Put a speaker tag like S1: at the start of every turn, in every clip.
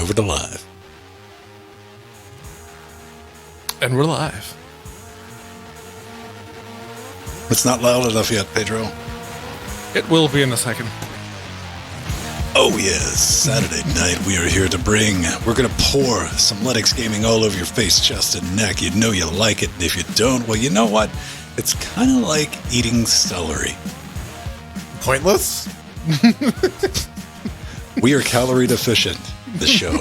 S1: over to live.
S2: And we're live.
S1: It's not loud enough yet, Pedro.
S2: It will be in a second.
S1: Oh yes, Saturday night we are here to bring, we're going to pour some Linux gaming all over your face, chest, and neck. You know you like it, and if you don't, well, you know what? It's kind of like eating celery.
S3: Pointless?
S1: We are calorie deficient, the show.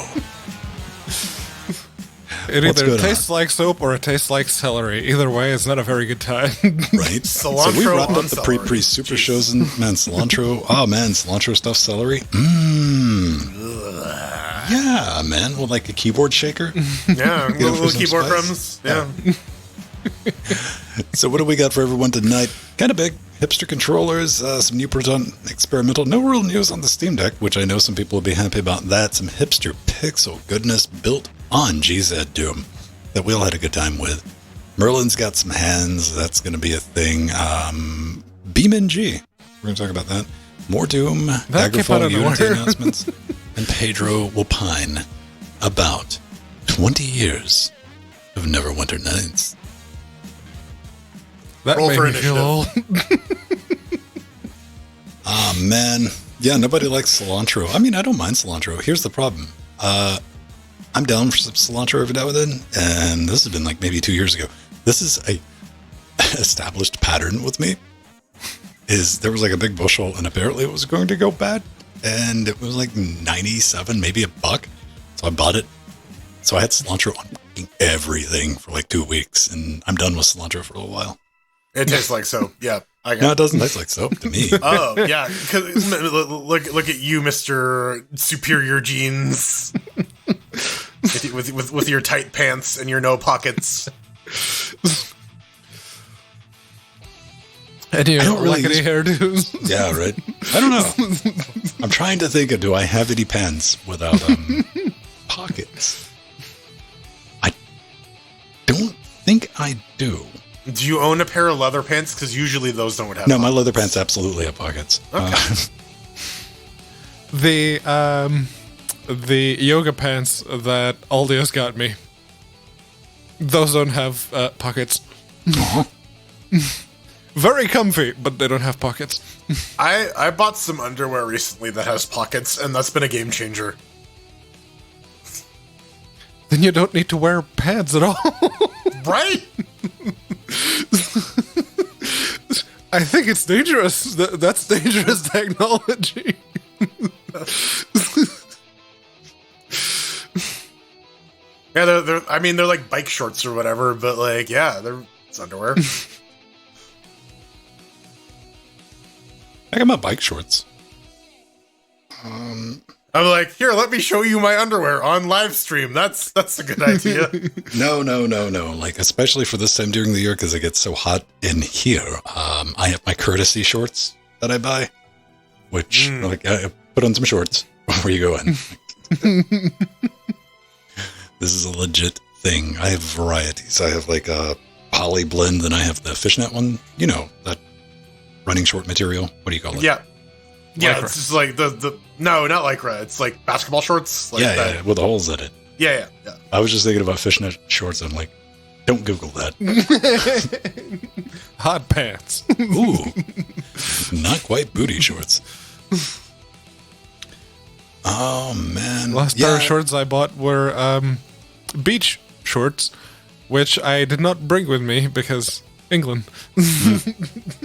S2: It either tastes like soap or it tastes like celery. Either way, it's not a very good time.
S1: Right?
S3: Cilantro
S1: so we wrapped up
S3: on
S1: the
S3: celery.
S1: pre super shows and man, cilantro. Oh man, cilantro stuffed celery. Yeah, man. Well, like a keyboard shaker.
S3: Yeah,
S1: You know, for
S3: little
S1: some
S3: keyboard
S1: spice.
S3: crumbs. Yeah.
S1: So what do we got for everyone tonight? Kind of big. Hipster controllers, some new Proton experimental. No real news on the Steam Deck, which I know some people will be happy about that. Some hipster pixel goodness built on GZ Doom that we all had a good time with. Merlin's got some hands. That's going to be a thing. BeamNG. We're going to talk about that. More Doom.
S2: That came out
S1: Daggerfall
S2: of
S1: Unity
S2: nowhere.
S1: announcements. And Pedro will pine about 20 years of Neverwinter Nights.
S2: That
S3: Roll
S2: made
S3: for
S2: me feel old.
S1: Ah, man. Yeah, nobody likes cilantro. I mean, I don't mind cilantro. Here's the problem. I'm down for some cilantro every now and then, and this has been like maybe 2 years ago. This is a established pattern with me. Is there was like a big bushel, and apparently it was going to go bad, and it was like 97, maybe $1. So I bought it. So I had cilantro on fucking everything for like 2 weeks, and I'm done with cilantro for a little while.
S3: It tastes like soap. Yeah. I
S1: No,
S3: got
S1: it doesn't taste like soap to me.
S3: Oh, yeah. 'Cause look at you, Mr. Superior Jeans. with your tight pants and your no pockets.
S2: And you
S1: I don't
S2: don't
S1: really
S2: like any hairdos.
S1: Yeah, right. I don't know. I'm trying to think of, do I have any pants without pockets? I don't think I do.
S3: Do you own a pair of leather pants? Because usually those don't have
S1: No, my
S3: pockets.
S1: leather pants absolutely have pockets.
S2: The yoga pants that Aldi's got me. Those don't have pockets. Very comfy, but they don't have pockets.
S3: I bought some underwear recently that has pockets, and that's been a game changer.
S2: Then you don't need to wear pads at all.
S3: Right?
S2: I think it's dangerous. That's dangerous technology.
S3: Yeah, they're like bike shorts or whatever, but like, yeah, it's underwear.
S1: I got my bike shorts.
S3: I'm like, here, let me show you my underwear on live stream. That's a good idea.
S1: No. Like, especially for this time during the year, because it gets so hot in here. I have my courtesy shorts that I buy, which like I put on some shorts before you go in. This is a legit thing. I have varieties. I have like a poly blend, and I have the fishnet one. You know, that running short material. What do you call it?
S3: Yeah. Yeah,
S2: Lycra.
S3: it's just like no, not lycra. It's like basketball shorts. Like
S1: Yeah,
S3: that.
S1: with the holes in it.
S3: Yeah.
S1: I was just thinking about fishnet shorts. I'm like, don't Google that.
S2: Hot pants.
S1: Ooh, not quite booty shorts. Oh man!
S2: Last pair of shorts I bought were beach shorts, which I did not bring with me because England.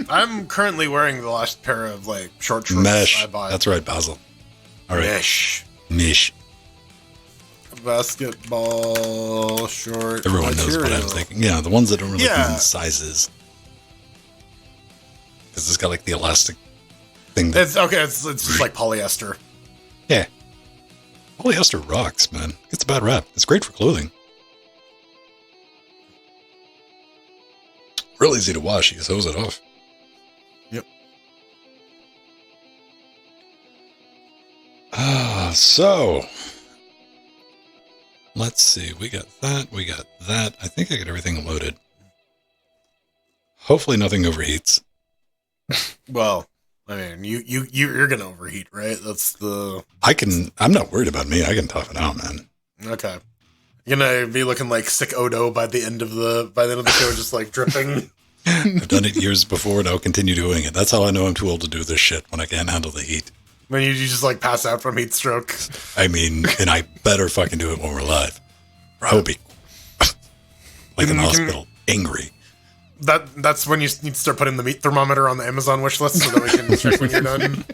S3: I'm currently wearing the last pair of like short shorts
S1: Mesh.
S3: I bought.
S1: That's right, Basil. All right, mesh.
S3: Basketball short.
S1: Everyone knows what I'm
S3: material.
S1: thinking. Yeah, the ones that don't really
S3: Yeah.
S1: come in sizes, because it's got like the elastic thing. That,
S3: It's okay. It's just like polyester.
S1: yeah, polyester rocks, man. It's a bad rap. It's great for clothing. Real easy to wash. You just hose it off.
S3: Yep.
S1: So let's see. We got that. I think I got everything loaded. Hopefully nothing overheats.
S3: Well, I mean, you're gonna overheat, right? That's the.
S1: I'm not worried about me. I can tough it out, man.
S3: Okay. You're gonna be looking like sick Odo by the end of the show, just like dripping.
S1: I've done it years before, and I'll continue doing it. That's how I know I'm too old to do this shit when I can't handle the heat.
S3: When you just like pass out from heat stroke.
S1: I mean, and I better fucking do it when we're live. Or I'll be like in the hospital, angry.
S3: That's when you need to start putting the meat thermometer on the Amazon wish list so that we can check when you're done.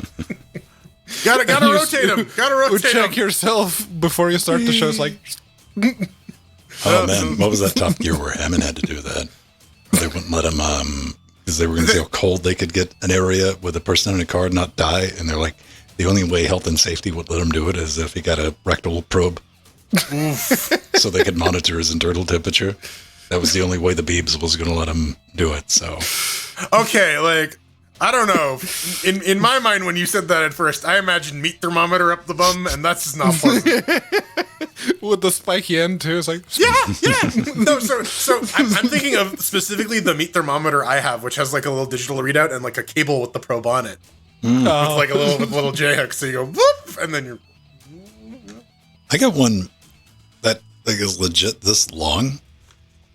S3: Gotta rotate him. Gotta rotate him.
S2: Check yourself before you start the show. It's like,
S1: Oh man, what was that Top Gear where Hammond had to do that? They wouldn't let him, because they were going to see how cold they could get an area with a person in a car and not die. And they're like, the only way health and safety would let him do it is if he got a rectal probe. So they could monitor his internal temperature. That was the only way the Beebs was going to let him do it. So,
S3: okay, like, I don't know. In my mind, when you said that at first, I imagined meat thermometer up the bum, and that's just not pleasant.
S2: with the spiky end too. It's like,
S3: yeah. No, so I'm thinking of specifically the meat thermometer I have, which has like a little digital readout and like a cable with the probe on it. With like a little J hook, so you go whoop, and then you're.
S1: I got one that like is legit this long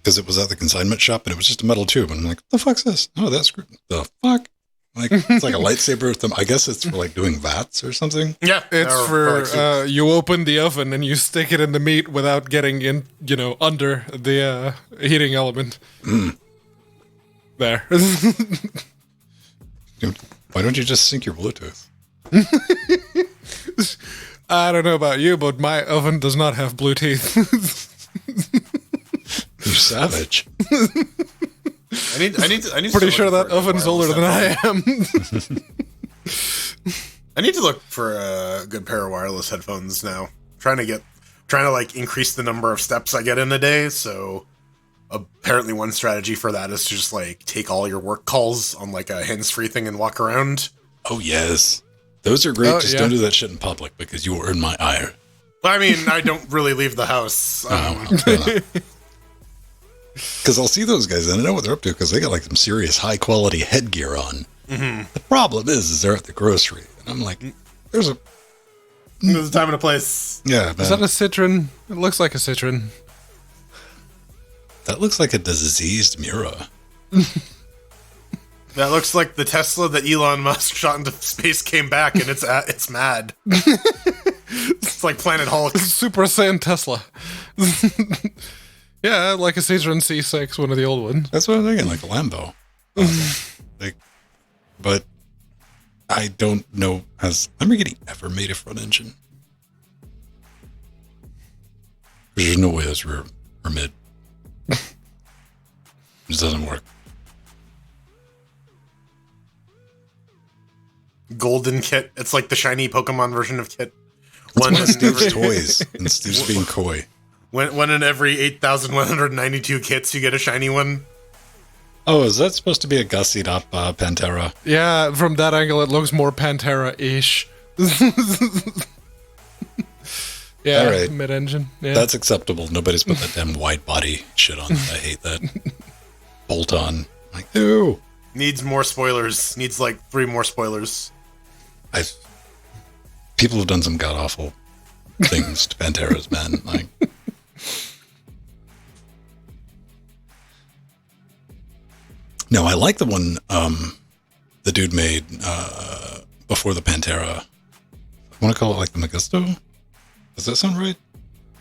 S1: because it was at the consignment shop and it was just a metal tube. And I'm like, what the fuck's this? Oh, that's the fuck. Like it's like a lightsaber. I guess it's for like doing VATS or something.
S3: Yeah,
S2: it's for you open the oven and you stick it in the meat without getting in, under the heating element. There.
S1: Why don't you just sync your Bluetooth?
S2: I don't know about you, but my oven does not have Bluetooth.
S1: You're savage.
S3: I need to
S2: pretty sure that oven's older than I am.
S3: I need to look for a good pair of wireless headphones now. Trying to like increase the number of steps I get in a day. So apparently one strategy for that is to just like take all your work calls on like a hands-free thing and walk around.
S1: Oh yes, those are great. Just don't do that shit in public because you will earn my ire.
S3: I mean, I don't really leave the house.
S1: Because I'll see those guys and I know what they're up to because they got like some serious high quality headgear on. Mm-hmm. The problem is they're at the grocery and I'm like, there's a
S3: time and a place.
S1: Yeah, man.
S2: Is that a Citroen? It looks like a Citroen.
S1: That looks like a diseased Mura.
S3: That looks like the Tesla that Elon Musk shot into space came back and it's mad. It's like Planet Hulk.
S2: Super Saiyan Tesla. Yeah, like a Citroen C6, one of the old ones.
S1: That's what I'm thinking, like a Lambo. But I don't know, has Lamborghini ever made a front engine? There's no way that's rear or mid. It just doesn't work.
S3: Golden Kit. It's like the shiny Pokemon version of Kit.
S1: One of Steve's toys, and Steve's being coy.
S3: One in every 8,192 kits, you get a shiny one.
S1: Oh, is that supposed to be a gussied up Pantera?
S2: Yeah, from that angle, it looks more Pantera-ish. Yeah,
S1: right.
S2: Mid-engine. Yeah.
S1: That's acceptable. Nobody's put that damn wide body shit on. I hate that. Bolt on. Like, ew.
S3: Needs more spoilers. Needs like 3 more spoilers.
S1: People have done some god awful things to Panteras, man. Like, no, I like the one the dude made before the Pantera. I want to call it like the Magusto. Does that sound right?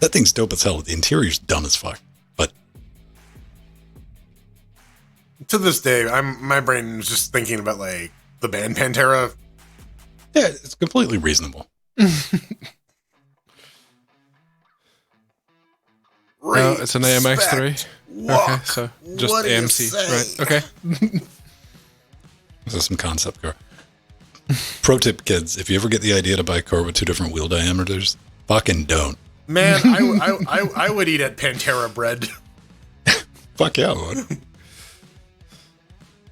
S1: That thing's dope as hell. The interior's dumb as fuck, but
S3: to this day, my brain is just thinking about like the band Pantera.
S1: Yeah, it's completely reasonable.
S2: No, it's an AMX3. Okay, so just AMC, right? Okay.
S1: This is some concept car. Pro tip, kids: if you ever get the idea to buy a car with 2 different wheel diameters, fucking don't.
S3: Man, I would eat at Pantera bread.
S1: Fuck yeah, I would.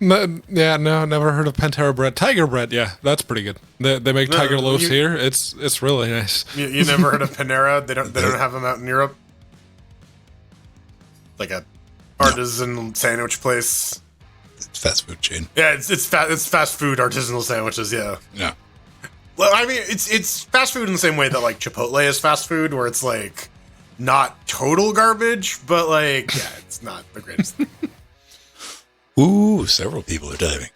S2: No, never heard of Pantera bread. Tiger bread, yeah, that's pretty good. They make tiger loaves here. It's really nice.
S3: You never heard of Panera? They don't have them out in Europe. Like a artisan sandwich place.
S1: fast food chain.
S3: Yeah, it's fast food artisanal sandwiches. Yeah.
S1: Yeah.
S3: Well, I mean, it's fast food in the same way that like Chipotle is fast food, where it's like not total garbage, but like yeah, it's not the greatest thing.
S1: Ooh, several people are diving.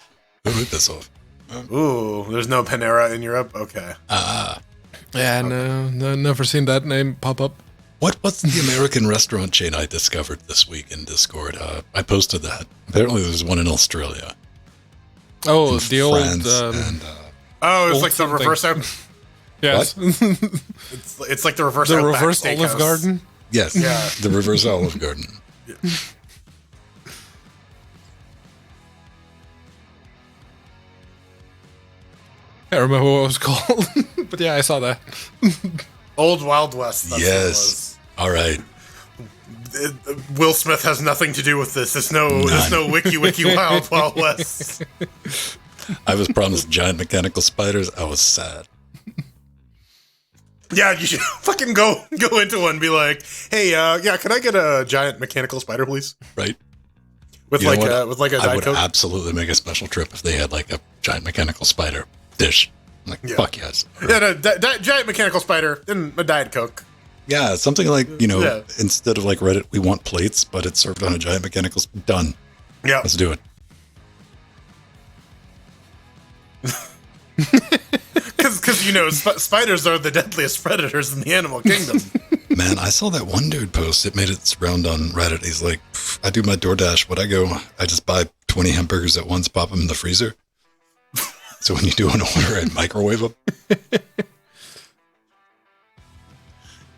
S1: Who wrote this off?
S3: Ooh, there's no Panera in Europe. Okay.
S2: Yeah, no, never seen that name pop up.
S1: What's the American restaurant chain I discovered this week in Discord? I posted that. Apparently, there's one in Australia.
S2: Oh,
S1: in
S2: the old.
S1: France, and
S3: Oh, it's
S2: Old
S3: like the
S2: something.
S3: reverse out.
S2: Yes.
S3: It's like the reverse
S2: The
S3: Outback
S2: reverse
S3: Steakhouse.
S2: Olive Garden.
S1: yes,
S3: Yeah.
S1: the reverse Olive Garden.
S2: I don't remember what it was called, but yeah, I saw that.
S3: Old Wild West. That's
S1: Yes. All right.
S3: what it was. Will Smith has nothing to do with this. There's no wiki Wild Wild West.
S1: I was promised giant mechanical spiders. I was sad.
S3: Yeah, you should fucking go into one and be like, hey, yeah, can I get a giant mechanical spider, please?
S1: Right?
S3: With
S1: You know
S3: like
S1: what?
S3: a
S1: I
S3: Diet
S1: would
S3: Coke?
S1: absolutely make a special trip if they had like a giant mechanical spider dish. I'm like,
S3: Yeah.
S1: fuck yes.
S3: Yeah, no, giant mechanical spider and a Diet Coke.
S1: Yeah, something like,
S3: Yeah.
S1: instead of like Reddit, we want plates, but it's served on a giant mechanical done.
S3: Yeah.
S1: Let's do it.
S3: Because spiders are the deadliest predators in the animal kingdom.
S1: Man, I saw that one dude post. It made its round on Reddit. He's like, I do my DoorDash. What I just buy 20 hamburgers at once, pop them in the freezer. So when you do an order, I microwave them.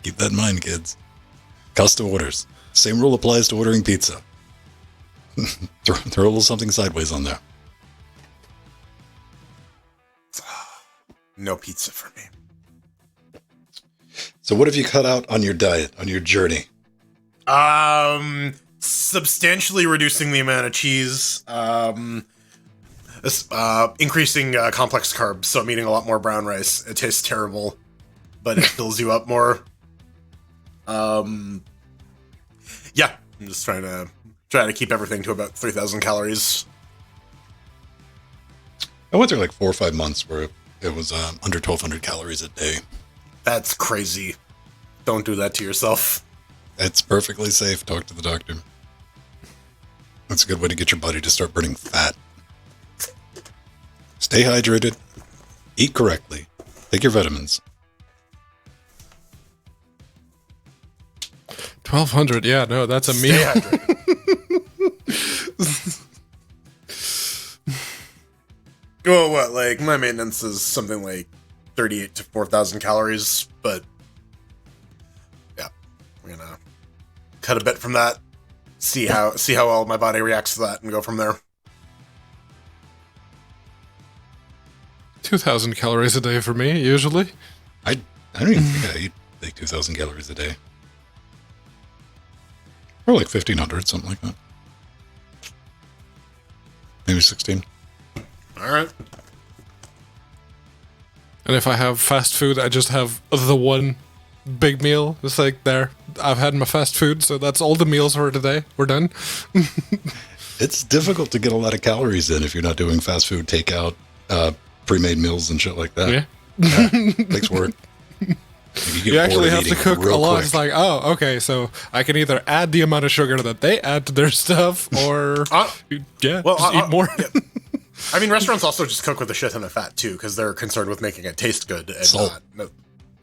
S1: Keep that in mind, kids. Custom orders. Same rule applies to ordering pizza. throw a little something sideways on there.
S3: No pizza for me.
S1: So what have you cut out on your diet, on your journey?
S3: Substantially reducing the amount of cheese. Increasing complex carbs. So I'm eating a lot more brown rice. It tastes terrible, but it fills you up more. Yeah, I'm just trying to keep everything to about 3,000 calories.
S1: I went through like 4 or 5 months where it was under 1,200 calories a day.
S3: That's crazy. Don't do that to yourself.
S1: It's perfectly safe. Talk to the doctor. That's a good way to get your body to start burning fat. Stay hydrated. Eat correctly. Take your vitamins.
S2: 1,200. Yeah, no, that's a
S3: Stay
S2: meal.
S3: hydrated. Well, what? Like, my maintenance is something like 38 to 4,000 calories, but yeah, I'm gonna cut a bit from that, see how well my body reacts to that, and go from there.
S2: 2,000 calories a day for me, usually.
S1: I don't even think I eat like 2,000 calories a day. Or like 1,500, something like that. Maybe 16.
S3: All right.
S2: And if I have fast food, I just have the one big meal. It's like, there, I've had my fast food, so that's all the meals for today. We're done.
S1: It's difficult to get a lot of calories in if you're not doing fast food, takeout, pre-made meals and shit like that.
S2: Yeah.
S1: Takes work.
S2: You actually have to cook a lot. It's like, oh, okay, so I can either add the amount of sugar that they add to their stuff, or just eat more.
S3: Yeah. I mean, restaurants also just cook with a shit ton of fat too, because they're concerned with making it taste good and
S1: Salt.
S3: not. No.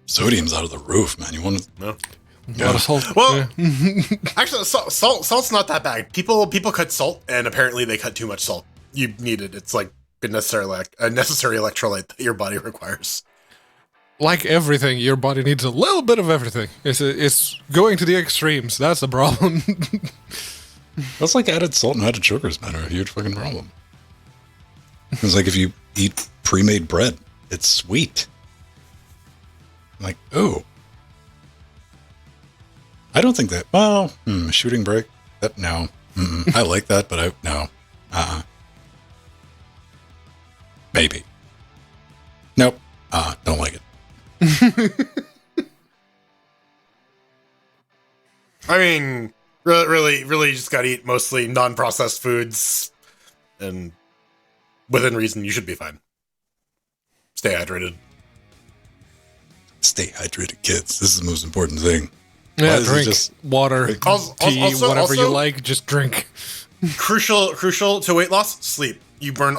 S1: Sodium's out of the roof, man. You want to?
S3: No.
S2: A lot of salt.
S3: Well,
S2: yeah.
S3: actually, salt's not that bad. People cut salt, and apparently they cut too much salt. You need it. It's like a necessary electrolyte that your body requires.
S2: Like everything, your body needs a little bit of everything. It's going to the extremes. That's the problem.
S1: That's like added salt and added sugars, man, are a huge fucking problem. It's like if you eat pre-made bread, it's sweet. I'm like, oh. I don't think that. Well, shooting break. That no. I like that, but no. Maybe. Nope. Don't like it.
S3: I mean, really, you just gotta eat mostly non-processed foods. and within reason, you should be fine. Stay hydrated.
S1: Stay hydrated, kids. This is the most important thing.
S2: Yeah, drink water, tea, whatever you like. Just drink.
S3: Crucial to weight loss. Sleep. You burn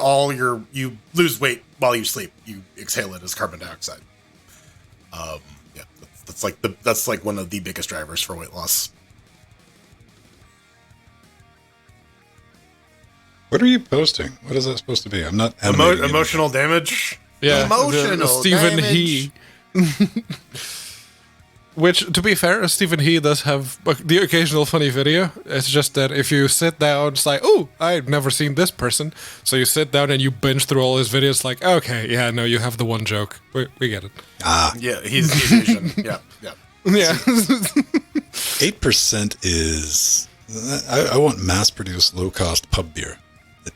S3: you lose weight while you sleep. You exhale it as carbon dioxide. Yeah, that's like one of the biggest drivers for weight loss.
S1: What are you posting? What is that supposed to be? I'm not
S3: emotional damage.
S2: Yeah,
S3: emotional
S2: Stephen
S3: damage.
S2: He. Which, to be fair, Stephen He does have the occasional funny video. It's just that if you sit down, it's like, oh, I've never seen this person. So you sit down and you binge through all his videos, like, okay, yeah, no, you have the one joke. We get it.
S3: Yeah, he's Asian. Yeah.
S1: 8% is... I want mass-produced, low-cost pub beer.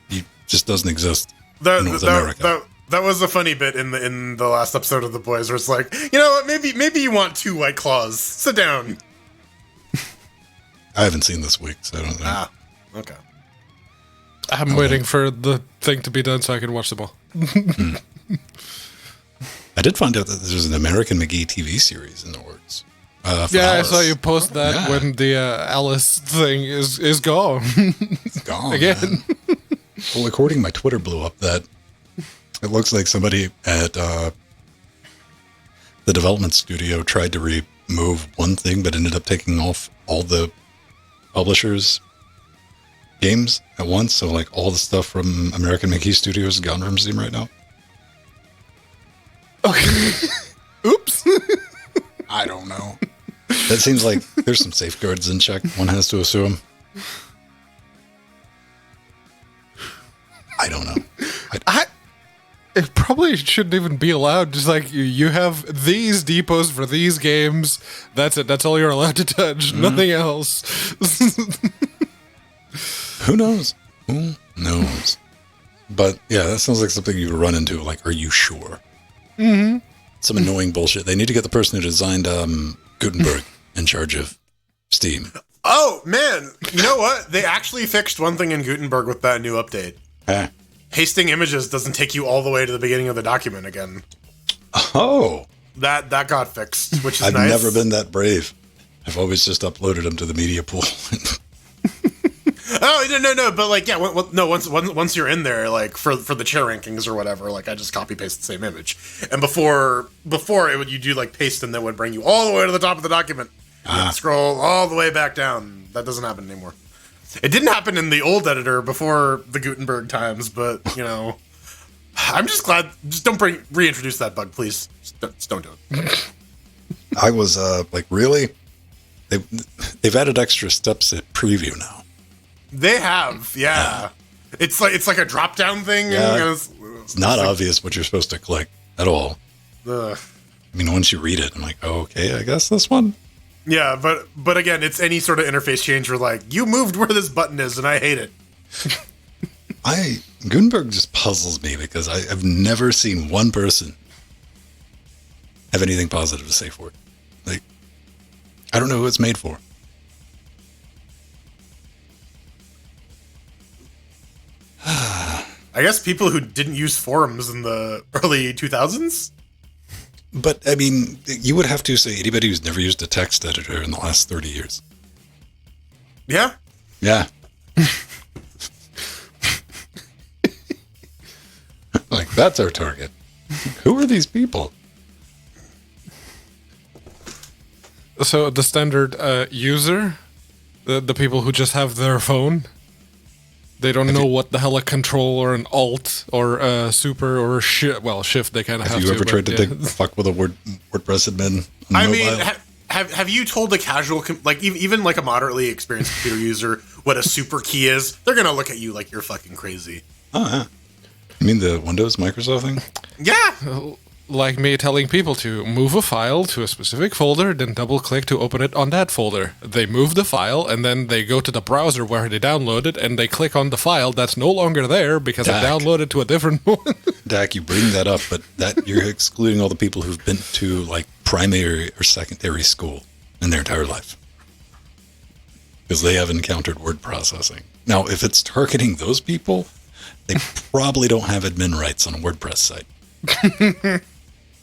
S1: It just doesn't exist in North America.
S3: That was a funny bit in the last episode of The Boys, where it's like, you know what, maybe you want 2 White Claws. Sit down.
S1: I haven't seen this week, so I don't know.
S3: Okay.
S2: I'm waiting for the thing to be done so I can watch them all.
S1: I did find out that there's an American McGee TV series in the works.
S2: Yeah, I saw you post that when the Alice thing is gone.
S1: It's gone
S2: again.
S1: Well, according my Twitter blew up that it looks like somebody at the development studio tried to remove one thing, but ended up taking off all the publishers' games at once. So, like, all the stuff from American McGee Studios is gone from Steam right now.
S2: Okay. Oops.
S1: I don't know. That seems like there's some safeguards in check, one has to assume. I don't know.
S2: It probably shouldn't even be allowed. Just like you have these depots for these games. That's it. That's all you're allowed to touch. Mm-hmm. Nothing else.
S1: Who knows? Who knows? But yeah, that sounds like something you would run into. Like, are you sure?
S2: Mm-hmm.
S1: Some annoying bullshit. They need to get the person who designed Gutenberg in charge of Steam.
S3: Oh, man. You know what? They actually fixed one thing in Gutenberg with that new update.
S1: Huh?
S3: Pasting images doesn't take you all the way to the beginning of the document again.
S1: Oh.
S3: That got fixed, which is
S1: I've
S3: nice.
S1: never been that brave. I've always just uploaded them to the media pool.
S3: Oh, no, but like, yeah, once you're in there, like, for the chair rankings or whatever, like, I just copy paste the same image. And before you do, like, paste, and then would bring you all the way to the top of the document. And scroll all the way back down. That doesn't happen anymore. It didn't happen in the old editor before the Gutenberg times, but, you know, I'm just glad. Just don't reintroduce that bug, please. Just don't do it.
S1: I was like, really? They've added extra steps at preview now.
S3: They have, yeah. It's like a drop down thing.
S1: Yeah. It's not obvious what you're supposed to click at all. I mean, once you read it, I'm like, oh, okay, I guess this one.
S3: Yeah, but again, it's any sort of interface change where, like, you moved where this button is, and I hate it.
S1: Gutenberg just puzzles me because I've never seen one person have anything positive to say for it. Like, I don't know who it's made for.
S3: I guess people who didn't use forums in the early 2000s?
S1: But, I mean, you would have to say anybody who's never used a text editor in the last 30 years.
S3: Yeah?
S1: Yeah. Like, that's our target. Who are these people?
S2: So the standard user, the people who just have their phone, they don't know what the hell a control or an alt or a super or a shift. Well, shift they kind of have to.
S1: Have you ever tried to fuck with a WordPress admin?
S3: I mean, have you told a casual, like even like a moderately experienced computer user what a super key is? They're gonna look at you like you're fucking crazy.
S1: Oh yeah. You mean the Windows Microsoft thing?
S3: Yeah.
S2: Like me telling people to move a file to a specific folder, then double-click to open it on that folder. They move the file, and then they go to the browser where they downloaded, and they click on the file that's no longer there because I downloaded to a different one.
S1: Dak, you bring that up, but that you're excluding all the people who've been to, like, primary or secondary school in their entire life. Because they have encountered word processing. Now, if it's targeting those people, They probably don't have admin rights on a WordPress site.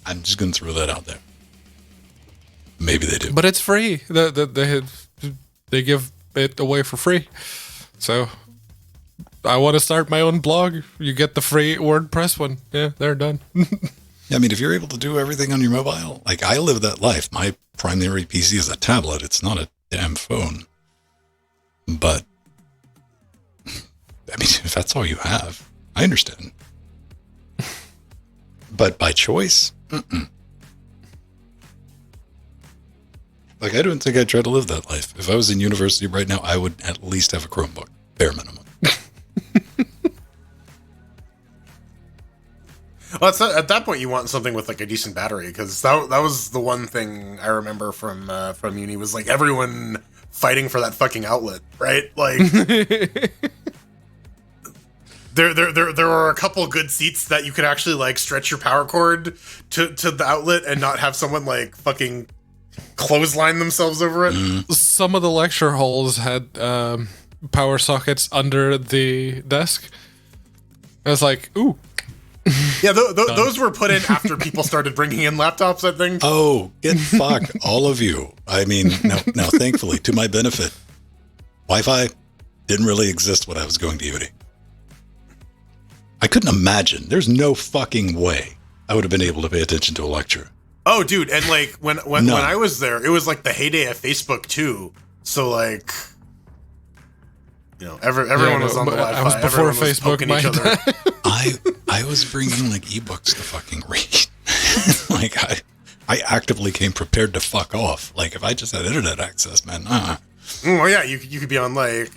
S1: I'm just going to throw that out there. Maybe they do.
S2: But it's free. They give it away for free. So I want to start my own blog. You get the free WordPress one. Yeah, they're done.
S1: I mean, if you're able to do everything on your mobile, like I live that life. My primary PC is a tablet. It's not a damn phone. But, I mean, if that's all you have, I understand. But by choice? Mm-mm. Like, I don't think I'd try to live that life. If I was in university right now, I would at least have a Chromebook. Bare minimum.
S3: Well, at that point, you want something with like a decent battery, because that was the one thing I remember from uni was like everyone fighting for that fucking outlet, right? Like, there were a couple good seats that you could actually like stretch your power cord to the outlet and not have someone like fucking clothesline themselves over it.
S2: Some of the lecture halls had power sockets under the desk. I was like, ooh.
S3: Yeah, those were put in after people started bringing in laptops, I think.
S1: Oh, get fucked, all of you. I mean, now, thankfully, to my benefit, Wi-Fi didn't really exist when I was going to uni. I couldn't imagine. There's no fucking way I would have been able to pay attention to a lecture.
S3: Oh, dude, and like when I was there, it was like the heyday of Facebook too. So like, you know, everyone was on the Wi-Fi.
S2: I was before
S3: everyone was
S2: Facebook.
S3: poking each other.
S1: I was bringing like ebooks to fucking read. Like I actively came prepared to fuck off. Like if I just had internet access, man.
S3: Oh yeah, you could be on like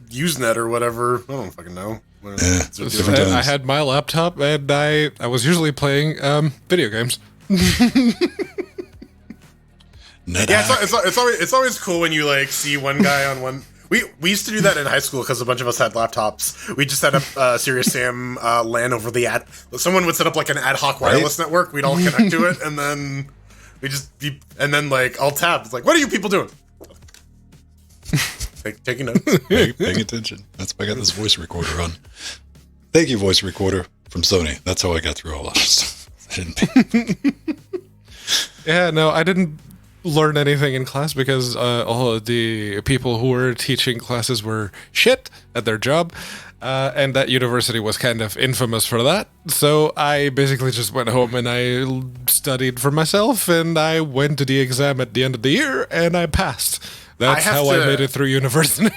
S3: Usenet or whatever. I don't fucking know.
S2: I had my laptop and I was usually playing video games.
S3: It's always cool when you like see one guy on one. We used to do that in high school because a bunch of us had laptops. We just set up Serious Sam LAN over the ad. Someone would set up like an ad hoc wireless network. We'd all connect to it, and then like I'll tab. It's like, what are you people doing? Taking notes,
S1: paying attention. That's why I got this voice recorder on. Thank you, voice recorder from Sony. That's how I got through all that stuff.
S2: Yeah, no, I didn't learn anything in class because all of the people who were teaching classes were shit at their job, and that university was kind of infamous for that. So I basically just went home and I studied for myself, and I went to the exam at the end of the year, and I passed. That's how I made it through university.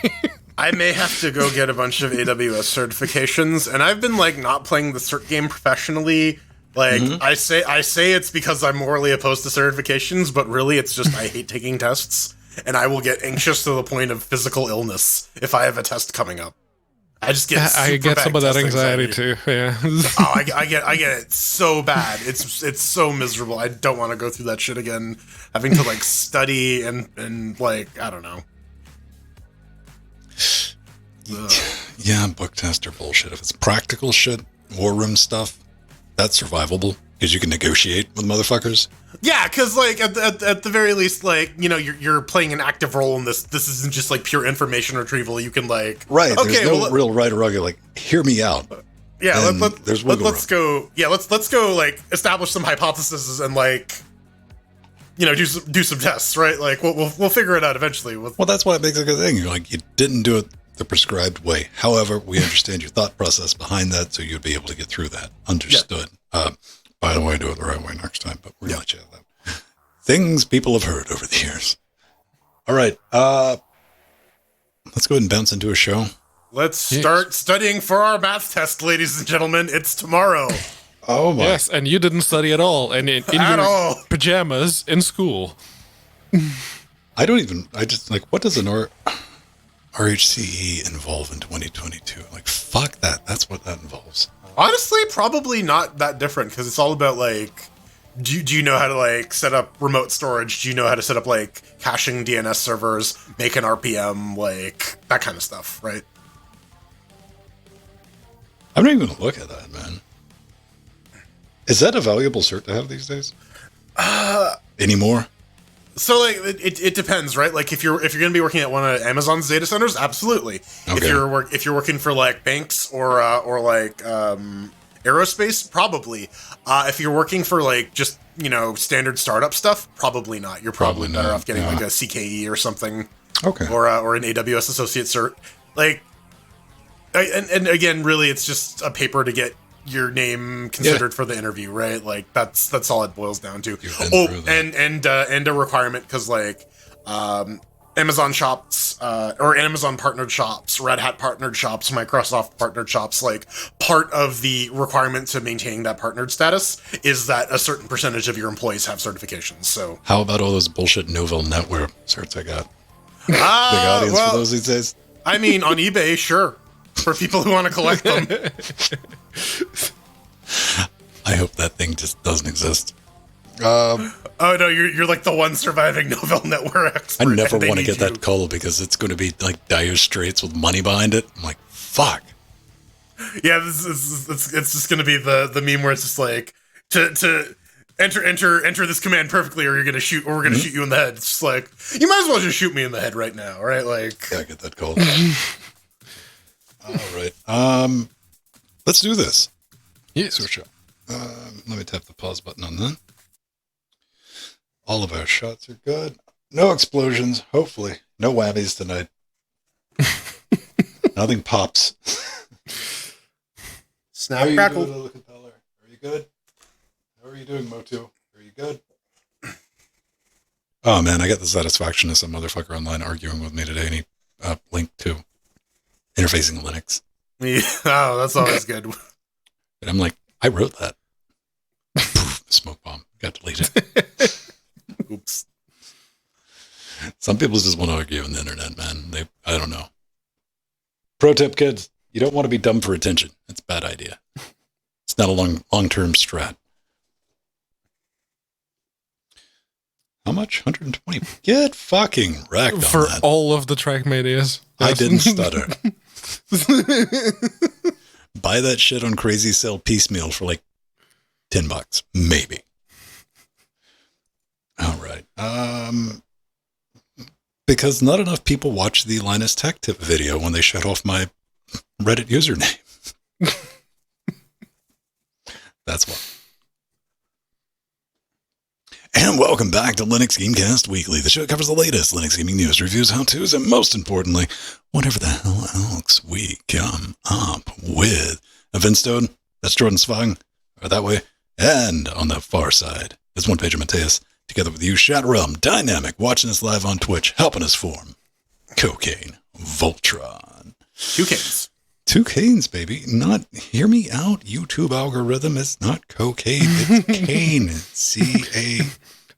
S3: I may have to go get a bunch of AWS certifications, and I've been like not playing the cert game professionally. Like I say it's because I'm morally opposed to certifications, but really it's just I hate taking tests, and I will get anxious to the point of physical illness if I have a test coming up. I just get
S2: I get some of that anxiety too. Yeah.
S3: Oh, I get it so bad. It's so miserable. I don't want to go through that shit again. Having to like study and like I don't know.
S1: Yeah, book tests are bullshit. If it's practical shit, war room stuff, that's survivable because you can negotiate with motherfuckers.
S3: Yeah, because like at the very least, like you know, you're playing an active role in this. This isn't just like pure information retrieval. You can like
S1: right. Okay, there's no real right or wrong. Like, hear me out.
S3: Yeah, let's go. Yeah, let's go. Like establish some hypotheses and like you know do some tests. Right, like we'll figure it out eventually.
S1: Well, that's why it makes a good thing. You're like you didn't do it the prescribed way. However, we understand your thought process behind that, so you'd be able to get through that. Understood. Yeah. By the way, do it the right way next time, but we're going to let you have that. Things people have heard over the years. All right. Let's go ahead and bounce into a show.
S3: Let's start studying for our math test, ladies and gentlemen. It's tomorrow.
S1: Oh, my.
S2: Yes, and you didn't study at all, and in your pajamas in school.
S1: I just, like, what does an RHCE involve in 2022? Like, fuck that. That's what that involves.
S3: Honestly, probably not that different because it's all about like, do you know how to like set up remote storage? Do you know how to set up like caching DNS servers, make an RPM, like that kind of stuff, right?
S1: I'm not even gonna look at that, man. Is that a valuable cert to have these days? Anymore?
S3: So like it depends, right? Like if you're gonna be working at one of Amazon's data centers, absolutely.
S1: Okay.
S3: If you're working for like banks or like aerospace, probably. If you're working for like just standard startup stuff, probably not. You're probably better off getting like a CKE or something.
S1: Okay.
S3: Or an AWS associate cert. Like, and again, really, it's just a paper to get your name considered for the interview, right? Like that's all it boils down to. And a requirement, because like Amazon shops or Amazon partnered shops, Red Hat partnered shops, Microsoft partnered shops, like part of the requirement to maintaining that partnered status is that a certain percentage of your employees have certifications. So
S1: how about all those bullshit Novell NetWare certs I got? Big audience for those these days.
S3: I mean, on eBay, sure. For people who want to collect them.
S1: I hope that thing just doesn't exist.
S3: Oh no, you're like the one surviving Novell NetWare expert.
S1: I never want to get that call because it's going to be like dire straits with money behind it. I'm like, fuck.
S3: Yeah, it's just going to be the meme where it's just like to enter this command perfectly, or you're going to shoot, or we're going to shoot you in the head. It's just like, you might as well just shoot me in the head right now, right? Like,
S1: yeah, I get that call. All right. Let's do this.
S2: Yes.
S1: Switch up. Let me tap the pause button on that. All of our shots are good. No explosions, hopefully. No whammies tonight. Nothing pops.
S3: Snap crackle.
S1: Are you good? How are you doing, Motu? Are you good? Oh man, I got the satisfaction of some motherfucker online arguing with me today, and he linked to interfacing Linux.
S3: Oh, that's always good.
S1: And I'm like, I wrote that. Poof, smoke bomb. Got deleted.
S3: Oops.
S1: Some people just want to argue on the internet, man. I don't know. Pro tip, kids. You don't want to be dumb for attention. It's a bad idea. It's not a long-term strat. How much? 120. Get fucking wrecked on
S2: for
S1: that.
S2: all of the Trackmanias.
S1: I didn't stutter. Buy that shit on Crazy Sale piecemeal for like $10, maybe. All right. Because not enough people watch the Linus Tech Tip video when they shut off my Reddit username. That's why. And welcome back to LinuxGameCast Weekly. The show covers the latest Linux gaming news, reviews, how-tos, and most importantly, whatever the hell else we come up with. Vince Stone, that's Jordan Svang, or that way. And on the far side is one Pedro Mateus, together with you, Shatterum, Dynamic, watching us live on Twitch, helping us form Cocaine Voltron.
S3: 2 Ks.
S1: 2 canes, baby. Not, hear me out, YouTube algorithm. It's not cocaine, it's cane. It's C-A.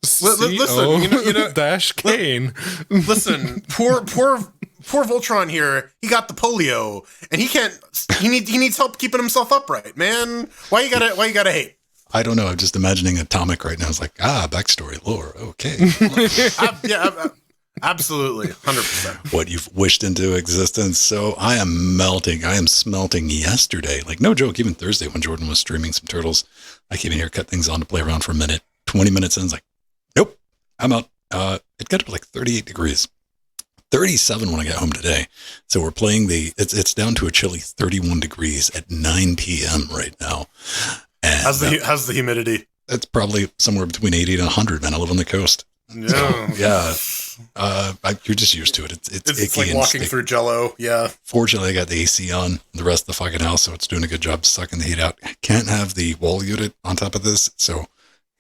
S3: Listen, you know,
S2: dash cane.
S3: Listen, poor Voltron here. He got the polio, and he can't. He needs help keeping himself upright, man. Why you gotta hate?
S1: I don't know. I'm just imagining Atomic right now. It's like, backstory, lore. Okay.
S3: Absolutely, 100%.
S1: What you've wished into existence. So I am melting. I am smelting yesterday. Like, no joke, even Thursday when Jordan was streaming some Turtles, I came in here, cut things on to play around for a minute. 20 minutes in, I was like, nope, I'm out. It got up to like 38 degrees. 37 when I got home today. So we're playing it's down to a chilly 31 degrees at 9 p.m. right now. And
S3: how's the humidity?
S1: It's probably somewhere between 80 and 100, man. I live on the coast.
S3: Yeah.
S1: So, yeah. You're just used to it. It's icky
S3: like
S1: and
S3: walking through Jello. Yeah.
S1: Fortunately, I got the AC on the rest of the fucking house, so it's doing a good job sucking the heat out. I can't have the wall unit on top of this, so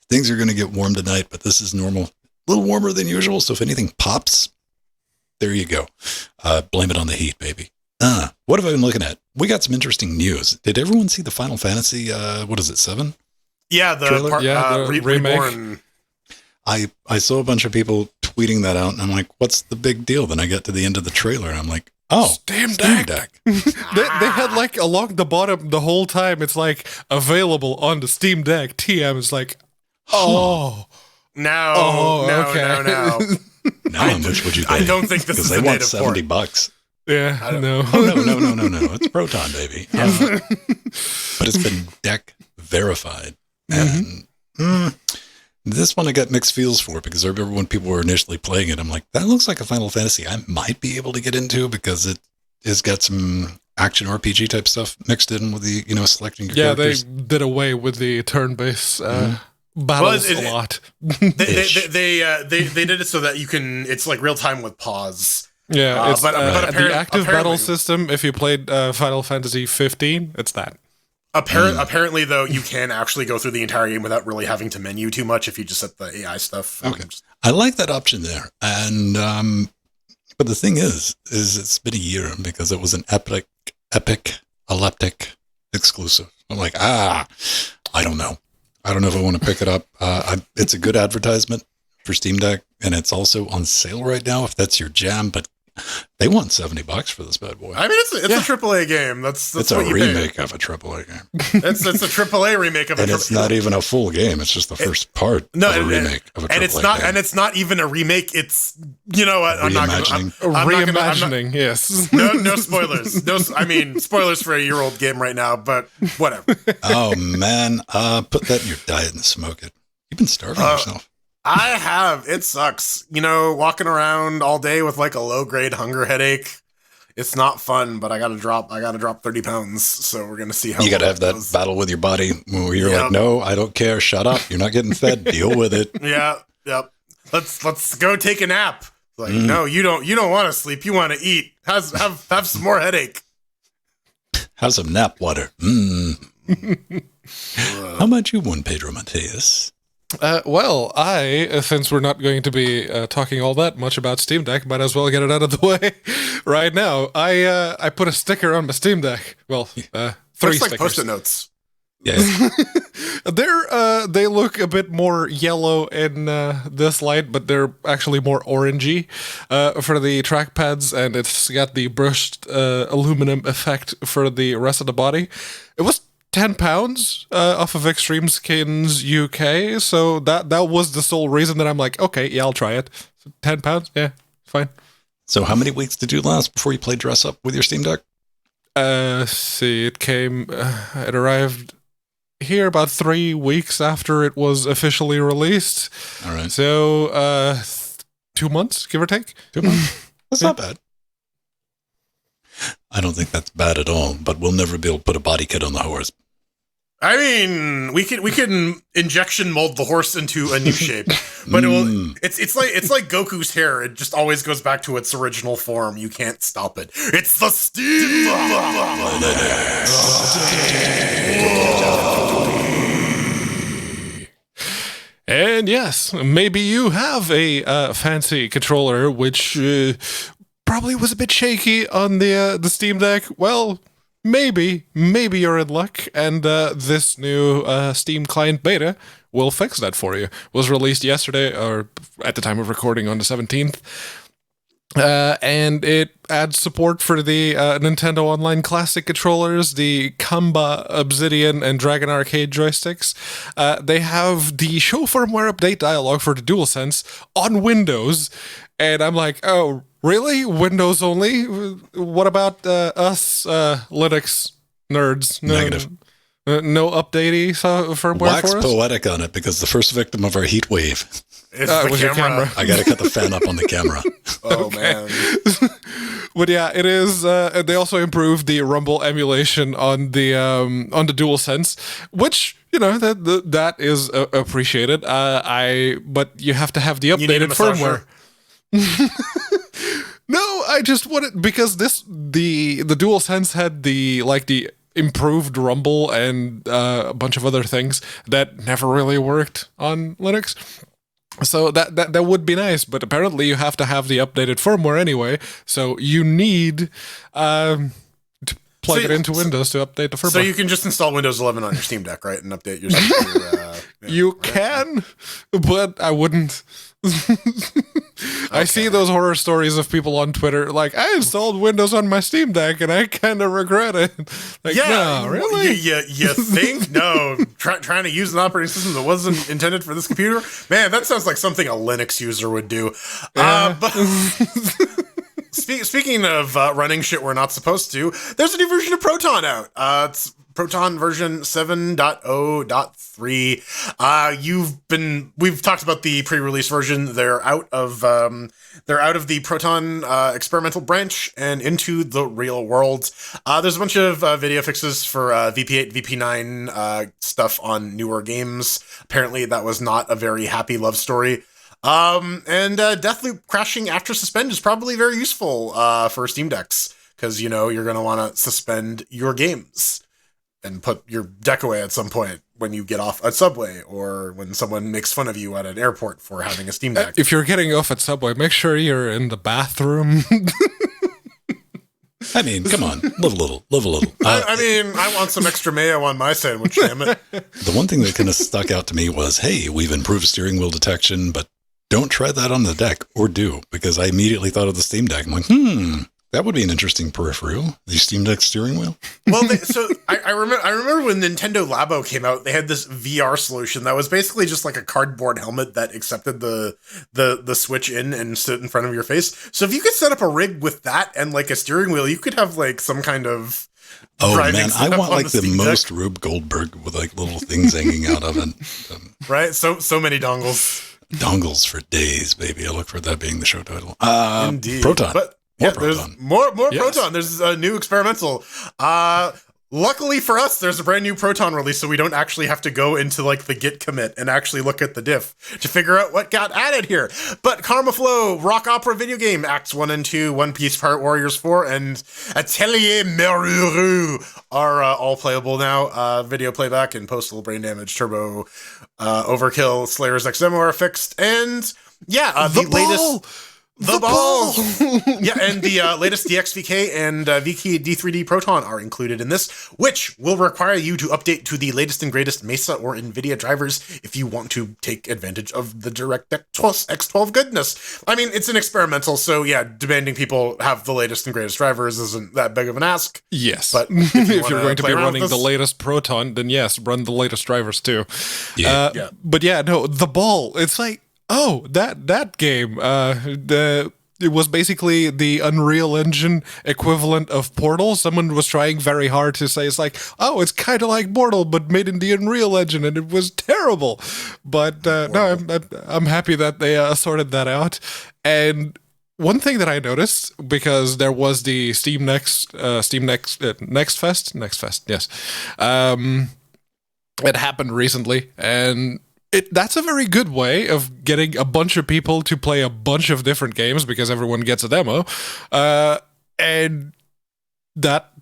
S1: things are going to get warm tonight, but this is normal. A little warmer than usual, so if anything pops, there you go. Blame it on the heat, baby. What have I been looking at? We got some interesting news. Did everyone see the Final Fantasy, what is it, 7?
S3: Yeah, the
S2: remake.
S3: Reborn.
S1: I saw a bunch of people tweeting that out, and I'm like, what's the big deal? Then I get to the end of the trailer, and I'm like, oh,
S2: Steam Deck. they had like along the bottom the whole time, it's like available on the Steam Deck. TM is like,
S3: no.
S1: Now how much would you pay?
S3: I don't think this is
S1: they
S3: the
S1: want
S3: native
S1: $70.
S3: port.
S2: Yeah, no.
S1: Oh, no. It's Proton, baby. But it's been deck verified. And This one I got mixed feels for because I remember when people were initially playing it, I'm like, that looks like a Final Fantasy I might be able to get into because it has got some action RPG type stuff mixed in with the, selecting your characters.
S2: They did away with the turn-based battles a lot.
S3: They did it so that you can, it's like real time with pause.
S2: Yeah, it's
S3: but
S2: the active battle system, if you played Final Fantasy 15, it's that.
S3: Apparently, though, you can actually go through the entire game without really having to menu too much if you just set the AI stuff.
S1: Okay. I like that option there. And but the thing is it's been a year because it was an epic epileptic exclusive. I'm like, I don't know. I don't know if I want to pick it up. It's a good advertisement for Steam Deck, and it's also on sale right now if that's your jam, but they want $70 for this bad boy.
S3: I mean, it's a AAA game. That's
S1: it's
S3: what
S1: a
S3: you
S1: remake of a AAA game.
S3: It's a AAA remake of a AAA game.
S1: And it's not even a full game. It's just the first part of a remake of a AAA game.
S3: And it's not even a remake. It's, you know what?
S2: Reimagining, yes.
S3: No spoilers. Spoilers for a year-old game right now, but whatever.
S1: Oh, man. Put that in your diet and smoke it. You've been starving yourself.
S3: I have. It sucks. Walking around all day with like a low-grade hunger headache. It's not fun, but I gotta drop 30 pounds. So we're gonna see how
S1: you gotta have that battle with your body where you're like, no, I don't care. Shut up. You're not getting fed. Deal with it.
S3: Yeah. Yep. Let's go take a nap. Like, no, you don't want to sleep. You want to eat. Have some more headache.
S1: Have some nap water. How about you, one Pedro Mateus?
S2: Well, since we're not going to be talking all that much about Steam Deck, might as well get it out of the way right now. I put a sticker on my Steam Deck. Well, 3 stickers.
S3: Like Post-it notes.
S1: Yeah.
S2: They look a bit more yellow in this light, but they're actually more orangey for the trackpads, and it's got the brushed aluminum effect for the rest of the body. It was £10 off of Extreme Skins UK, so that was the sole reason that I'm like, okay, yeah, I'll try it. So £10, yeah, fine.
S1: So how many weeks did you last before you played dress up with your Steam Deck?
S2: It arrived here about 3 weeks after it was officially released.
S1: All right.
S2: So 2 months, give or take.
S1: 2 months. That's not bad. I don't think that's bad at all, but we'll never be able to put a body kit on the horse.
S3: I mean, we can injection mold the horse into a new shape, but it's like Goku's hair. It just always goes back to its original form. You can't stop it. It's the Steam.
S2: And yes, maybe you have a fancy controller which probably was a bit shaky on the Steam Deck. Well, maybe you're in luck, and this new Steam client beta will fix that for you. It was released yesterday, or at the time of recording on the 17th. And it adds support for the Nintendo Online Classic controllers, the Kamba, Obsidian, and Dragon Arcade joysticks. They have the show firmware update dialog for the DualSense on Windows, and I'm like, oh, really? Windows only? What about us Linux nerds? No,
S1: negative.
S2: No updatey firmware
S1: Wax
S2: for us?
S1: poetic on it because the first victim of our heat wave.
S3: It's the
S2: was your camera.
S1: I got to cut the fan up on the camera.
S3: Oh, man.
S2: But yeah, it is. They also improved the Rumble emulation on the DualSense, which that is appreciated. But you have to have the updated firmware. No, I just wanted because the DualSense had the improved Rumble and a bunch of other things that never really worked on Linux. So that would be nice, but apparently you have to have the updated firmware anyway. So you need to plug it into Windows to update the firmware.
S3: So you can just install Windows 11 on your Steam Deck, right, and update your.
S2: You can, but I wouldn't. I see those horror stories of people on Twitter like, I installed Windows on my Steam Deck and I kind of regret it. Like, no, really?
S3: You think? No. Trying to use an operating system that wasn't intended for this computer? Man, that sounds like something a Linux user would do.
S2: Yeah.
S3: But speaking of running shit we're not supposed to, there's a new version of Proton out. It's Proton version 7.0.3. We've talked about the pre-release version. They're out of the Proton experimental branch and into the real world. There's a bunch of video fixes for VP8, VP9 stuff on newer games. Apparently, that was not a very happy love story. And Deathloop crashing after suspend is probably very useful for Steam decks, because you're going to want to suspend your games and put your deck away at some point when you get off at Subway, or when someone makes fun of you at an airport for having a Steam Deck.
S2: If you're getting off at Subway, make sure you're in the bathroom.
S1: I mean, come on, live a little.
S3: I want some extra mayo on my sandwich, damn it.
S1: The one thing that kind of stuck out to me was, hey, we've improved steering wheel detection, but don't try that on the deck, or do, because I immediately thought of the Steam Deck. I'm like, that would be an interesting peripheral, the Steam Deck steering wheel.
S3: Well, I remember when Nintendo Labo came out, they had this VR solution that was basically just like a cardboard helmet that accepted the switch in and stood in front of your face. So if you could set up a rig with that and like a steering wheel, you could have like some kind of
S1: man, I want like the most Rube Goldberg with like little things hanging out of it.
S3: Right? So many dongles.
S1: Dongles for days, baby. I look for that being the show title.
S3: Indeed.
S1: Proton.
S3: But there's more yes. Proton. There's a new experimental. Luckily for us, there's a brand new Proton release, so we don't actually have to go into like the git commit and actually look at the diff to figure out what got added here. But Karma Flow, Rock Opera video game, Acts 1 and 2, One Piece Pirate Warriors 4, and Atelier Meruru are all playable now. Video playback and Postal Brain Damage, Turbo, Overkill, Slayer's Next Demo are fixed, and the latest... The ball! Yeah, and the latest DXVK and VK D3D Proton are included in this, which will require you to update to the latest and greatest Mesa or NVIDIA drivers if you want to take advantage of the DirectX X12 goodness. I mean, it's an experimental, so demanding people have the latest and greatest drivers isn't that big of an ask.
S2: Yes.
S3: But
S2: if you're going to be running the latest Proton, then yes, run the latest drivers too.
S1: Yeah.
S2: But the ball, it's like, oh, that game, it was basically the Unreal Engine equivalent of Portal. Someone was trying very hard to say it's like, oh, it's kind of like Portal, but made in the Unreal Engine, and it was terrible. But no, I'm happy that they sorted that out. And one thing that I noticed, because there was the Steam Next Fest, yes, it happened recently, and that's a very good way of getting a bunch of people to play a bunch of different games, because everyone gets a demo, and that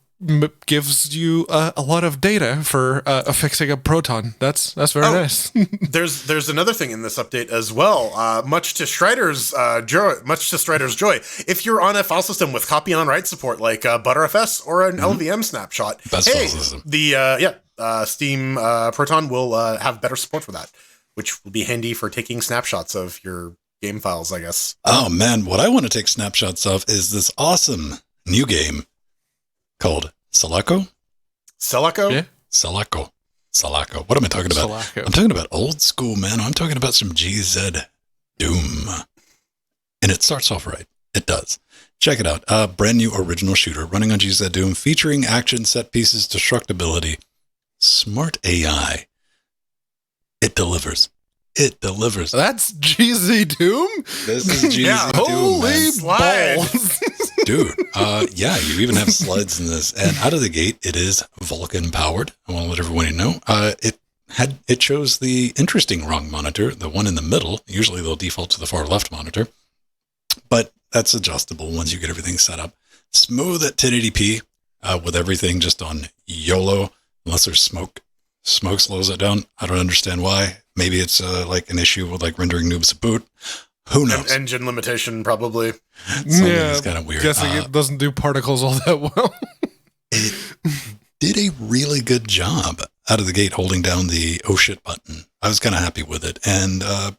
S2: gives you a lot of data for fixing a Proton. That's very nice.
S3: There's another thing in this update as well. Much to Strider's joy, if you're on a file system with copy on write support like ButterFS or an LVM snapshot, file system. Steam Proton will have better support for that, which will be handy for taking snapshots of your game files, I guess.
S1: Oh man, what I want to take snapshots of is this awesome new game called Sulaco.
S3: Yeah.
S1: Sulaco. What am I talking about?
S2: Sulaco.
S1: I'm talking about old school, man. I'm talking about some GZ Doom. And it starts off right. It does. Check it out. A brand new original shooter running on GZ Doom, featuring action, set pieces, destructibility, smart AI. It delivers.
S2: That's GZ Doom?
S1: This is GZ Doom,
S2: holy balls.
S1: Dude, you even have slides in this. And out of the gate, it is Vulkan powered. I want to let everyone know. It chose the interesting wrong monitor, the one in the middle. Usually they'll default to the far left monitor. But that's adjustable once you get everything set up. Smooth at 1080p with everything just on YOLO, unless there's smoke. Smoke slows it down. I don't understand why. Maybe it's like an issue with like rendering noobs to boot. Who knows?
S3: Engine limitation, probably.
S1: Something's kind of weird.
S2: Guessing it doesn't do particles all that well.
S1: It did a really good job out of the gate holding down the oh shit button. I was kind of happy with it. And, the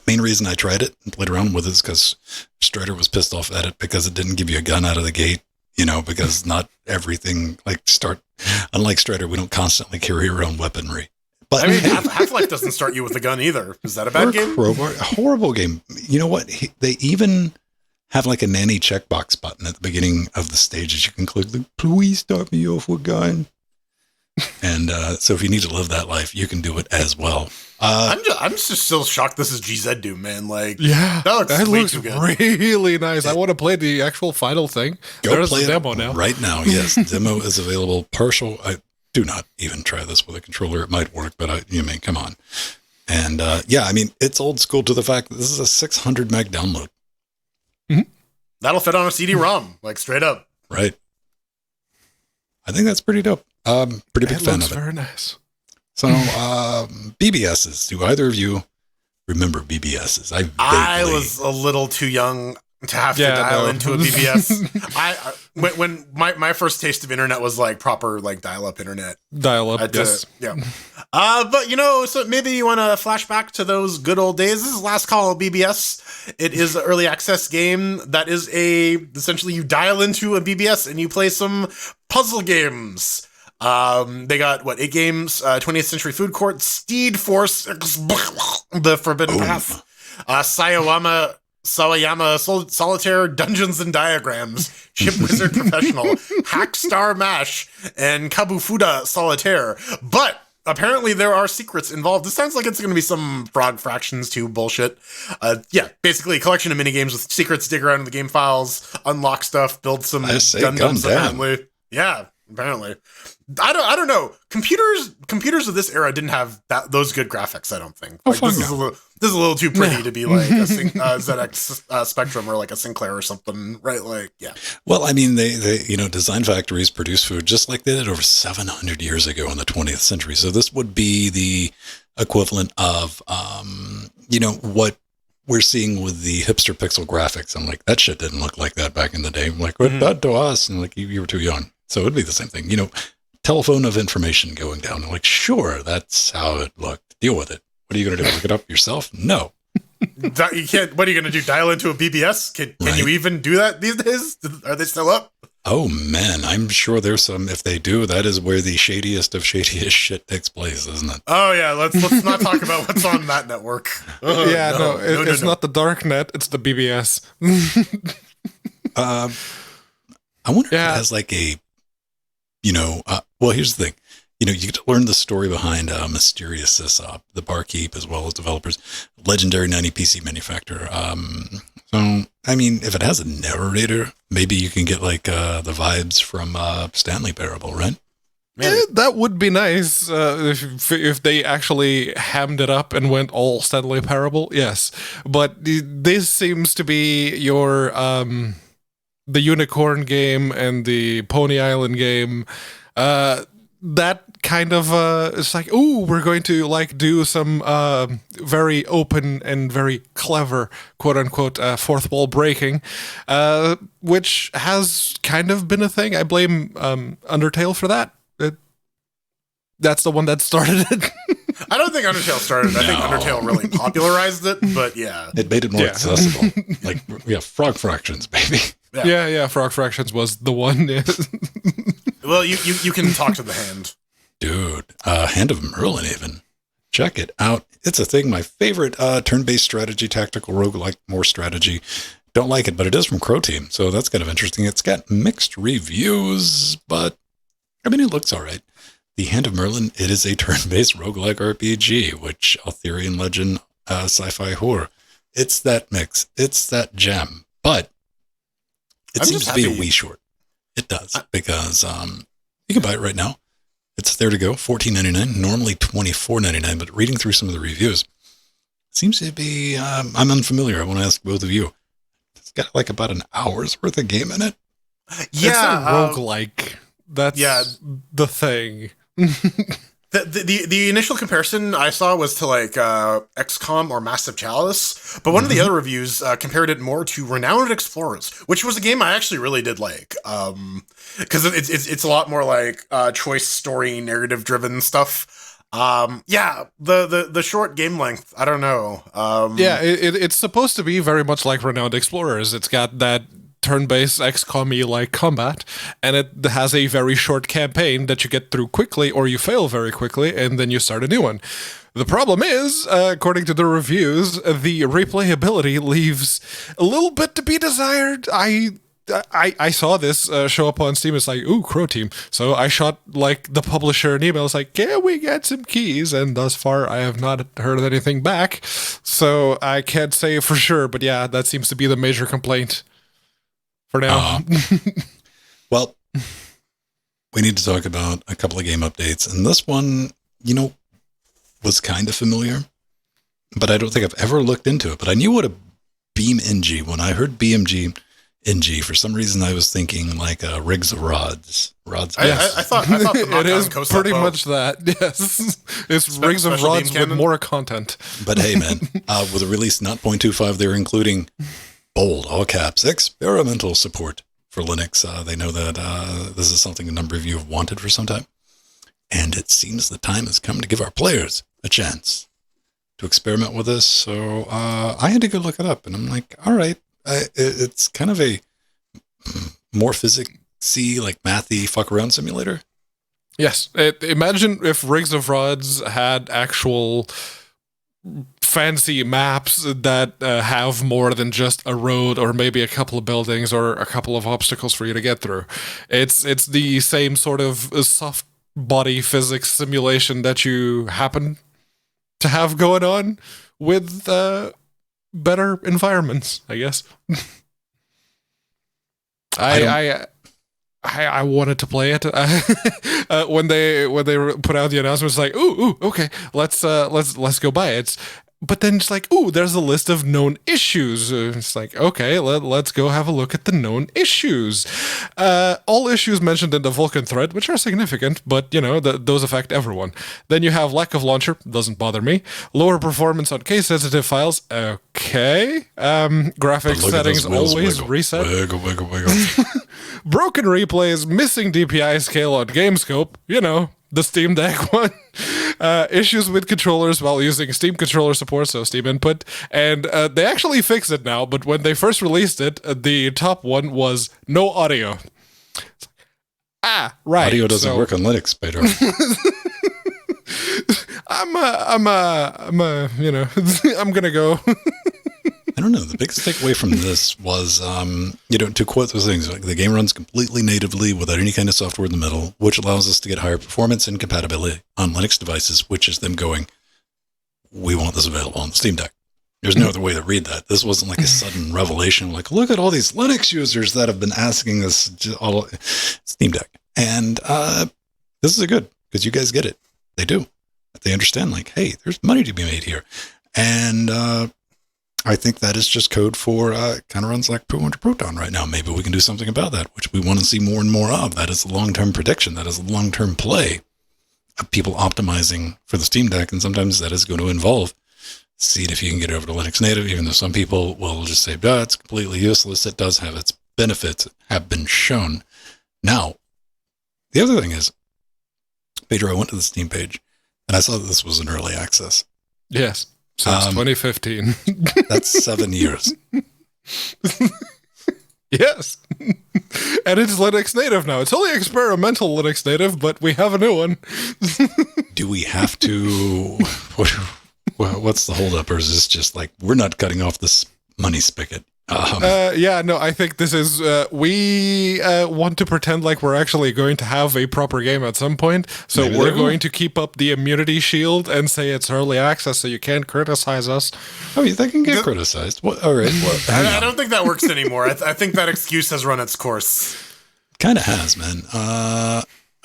S1: main reason I tried it and played around with it is because Strider was pissed off at it because it didn't give you a gun out of the gate. Because not everything unlike Strider, we don't constantly carry our own weaponry. But
S3: Half-Life doesn't start you with a gun either. Is that a bad game?
S1: Horrible game. You know what? They even have like a nanny checkbox button at the beginning of the stage that you can click. Like, please start me off with a gun. And so if you need to live that life, you can do it as well.
S3: I'm just still shocked this is GZ Doom, man. Like,
S2: Yeah,
S3: that looks way too good.
S2: really nice. I want to play the actual final thing. There's
S1: play
S2: a demo now.
S1: Right now, yes. Demo is available partial. I do not even try this with a controller. It might work, but come on. And yeah, I mean, it's old school to the fact that this is a 600 meg download.
S2: Mm-hmm.
S3: That'll fit on a CD-ROM, like straight up.
S1: Right. I think that's pretty dope. Pretty big fan of it.
S2: Very nice.
S1: So, BBSs. Do either of you remember BBSs?
S3: I was a little too young to have to dial into a BBS. When my first taste of internet was like proper like dial-up internet.
S2: Dial-up, yes.
S3: Yeah. But so maybe you want to flash back to those good old days. This is Last Call BBS. It is an early access game that is essentially you dial into a BBS and you play some puzzle games. They got 8 games, 20th Century Food Court, Steed Force, The Forbidden Path, Sawayama Solitaire, Dungeons and Diagrams, Chip Wizard Professional, Hackstar Mash, and Kabufuda Solitaire. But apparently there are secrets involved. This sounds like it's going to be some Frog Fractions 2 bullshit. Yeah, basically a collection of minigames with secrets, dig around in the game files, unlock stuff, build some Gundams apparently. Yeah, apparently. I don't know. Computers of this era didn't have those good graphics, I don't think. Like, this is a little too pretty to be like a ZX Spectrum or like a Sinclair or something, right? Like, yeah.
S1: Well, I mean, they design factories produce food just like they did over 700 years ago in the 20th century. So this would be the equivalent of, what we're seeing with the hipster pixel graphics. I'm like, that shit didn't look like that back in the day. I'm like, what that to us? And like, you were too young. So it'd be the same thing, telephone of information going down. I'm like, sure, that's how it looked. Deal with it. What are you going to do? Look it up yourself? No.
S3: You can't. What are you going to do? Dial into a BBS? Can you even do that these days? Are they still up?
S1: Oh man, I'm sure there's some. If they do, that is where the shadiest of shadiest shit takes place, isn't it?
S3: Oh yeah, let's not talk about what's on that network.
S2: It's not the dark net. It's the BBS.
S1: I wonder if it has like a. Well, here's the thing. You get to learn the story behind Mysterious Sysop, the barkeep, as well as developers, legendary 90 PC manufacturer. So, I mean, if it has a narrator, maybe you can get like the vibes from Stanley Parable, right?
S2: Yeah, that would be nice if they actually hammed it up and went all Stanley Parable. Yes, but this seems to be your the Unicorn game and the Pony Island game. That kind of it's like, ooh, we're going to like do some very open and very clever quote unquote fourth wall breaking, which has kind of been a thing. I blame Undertale for that. That's the one that started it.
S3: I don't think Undertale started it. I think Undertale really popularized it, but yeah.
S1: It made it more accessible. Like, Frog Fractions, baby.
S2: Yeah, Frog Fractions was the one.
S3: Well, you can talk to the hand.
S1: Dude, Hand of Merlin even. Check it out. It's a thing. My favorite turn-based strategy, tactical roguelike, more strategy. Don't like it, but it is from Crow Team, so that's kind of interesting. It's got mixed reviews, but I mean, it looks all right. The Hand of Merlin, it is a turn-based roguelike RPG, which Arthurian legend, sci-fi horror. It's that mix. It's that gem. But it seems to be a wee short. It does, because you can buy it right now. It's there to go, $14.99, normally $24.99, but reading through some of the reviews, seems to be, I'm unfamiliar. I want to ask both of you. It's got like about an hour's worth of game in it.
S2: Yeah. It's a roguelike. That's the thing.
S3: The initial comparison I saw was to like XCOM or Massive Chalice, but one of the other reviews compared it more to Renowned Explorers, which was a game I actually really did like, because it's a lot more like choice story narrative driven stuff. The short game length, I don't know.
S2: It's supposed to be very much like Renowned Explorers. It's got that turn-based XCOM-y like combat, and it has a very short campaign that you get through quickly or you fail very quickly and then you start a new one. The problem is, according to the reviews, the replayability leaves a little bit to be desired. I I saw this show up on Steam. It's like, ooh, Crow Team. So I shot like the publisher an email. It's like, can we get some keys? And thus far, I have not heard anything back. So I can't say for sure. But yeah, that seems to be the major complaint for now.
S1: Well, we need to talk about a couple of game updates. And this one, was kind of familiar, but I don't think I've ever looked into it. But I knew what a BeamNG, when I heard BeamNG, for some reason I was thinking like rigs of rods.
S3: I thought the
S2: it is
S3: Coast
S2: pretty
S3: Up
S2: much that. Yes, it's rigs of rods with more content.
S1: But hey, man, with a release not 0.25, they're including bold, all caps, experimental support for Linux. They know that this is something a number of you have wanted for some time, and it seems the time has come to give our players a chance to experiment with this. So I had to go look it up, and I'm like, all right. It's kind of a more physics-y, like mathy fuck around simulator.
S2: Yes. Imagine if Rigs of Rods had actual fancy maps that have more than just a road or maybe a couple of buildings or a couple of obstacles for you to get through. It's the same sort of soft body physics simulation that you happen to have going on with better environments, I guess. I wanted to play it when they put out the announcement. It's like, ooh, okay, let's go buy it. But then it's like, ooh, there's a list of known issues. It's like, okay, let's go have a look at the known issues. All issues mentioned in the Vulkan thread, which are significant, but, those affect everyone. Then you have lack of launcher, doesn't bother me. Lower performance on case-sensitive files, okay. Graphics settings always reset.
S1: Wiggle.
S2: Broken replays, missing DPI scale on GameScope, the Steam Deck one. Issues with controllers while using Steam controller support, so Steam input. And they actually fixed it now, but when they first released it, the top one was no audio. Right.
S1: Audio doesn't work on Linux, Peter.
S2: I'm gonna go.
S1: I don't know. The biggest takeaway from this was, to quote those things, like the game runs completely natively without any kind of software in the middle, which allows us to get higher performance and compatibility on Linux devices, which is them going, we want this available on the Steam Deck. There's no other way to read that. This wasn't like a sudden revelation, like, look at all these Linux users that have been asking this all Steam Deck. And this is good, because you guys get it. They do. They understand, like, hey, there's money to be made here. And I think that is just code for kind of runs like Poo under Proton right now. Maybe we can do something about that, which we want to see more and more of. That is a long-term prediction. That is a long-term play of people optimizing for the Steam Deck. And sometimes that is going to involve seeing if you can get it over to Linux native, even though some people will just say, it's completely useless. It does have its benefits, have been shown. Now, the other thing is, Pedro, I went to the Steam page and I saw that this was in early access.
S2: Yes. Since 2015.
S1: That's 7 years.
S2: Yes. And it's Linux native now. It's only experimental Linux native, but we have a new one.
S1: Do we have to... What's the holdup? Or is this just like, we're not cutting off this money spigot?
S2: I think this is, we want to pretend like we're actually going to have a proper game at some point, so maybe we're going to keep up the immunity shield and say it's early access so you can't criticize us.
S1: Oh, they can get criticized. All right. Well,
S3: I don't think that works anymore. I think that excuse has run its course.
S1: Kind of has, man.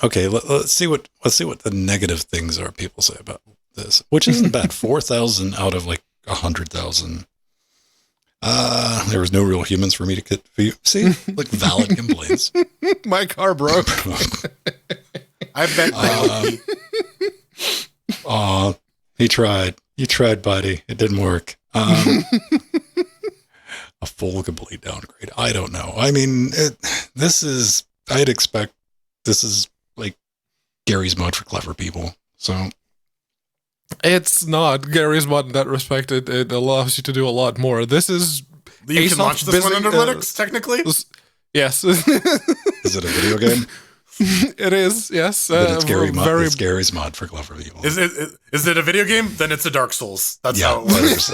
S1: Okay, let's see what the negative things are people say about this, which isn't bad. 4,000 out of like 100,000. There was no real humans for me to get for you. See, like valid complaints.
S2: My car broke.
S3: I bet.
S1: He tried. You tried, buddy. It didn't work. A full complete downgrade. I don't know. I mean, I'd expect this is like Gary's mod for clever people. So.
S2: It's not Gary's mod in that respect. It allows you to do a lot more. This is...
S3: You can launch this one under Linux, technically?
S2: Yes.
S1: Is it a video game?
S2: It is, yes.
S1: But it's Gary's mod for clever people.
S3: Is it a video game? Then it's a Dark Souls. That's how it works.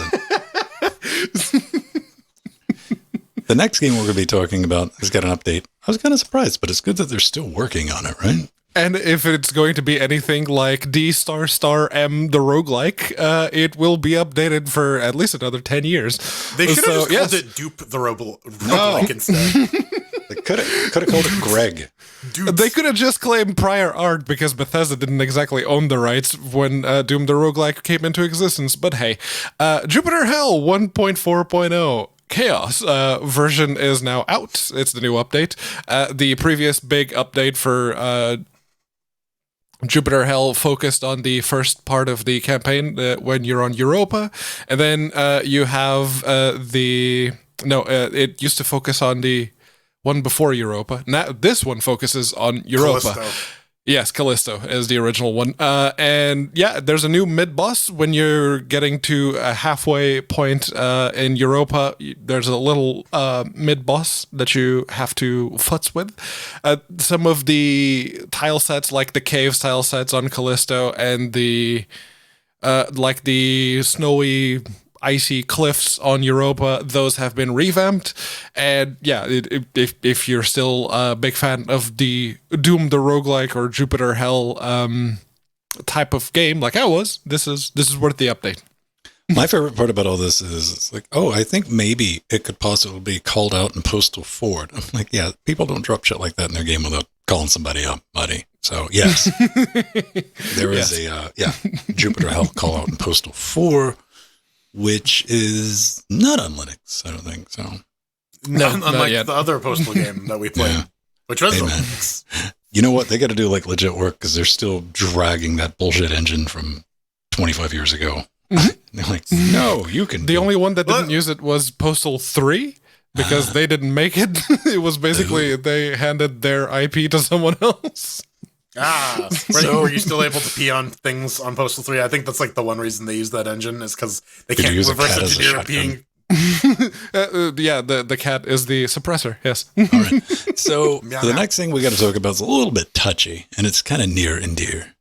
S1: The next game we're going to be talking about has got an update. I was kind of surprised, but it's good that they're still working on it, right?
S2: And if it's going to be anything like D****M, the roguelike, it will be updated for at least another 10 years.
S3: They should have just called it Dupe the roguelike instead.
S1: They could have called it Greg.
S3: Dupes.
S2: They could have just claimed prior art because Bethesda didn't exactly own the rights when Doom the roguelike came into existence. But hey, Jupiter Hell 1.4.0. Chaos version is now out. It's the new update. The previous big update for Jupiter Hell focused on the first part of the campaign when you're on Europa, and then you have it used to focus on the one before Europa. Now this one focuses on Europa.
S3: Callisto.
S2: Yes, Callisto is the original one. And yeah, there's a new mid-boss when you're getting to a halfway point in Europa. There's a little mid-boss that you have to futz with. Some of the tile sets, like the cave tile sets on Callisto and the snowy icy cliffs on Europa, those have been revamped. And yeah, if you're still a big fan of the Doom the roguelike or Jupiter Hell type of game like I was, this is worth the update.
S1: My favorite part about all this is it's like, oh, I think maybe it could possibly be called out in Postal Forward. I'm like, yeah, people don't drop shit like that in their game without calling somebody up, buddy. So yes, there is a Jupiter Hell call out in Postal 4, which is not on Linux, I don't think so.
S3: No, unlike the other Postal game that we played, which was on
S1: man.
S3: Linux.
S1: You know what? They got to do like legit work because they're still dragging that bullshit engine from 25 years ago. They're like, no, you can.
S2: The only one that didn't use it was Postal 3 because they didn't make it. It was basically they handed their IP to someone else.
S3: Were you still able to pee on things on Postal 3? I think that's like the one reason they use that engine is because they can't reverse engineer peeing.
S2: The cat is the suppressor, yes.
S1: All right. So the next thing we got to talk about is a little bit touchy, and it's kind of near and dear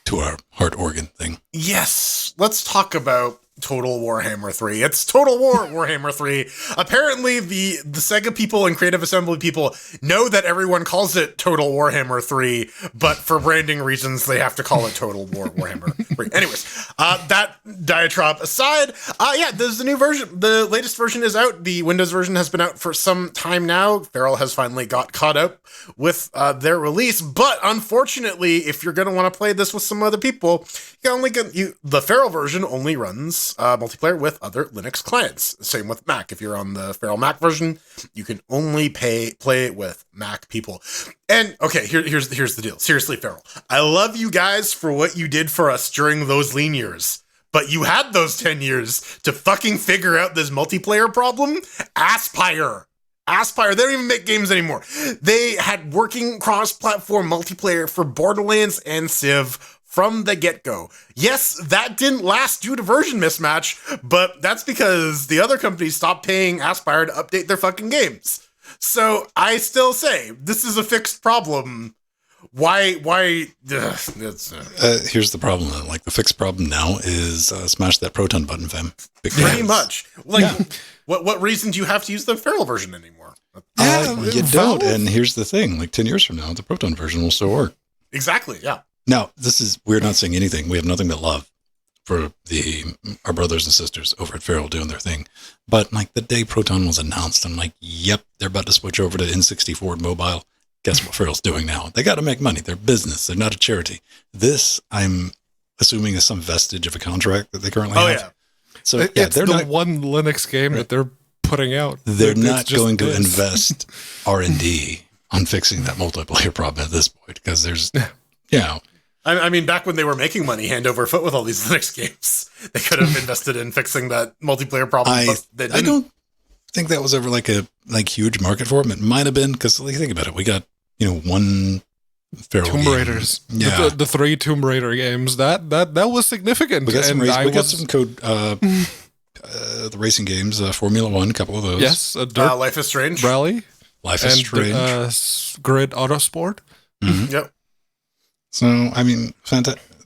S1: to our heart organ thing.
S3: Yes. Let's talk about Total Warhammer 3. It's Total War Warhammer 3. Apparently, the Sega people and Creative Assembly people know that everyone calls it Total Warhammer 3, but for branding reasons, they have to call it Total War Warhammer 3. Anyways, that diatribe aside, there's the new version. The latest version is out. The Windows version has been out for some time now. Feral has finally got caught up with their release, but unfortunately, if you're going to want to play this with some other people, the Feral version only runs multiplayer with other Linux clients. Same with Mac. If you're on the Feral Mac version, you can only play it with Mac people. And okay, here's the deal. Seriously, Feral, I love you guys for what you did for us during those lean years. But you had those 10 years to fucking figure out this multiplayer problem. Aspire, they don't even make games anymore. They had working cross-platform multiplayer for Borderlands and Civ from the get-go. Yes, that didn't last due to version mismatch, but that's because the other companies stopped paying Aspire to update their fucking games. So I still say, this is a fixed problem. Why?
S1: Here's the problem. Like the fixed problem now is smash that Proton button, fam.
S3: Pretty much. What reason do you have to use the Feral version anymore?
S1: You don't. And here's the thing. Like 10 years from now, the Proton version will still work.
S3: Exactly, yeah.
S1: Now, we're not saying anything. We have nothing but love for our brothers and sisters over at Feral doing their thing. But like the day Proton was announced, I'm like, yep, they're about to switch over to N64 mobile. Guess what Feral's doing now? They got to make money. They're business. They're not a charity. This, I'm assuming, is some vestige of a contract that they currently have.
S2: Yeah. So it's they're not one Linux game that they're putting out.
S1: They're not going to invest R&D on fixing that multiplayer problem at this point because there's,
S3: I mean, back when they were making money hand over foot with all these Linux games, they could have invested in fixing that multiplayer problem. I
S1: don't think that was ever like a huge market for them. It might have been because think about it. We got one Feral
S2: Tomb
S1: game.
S2: Raiders, the 3 Tomb Raider games. That was significant.
S1: We got some code. The racing games, Formula One, a couple of those.
S2: Yes,
S3: Life is Strange,
S2: Rally,
S1: Life is Strange,
S2: Grid Autosport.
S1: Mm-hmm.
S3: Yep.
S1: So I mean,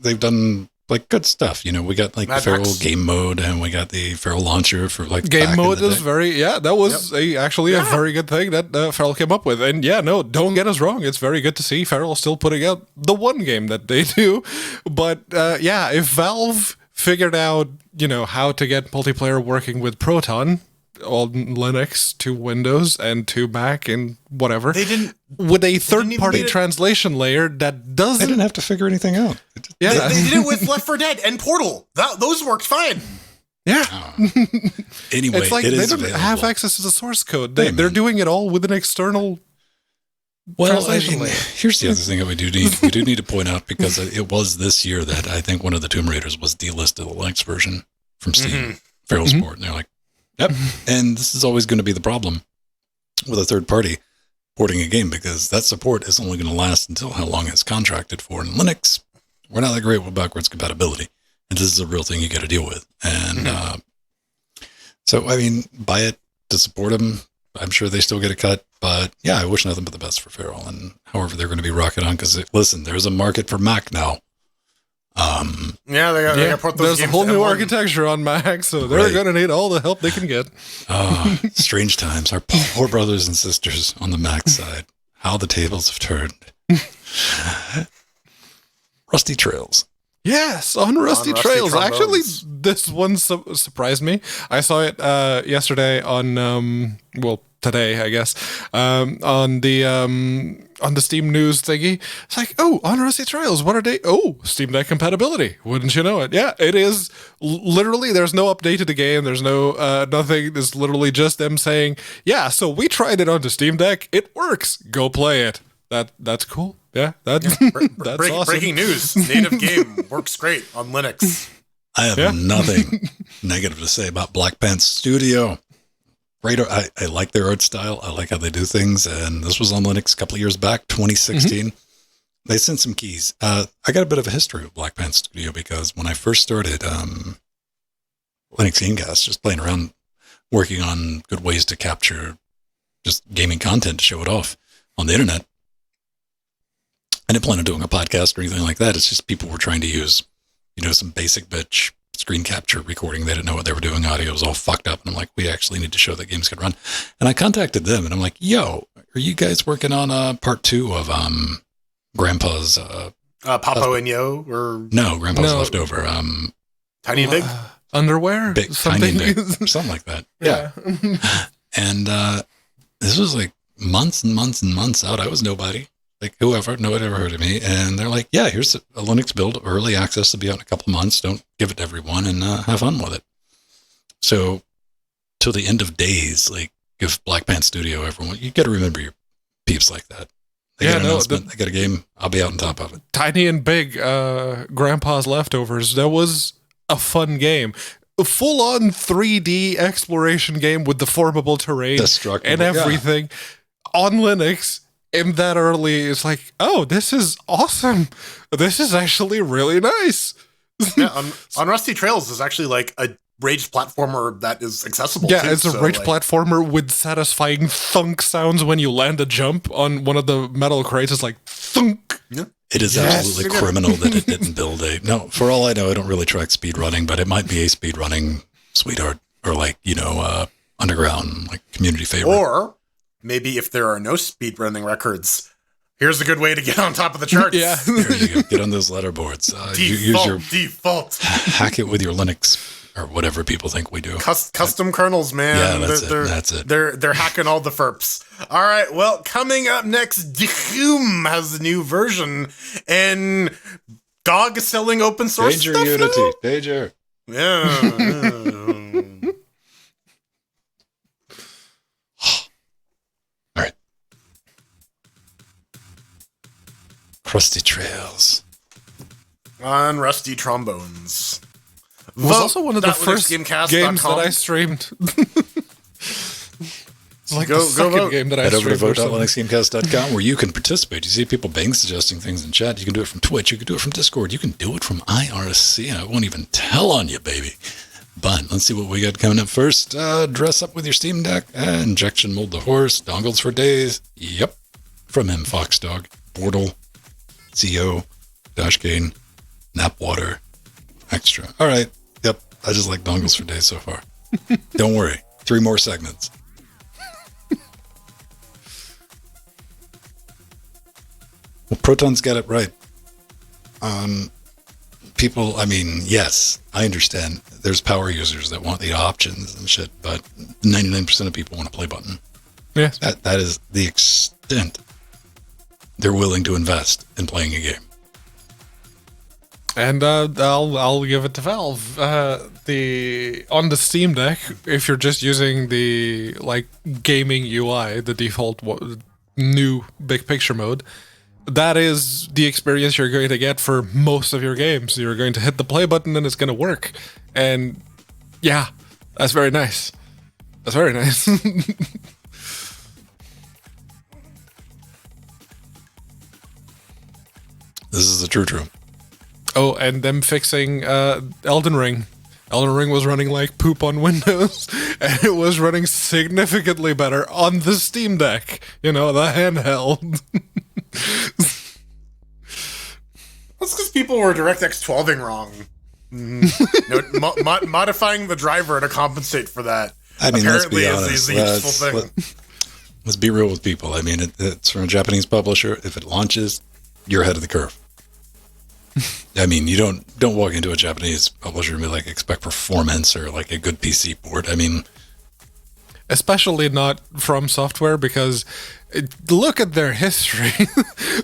S1: they've done like good stuff. You know, we got like
S3: Mad
S1: the Feral
S3: Max.
S1: game mode, and we got the Feral launcher for like
S2: Game
S1: back in
S2: mode
S1: the
S2: is
S1: day.
S2: that was actually a very good thing that Feral came up with. And yeah, no, don't get us wrong. It's very good to see Feral still putting out the one game that they do. But yeah, if Valve figured out, you know, how to get multiplayer working with Proton on Linux to Windows and to Mac and whatever,
S3: They didn't.
S2: with a
S3: even
S2: third-party
S3: need it.
S2: translation layer that
S1: I
S2: doesn't.
S1: didn't have to figure anything out.
S2: Yeah,
S3: They did it with Left 4 Dead and Portal. Those worked fine.
S2: yeah.
S1: Anyway,
S2: It's like
S1: it
S2: they
S1: is
S2: don't
S1: available.
S2: have access to the source code.
S1: Hey,
S2: They're
S1: man.
S2: doing it all with an external.
S1: Well, I
S2: translation
S1: mean,
S2: layer.
S1: here's the other thing that we do need to point out, because it was this year that I think one of the Tomb Raiders was delisted the Linux version from Steam, Feral Sport, and they're like, yep. And this is always going to be the problem with a third party porting a game, because that support is only going to last until how long it's contracted for. In Linux, we're not that great with backwards compatibility, and this is a real thing you got to deal with. And so, I mean, buy it to support them. I'm sure they still get a cut, but yeah, I wish nothing but the best for Feral, and however they're going to be rocking on, because listen, there's a market for Mac now.
S3: Yeah, they got port those
S2: There's a
S3: games
S2: whole
S3: to
S2: new
S3: M1.
S2: architecture on Mac, so they're
S1: Right.
S2: going to need all the help they can get.
S1: Strange times. Our poor brothers and sisters on the Mac side. How the tables have turned. Rusty Trails.
S2: Yes, on Rusty
S3: Rusty
S2: Trails.
S3: Trombones.
S2: Actually, this one surprised me. I saw it yesterday on, today, I guess, on the Steam News thingy. It's like, oh, on Rusty Trails, what are they? Oh, Steam Deck compatibility. Wouldn't you know it? Yeah, it is literally, there's no update to the game. There's no, nothing. It's literally just them saying, yeah, so we tried it onto Steam Deck. It works. Go play it. That's cool. Yeah, that's awesome.
S3: Breaking news. Native game works great on Linux.
S1: I have nothing negative to say about Black Pants Studio. Great. I like their art style. I like how they do things. And this was on Linux a couple of years back, 2016. They sent some keys. I got a bit of a history with Black Pants Studio, because when I first started LinuxGameCast, just playing around, working on good ways to capture just gaming content to show it off on the internet, I didn't plan on doing a podcast or anything like that. It's just people were trying to use, you know, some basic bitch screen capture recording. They didn't know what they were doing. Audio was all fucked up. And I'm like, we actually need to show that games could run. And I contacted them and I'm like, yo, are you guys working on part 2 of Grandpa's
S3: Papo and Yo or
S1: no, Grandpa's
S2: No.
S1: Leftover.
S3: Tiny and Big?
S2: Underwear?
S1: Big,
S2: Something?
S1: tiny, big, something like that. Yeah. And this was like months and months and months out. I was nobody. Like nobody ever heard of me. And they're like, yeah, here's a Linux build, early access to be out in a couple of months. Don't give it to everyone, and have fun with it. So till the end of days, like, give Black Pants Studio everyone. You got to remember your peeps like that. They got an announcement, they got a game. I'll be out on top of it.
S2: Tiny and Big, Grandpa's Leftovers. That was a fun game. A full-on 3D exploration game with deformable terrain
S1: Destructible,
S2: and everything on Linux. And that early, it's like, oh, this is awesome. This is actually really nice.
S3: Yeah, on Rusty Trails is actually like a raged platformer that is accessible.
S2: Yeah,
S3: too,
S2: it's a
S3: so,
S2: rage
S3: like,
S2: platformer with satisfying thunk sounds when you land a jump on one of the metal crates. It's like thunk.
S3: Yeah.
S1: It is absolutely criminal that it didn't build a. No, for all I know, I don't really track speed running, but it might be a speed running sweetheart, or like, you know, underground, like community favorite.
S3: Or maybe if there are no speedrunning records, here's a good way to get on top of the charts.
S2: Yeah.
S1: There you go. Get on those letterboards. Use your
S3: Default.
S1: hack it with your Linux or whatever people think we do.
S3: Custom kernels, man.
S1: Yeah, that's it.
S3: They're hacking all the FERPs. All right, well, coming up next, Doom has a new version, and GOG is selling open source
S1: Danger
S3: stuff
S1: Unity.
S3: now?
S1: Danger.
S3: Yeah.
S1: All right. Crusty Trails.
S3: On Rusty Trombones.
S2: It was also one of the first
S3: LinuxGameCast.com.
S2: games that I streamed. It's like
S3: Go
S2: the second
S3: vote.
S2: game that I
S1: Head over to
S2: streamed. or something.
S1: vote.linuxgamecast.com, where you can participate. You see people bang suggesting things in chat. You can do it from Twitch. You can do it from Discord. You can do it from IRC, and I won't even tell on you, baby. But let's see what we got coming up first. Dress up with your Steam Deck. Injection mold the horse. Dongles for days. Yep. From M. Foxdog. Portal. CO. Dashgane. Napwater. extra. All right. Yep. I just like dongles for days so far. Don't worry. 3 more segments. Well, Proton's got it right. People, I mean, yes, I understand. There's power users that want the options and shit, but 99% of people want a play button.
S2: Yes.
S1: That is the extent they're willing to invest in playing a game.
S2: And I'll give it to Valve. On the Steam Deck, if you're just using the gaming UI, the default new big picture mode, that is the experience you're going to get for most of your games. You're going to hit the play button and it's going to work. And yeah, that's very nice. That's very nice.
S1: This is the true.
S2: Oh, and them fixing Elden Ring. Elden Ring was running like poop on Windows, and it was running significantly better on the Steam Deck. You know, the handheld.
S3: That's because people were DirectX 12ing wrong. Modifying the driver to compensate for that.
S1: I mean,
S3: apparently
S1: let's be honest.
S3: is a useful thing.
S1: Let's be real with people. I mean, it's from a Japanese publisher. If it launches, you're ahead of the curve. I mean, you don't walk into a Japanese publisher and be like, expect performance or like a good PC board. I mean,
S2: especially not from software, because look at their history.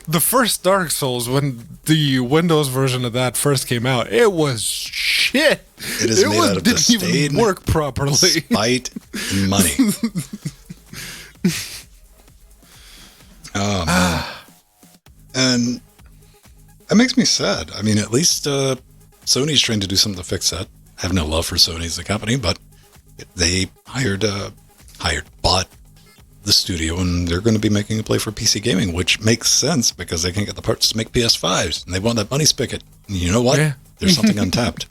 S2: The first Dark Souls, when the Windows version of that first came out, it was shit.
S1: It is made out of
S2: didn't even work properly.
S1: Spite and money. Oh, man. And that makes me sad. I mean, at least Sony's trying to do something to fix that. I have no love for Sony as a company, but they bought the studio, and they're going to be making a play for PC gaming, which makes sense because they can't get the parts to make PS5s, and they want that money spigot. And you know what?
S2: Yeah.
S1: There's something untapped.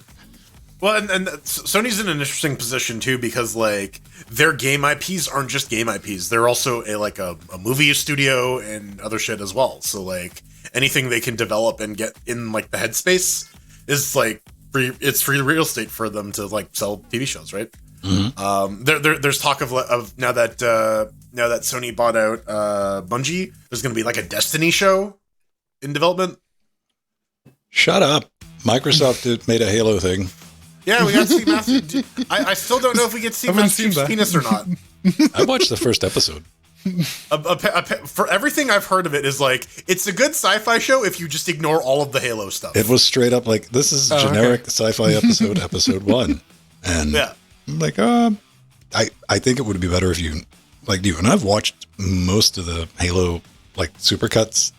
S3: Well, and Sony's in an interesting position too, because like their game IPs aren't just game IPs; they're also a movie studio and other shit as well. So like anything they can develop and get in like the headspace is like free. It's free real estate for them to like sell TV shows, right?
S1: Mm-hmm.
S3: There's talk of now that Sony bought out Bungie, there's going to be like a Destiny show in development.
S1: Shut up! Microsoft made a Halo thing.
S3: Yeah, we got to see Master. I still don't know if we get to see Master Chief's penis or not.
S1: I watched the first episode.
S3: For everything I've heard of it is like, it's a good sci-fi show if you just ignore all of the Halo stuff.
S1: It was straight up like, this is generic sci-fi episode 1. And
S3: yeah.
S1: I'm like, I think it would be better if you, like you, and I've watched most of the Halo, like, supercuts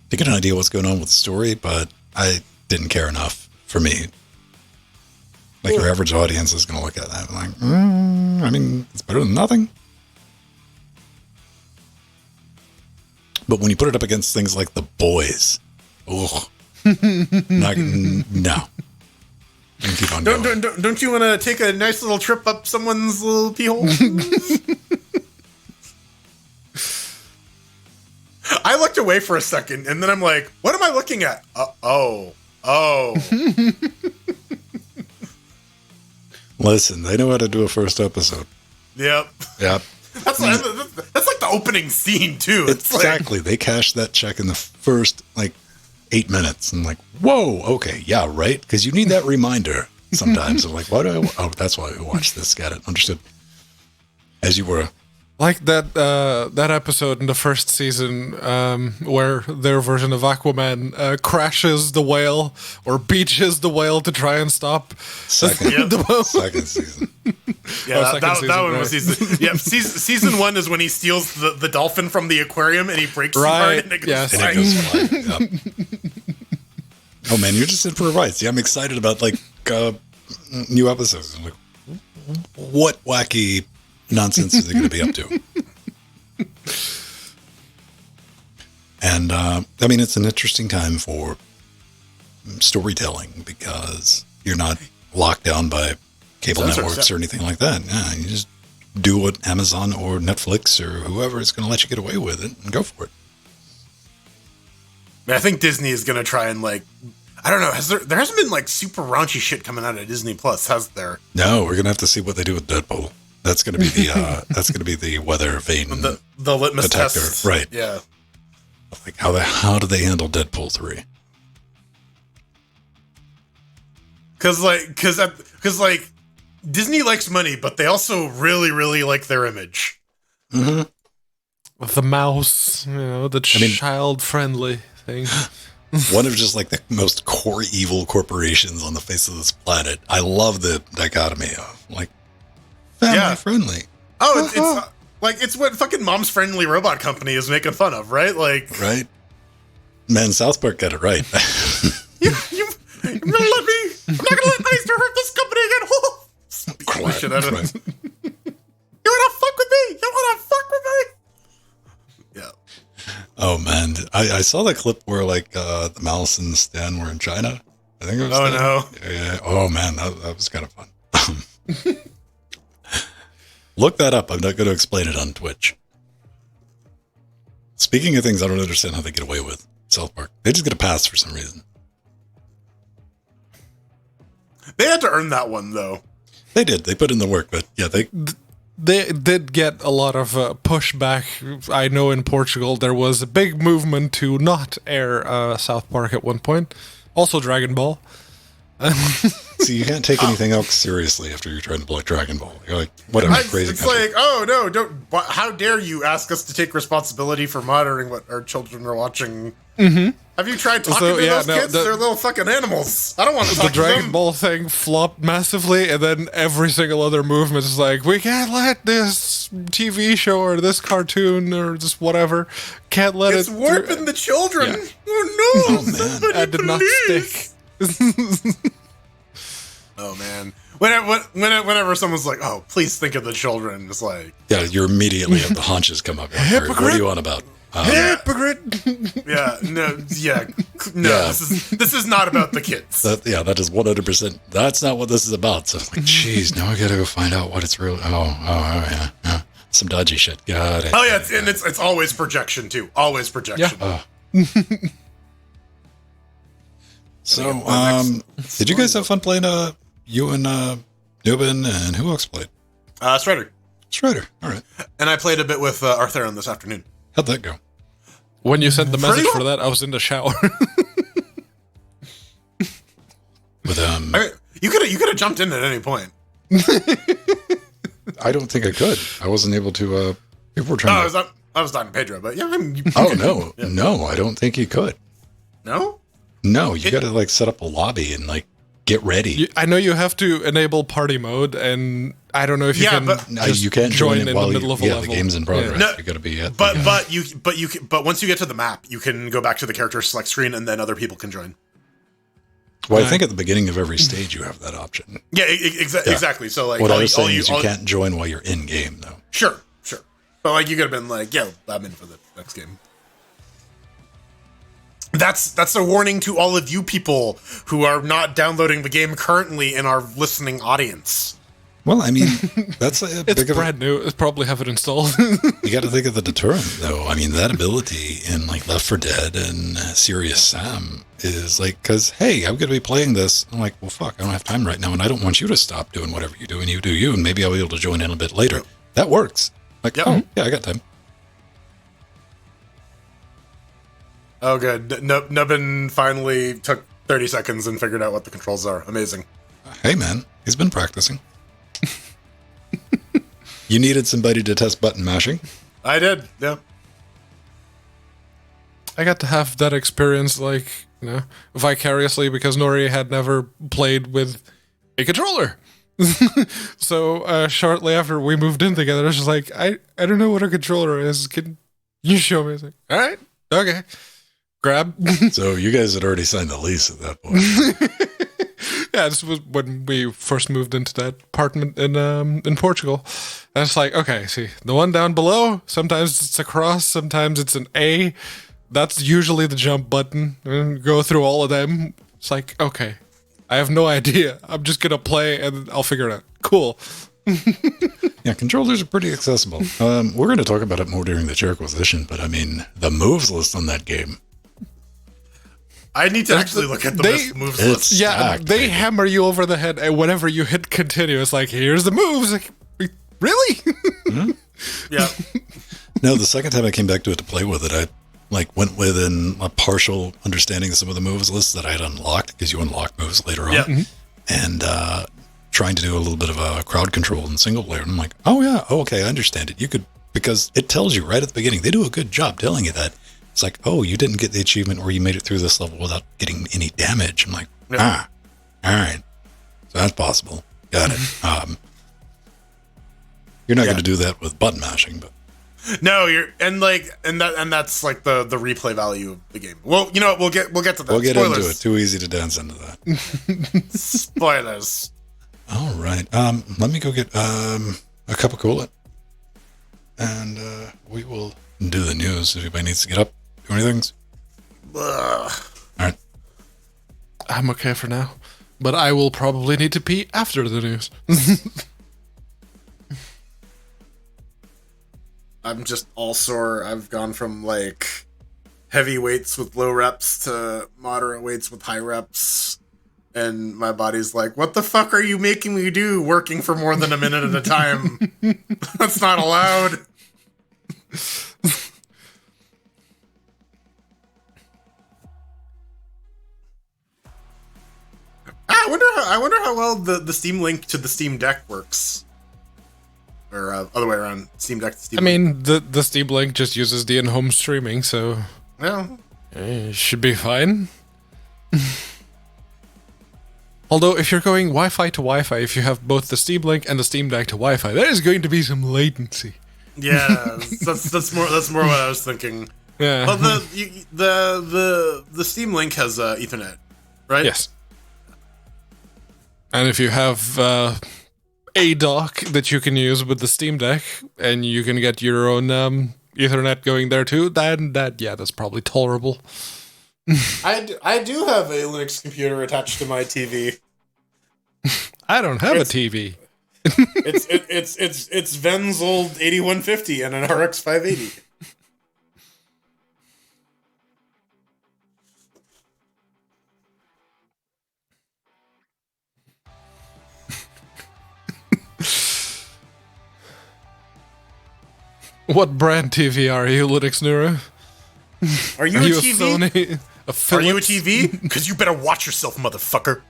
S1: to get an idea what's going on with the story, but I didn't care enough for me. Like, your average audience is going to look at that and like, I mean, it's better than nothing. But when you put it up against things like The Boys, no. Keep on going.
S3: Don't you want to take a nice little trip up someone's little pee hole? I looked away for a second, and then I'm like, what am I looking at? Oh.
S1: Listen, they know how to do a first episode.
S3: Yep. That's like the opening scene, too.
S1: Exactly. They cashed that check in the first, 8 minutes. And whoa, okay, yeah, right? Because you need that reminder sometimes of why do I... Oh, that's why I watched this. Got it. Understood. As you were...
S2: Like that episode in the first season where their version of Aquaman crashes the whale or beaches the whale to try and stop
S1: second season.
S3: Yeah, that one was season. Yeah, season 1 is when he steals the dolphin from the aquarium and he breaks the heart and it goes flying.
S1: Yep. Oh man, you're just in for a ride. See, I'm excited about new episodes. I'm like, what wacky nonsense is they going to be up to? And I mean, it's an interesting time for storytelling because you're not locked down by cable networks or anything like that. Yeah, you just do what Amazon or Netflix or whoever is going to let you get away with it and go for it.
S3: I think Disney is going to try and I don't know. There hasn't been like super raunchy shit coming out of Disney Plus, has there?
S1: No, we're gonna have to see what they do with Deadpool. That's gonna be the weather vane,
S3: the litmus
S1: detector,
S3: test,
S1: right?
S3: Yeah.
S1: Like how do they handle Deadpool 3?
S3: Because Disney likes money, but they also really, really like their image.
S1: Mm-hmm.
S2: The mouse, the child-friendly thing.
S1: One of just like the most core evil corporations on the face of this planet. I love the dichotomy of like family friendly.
S3: Oh, it's what fucking Mom's Friendly Robot Company is making fun of, right? Like,
S1: right? Man, South Park got it right.
S3: You're gonna let me? I'm not gonna let Meister hurt this company again. Beating the shit out of it. You wanna fuck with me? You wanna fuck with me? Yeah.
S1: Oh man, I saw that clip where like the Mouse and Stan were in China. I think it was.
S3: Oh no.
S1: Yeah. Oh man, that was kind of fun. Look that up. I'm not going to explain it on Twitch. Speaking of things I don't understand how they get away with, South Park. They just get a pass for some reason.
S3: They had to earn that one, though.
S1: They did. They put in the work, but yeah, they
S2: did get a lot of pushback. I know in Portugal there was a big movement to not air South Park at one point. Also Dragon Ball.
S1: So you can't take anything else seriously after you're trying to block Dragon Ball. You're like, whatever, crazy.
S3: It's country. Like, oh no, don't! How dare you ask us to take responsibility for monitoring what our children are watching? Mm-hmm. Have you tried talking to those kids? They're little fucking animals. I don't want to talk to them. The
S2: Dragon Ball thing flopped massively, and then every single other movement is like, we can't let this TV show or this cartoon or just whatever, can't let
S3: it's warping the children. Yeah. Oh no! Somebody
S2: that did not stick.
S3: Oh man! Whenever someone's like, "Oh, please think of the children," it's like,
S1: yeah, you're immediately have the haunches come up. Hypocrite. What do you want about?
S2: Hypocrite.
S3: Yeah, no. This is not about the kids.
S1: That is 100%. That's not what this is about. So like, geez, now I gotta go find out what it's really. Oh, yeah. Some dodgy shit. Got it.
S3: Oh yeah, it's always projection too. Always projection.
S1: Yeah. So, did you guys have fun playing? You and Nubin, and who else played?
S3: Strider.
S1: All right.
S3: And I played a bit with Arthurian this afternoon.
S1: How'd that go?
S2: When you sent the message for that, I was in the shower.
S1: With
S3: you could have jumped in at any point.
S1: I don't think I could. I wasn't able to. People were trying.
S3: I was talking to Pedro, but yeah.
S1: No, I don't think you could.
S3: No,
S1: you got to like set up a lobby and like get ready.
S2: I know you have to enable party mode, and I don't know if you can.
S1: But you can't join in the middle of a level. The game's in progress.
S3: No,
S1: you got to be at.
S3: But once you get to the map, you can go back to the character select screen, and then other people can join.
S1: Well, I think at the beginning of every stage you have that option.
S3: Yeah, exactly. So like,
S1: what I was saying is you can't join while you're in game, though.
S3: Sure. But like, you could have been like, "Yo, I'm in for the next game." That's a warning to all of you people who are not downloading the game currently in our listening audience.
S1: Well, I mean, that's
S2: it's brand new. It's probably have it installed.
S1: You got to think of the deterrent, though. I mean, that ability in like Left 4 Dead and Serious Sam is like, because hey, I'm going to be playing this. I'm like, well, fuck, I don't have time right now, and I don't want you to stop doing whatever you do, and you do you, and maybe I'll be able to join in a bit later. That works. Like, oh yeah, I got time.
S3: Oh, good. Nubbin finally took 30 seconds and figured out what the controls are. Amazing.
S1: Hey, man. He's been practicing. You needed somebody to test button mashing?
S3: I did, yeah.
S2: I got to have that experience, like, vicariously because Nori had never played with a controller. So, shortly after we moved in together, I was just like, I don't know what a controller is. Can you show me? I was like, all right, okay. Grab. So
S1: you guys had already signed the lease at that point.
S2: Yeah, this was when we first moved into that apartment in Portugal. And it's like, okay, see, the one down below, sometimes it's a cross, sometimes it's an A. That's usually the jump button. And go through all of them. It's like, okay, I have no idea. I'm just going to play and I'll figure it out. Cool.
S1: Yeah, controllers are pretty accessible. We're going to talk about it more during the Chair Acquisition, but I mean, the moves list on that game.
S3: I need to actually look at the moves list.
S2: Yeah,
S1: Stacked,
S2: they
S1: baby.
S2: hammer you over the head, and whenever you hit continue, it's like, here's the moves. Like, really?
S3: Yeah.
S1: No, the second time I came back to it to play with it, I like went within a partial understanding of some of the moves lists that I had unlocked, because you unlock moves later on.
S3: Yeah.
S1: And trying to do a little bit of a crowd control in single player. And I'm like, oh yeah, okay, I understand it. You could, because it tells you right at the beginning, they do a good job telling you that. It's like, oh, you didn't get the achievement or you made it through this level without getting any damage. I'm like, all right. So that's possible. Got it. You're not going to do that with button mashing, but
S3: No, and that's like the replay value of the game. Well, you know what? We'll get to that.
S1: we'll get
S3: Spoilers.
S1: into it. Too easy to dance into that.
S3: Spoilers.
S1: All right. Let me go get a cup of Cola, and we will do the news. If anybody needs to get up, do anything.
S3: Ugh.
S1: All right.
S2: I'm okay for now, but I will probably need to pee after the news.
S3: I'm just all sore. I've gone from like heavy weights with low reps to moderate weights with high reps. And my body's like, what the fuck are you making me do working for more than a minute at a time? That's not allowed. I wonder how well the Steam Link to the Steam Deck works. Or other way around, Steam Deck to Steam Link.
S2: mean, the Steam Link just uses the in-home streaming, so
S3: Well,
S2: it should be fine. Although, if you're going Wi-Fi to Wi-Fi, if you have both the Steam Link and the Steam Deck to Wi-Fi, there is going to be some latency.
S3: yeah, that's more what I was thinking.
S2: Yeah.
S3: Well, the Steam Link has Ethernet, right?
S2: Yes. And if you have a dock that you can use with the Steam Deck, and you can get your own Ethernet going there too, then that's probably tolerable.
S3: I do have a Linux computer attached to my TV.
S2: I don't have a TV.
S3: It's Ven's old 8150 and an RX 580.
S2: What brand TV are you, Linux Neuro?
S3: Are you
S2: Are
S3: a
S2: you
S3: TV?
S2: a Sony? A
S3: Are you a
S2: Philips?
S3: TV? Because you better watch yourself, motherfucker.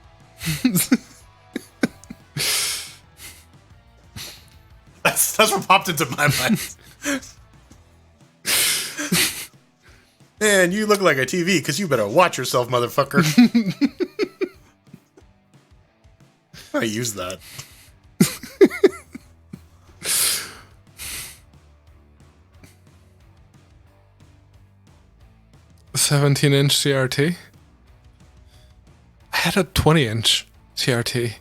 S3: That's what popped into my mind. Man, you look like a TV because you better watch yourself, motherfucker. I use that.
S2: A 17-inch CRT. I had a 20-inch CRT.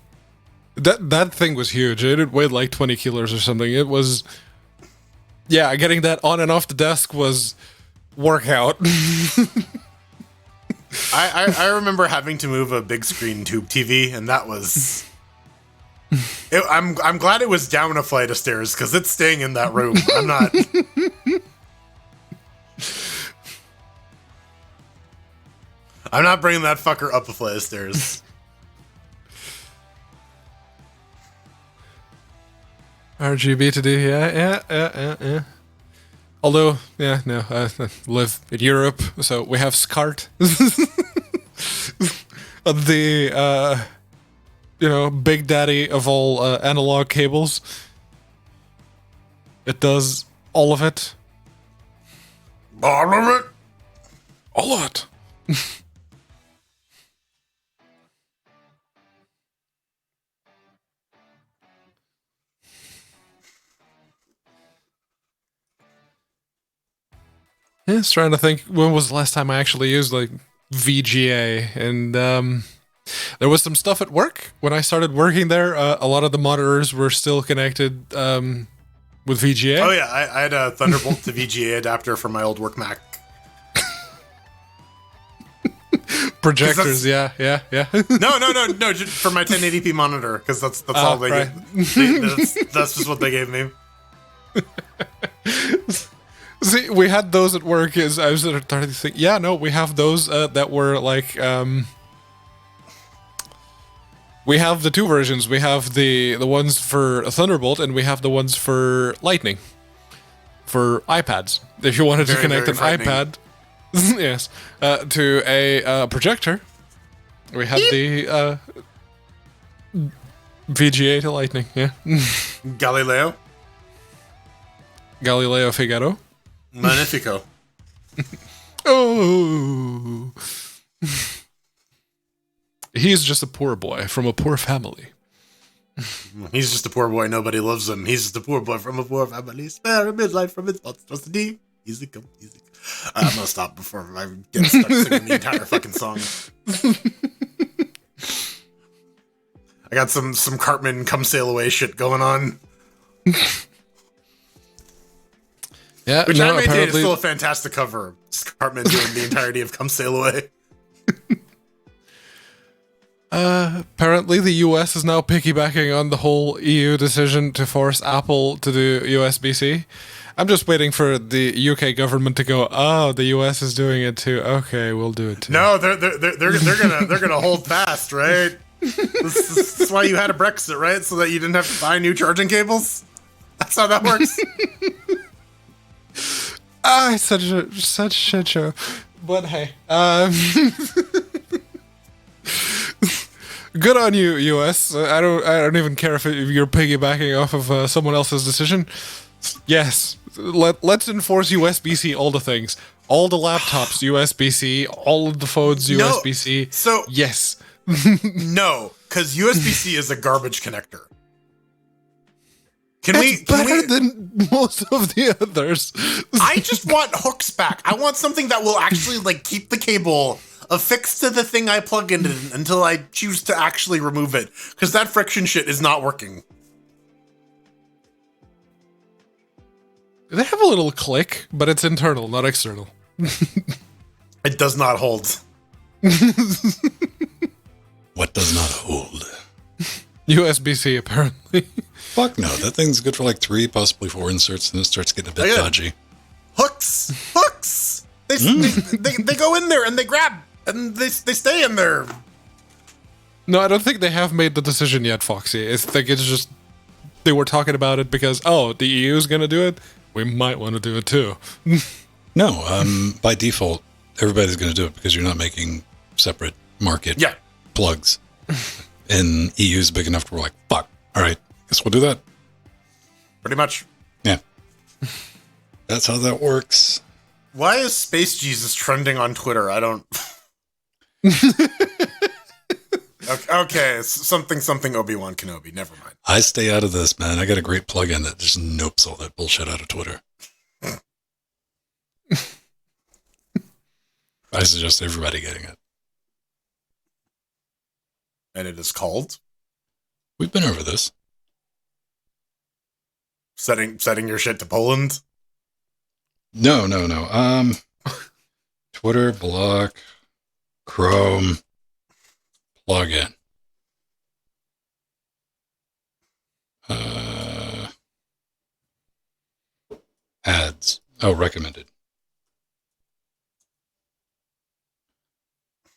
S2: That thing was huge. It weighed like 20 kilos or something. It was... Yeah, getting that on and off the desk was workout.
S3: I remember having to move a big screen tube TV, and that was... I'm glad it was down a flight of stairs, because it's staying in that room. I'm not... I'm not bringing that fucker up a flight of stairs.
S2: RGB to D, yeah. Although, I live in Europe, so we have SCART. The, big daddy of all analog cables. It does all of it.
S3: All of it?
S2: All of it. Yeah, just trying to think, when was the last time I actually used, like, VGA? And there was some stuff at work. When I started working there, a lot of the monitors were still connected with VGA.
S3: Oh, yeah, I had a Thunderbolt to VGA adapter for my old work Mac.
S2: Projectors, yeah.
S3: No, just for my 1080p monitor, because that's all they
S2: right.
S3: gave. That's just what they gave me.
S2: See, we had those at work. As I was starting to think, yeah, no, we have those that were like. We have the two versions. We have the ones for Thunderbolt, and we have the ones for Lightning, for iPads. If you wanted to connect an iPad, yes, to a projector, we had the VGA to Lightning. Yeah,
S3: Galileo
S2: Figaro.
S3: Magnifico.
S2: Oh. He's just a poor boy from a poor family.
S3: He's just a poor boy. Nobody loves him. He's just a poor boy from a poor family. Spare a midlife from his monstrosity. Easy come, easy. I'm gonna stop before I get stuck singing the entire fucking song. I got some Cartman come sail away shit going on.
S2: Yeah,
S3: which
S2: no,
S3: I maintain is
S2: apparently
S3: still a fantastic cover. Just Cartman doing the entirety of "Come Sail Away."
S2: Apparently, the US is now piggybacking on the whole EU decision to force Apple to do USB-C. I'm just waiting for the UK government to go, oh, the US is doing it too. Okay, we'll do it too.
S3: No, they're gonna hold fast, right? This is why you had a Brexit, right? So that you didn't have to buy new charging cables. That's how that works.
S2: It's such a shit show. But hey, good on you, US. I don't even care if you're piggybacking off of someone else's decision. Yes, let's enforce USB-C all the things, all the laptops USB-C, all of the phones USB-C.
S3: So
S2: yes,
S3: no, because USB-C is a garbage connector.
S2: It's better than most of the others.
S3: I just want hooks back. I want something that will actually like keep the cable affixed to the thing I plug in until I choose to actually remove it, because that friction shit is not working.
S2: They have a little click, but it's internal, not external.
S3: It does not hold.
S1: What does not hold?
S2: USB-C, apparently.
S1: Fuck no, that thing's good for like 3, possibly 4 inserts, and it starts getting a bit dodgy.
S3: Hooks! They go in there and they grab, and they stay in there.
S2: No, I don't think they have made the decision yet, Foxy. I think it's just they were talking about it because, oh, the EU is going to do it? We might want to do it too.
S1: No, by default, everybody's going to do it because you're not making separate market plugs. And EU's big enough to we're like, fuck, all right, guess we'll do that.
S3: Pretty much.
S1: Yeah. That's how that works.
S3: Why is Space Jesus trending on Twitter? I don't... Okay, something Obi-Wan Kenobi. Never mind.
S1: I stay out of this, man. I got a great plugin that just nopes all that bullshit out of Twitter. I suggest everybody getting it.
S3: And it is called?
S1: We've been over this.
S3: Setting your shit to Poland?
S1: No. Twitter, block, Chrome, plugin. Ads. Oh, recommended.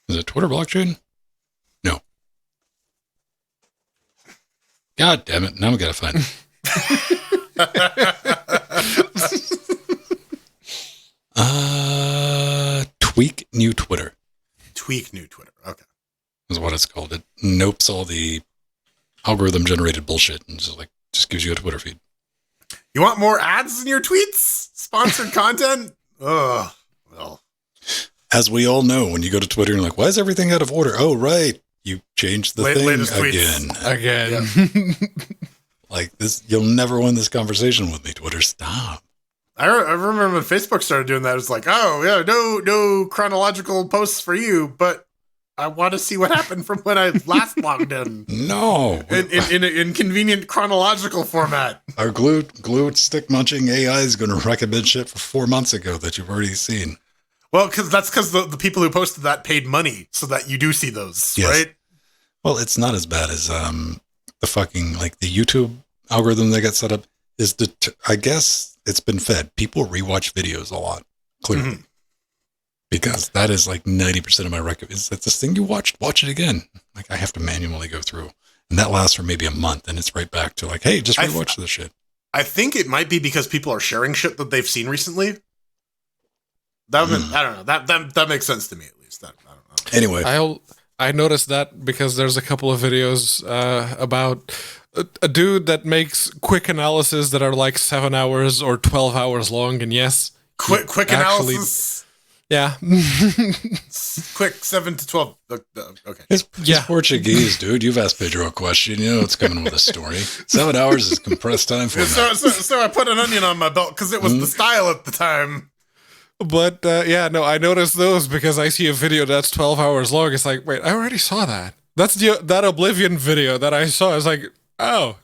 S1: Is it Twitter blockchain? No. God damn it. Now we gotta find it. Tweak new Twitter.
S3: Tweak new Twitter. Okay.
S1: Is what it's called. It nopes all the algorithm generated bullshit and just gives you a Twitter feed.
S3: You want more ads in your tweets? Sponsored content? Ugh. Well.
S1: As we all know, when you go to Twitter and you're like, why is everything out of order? Oh, right. You changed the thing again.
S3: Yeah.
S1: Like this, you'll never win this conversation with me, Twitter. Stop.
S3: I remember when Facebook started doing that. It was like, oh, yeah, no chronological posts for you, but I want to see what happened from when I last logged in.
S1: No.
S3: In convenient chronological format.
S1: Our glue stick munching AI is going to recommend shit for 4 months ago that you've already seen.
S3: Well, because the people who posted that paid money so that you do see those,
S1: yes.
S3: Right?
S1: Well, it's not as bad as the fucking, like, the YouTube algorithm they got set up is, I guess, it's been fed. People rewatch videos a lot, clearly. Because that is like 90% of my record. Is that this thing you watched? Watch it again. Like I have to manually go through. And that lasts for maybe a month. And it's right back to like, hey, just rewatch this shit.
S3: I think it might be because people are sharing shit that they've seen recently. I don't know. That makes sense to me, at least. I don't know.
S1: Anyway.
S2: I noticed that because there's a couple of videos about a dude that makes quick analysis that are like 7 hours or 12 hours long. And yes,
S3: quick analysis.
S2: Yeah.
S3: Quick 7 to 12. Okay.
S1: It's Portuguese, dude. You've asked Pedro a question. You know it's coming with a story. 7 hours is compressed time for that.
S3: So I put an onion on my belt because it was the style at the time.
S2: But I noticed those because I see a video that's 12 hours long. It's like, wait, I already saw that. That's that Oblivion video that I saw. It's like, oh,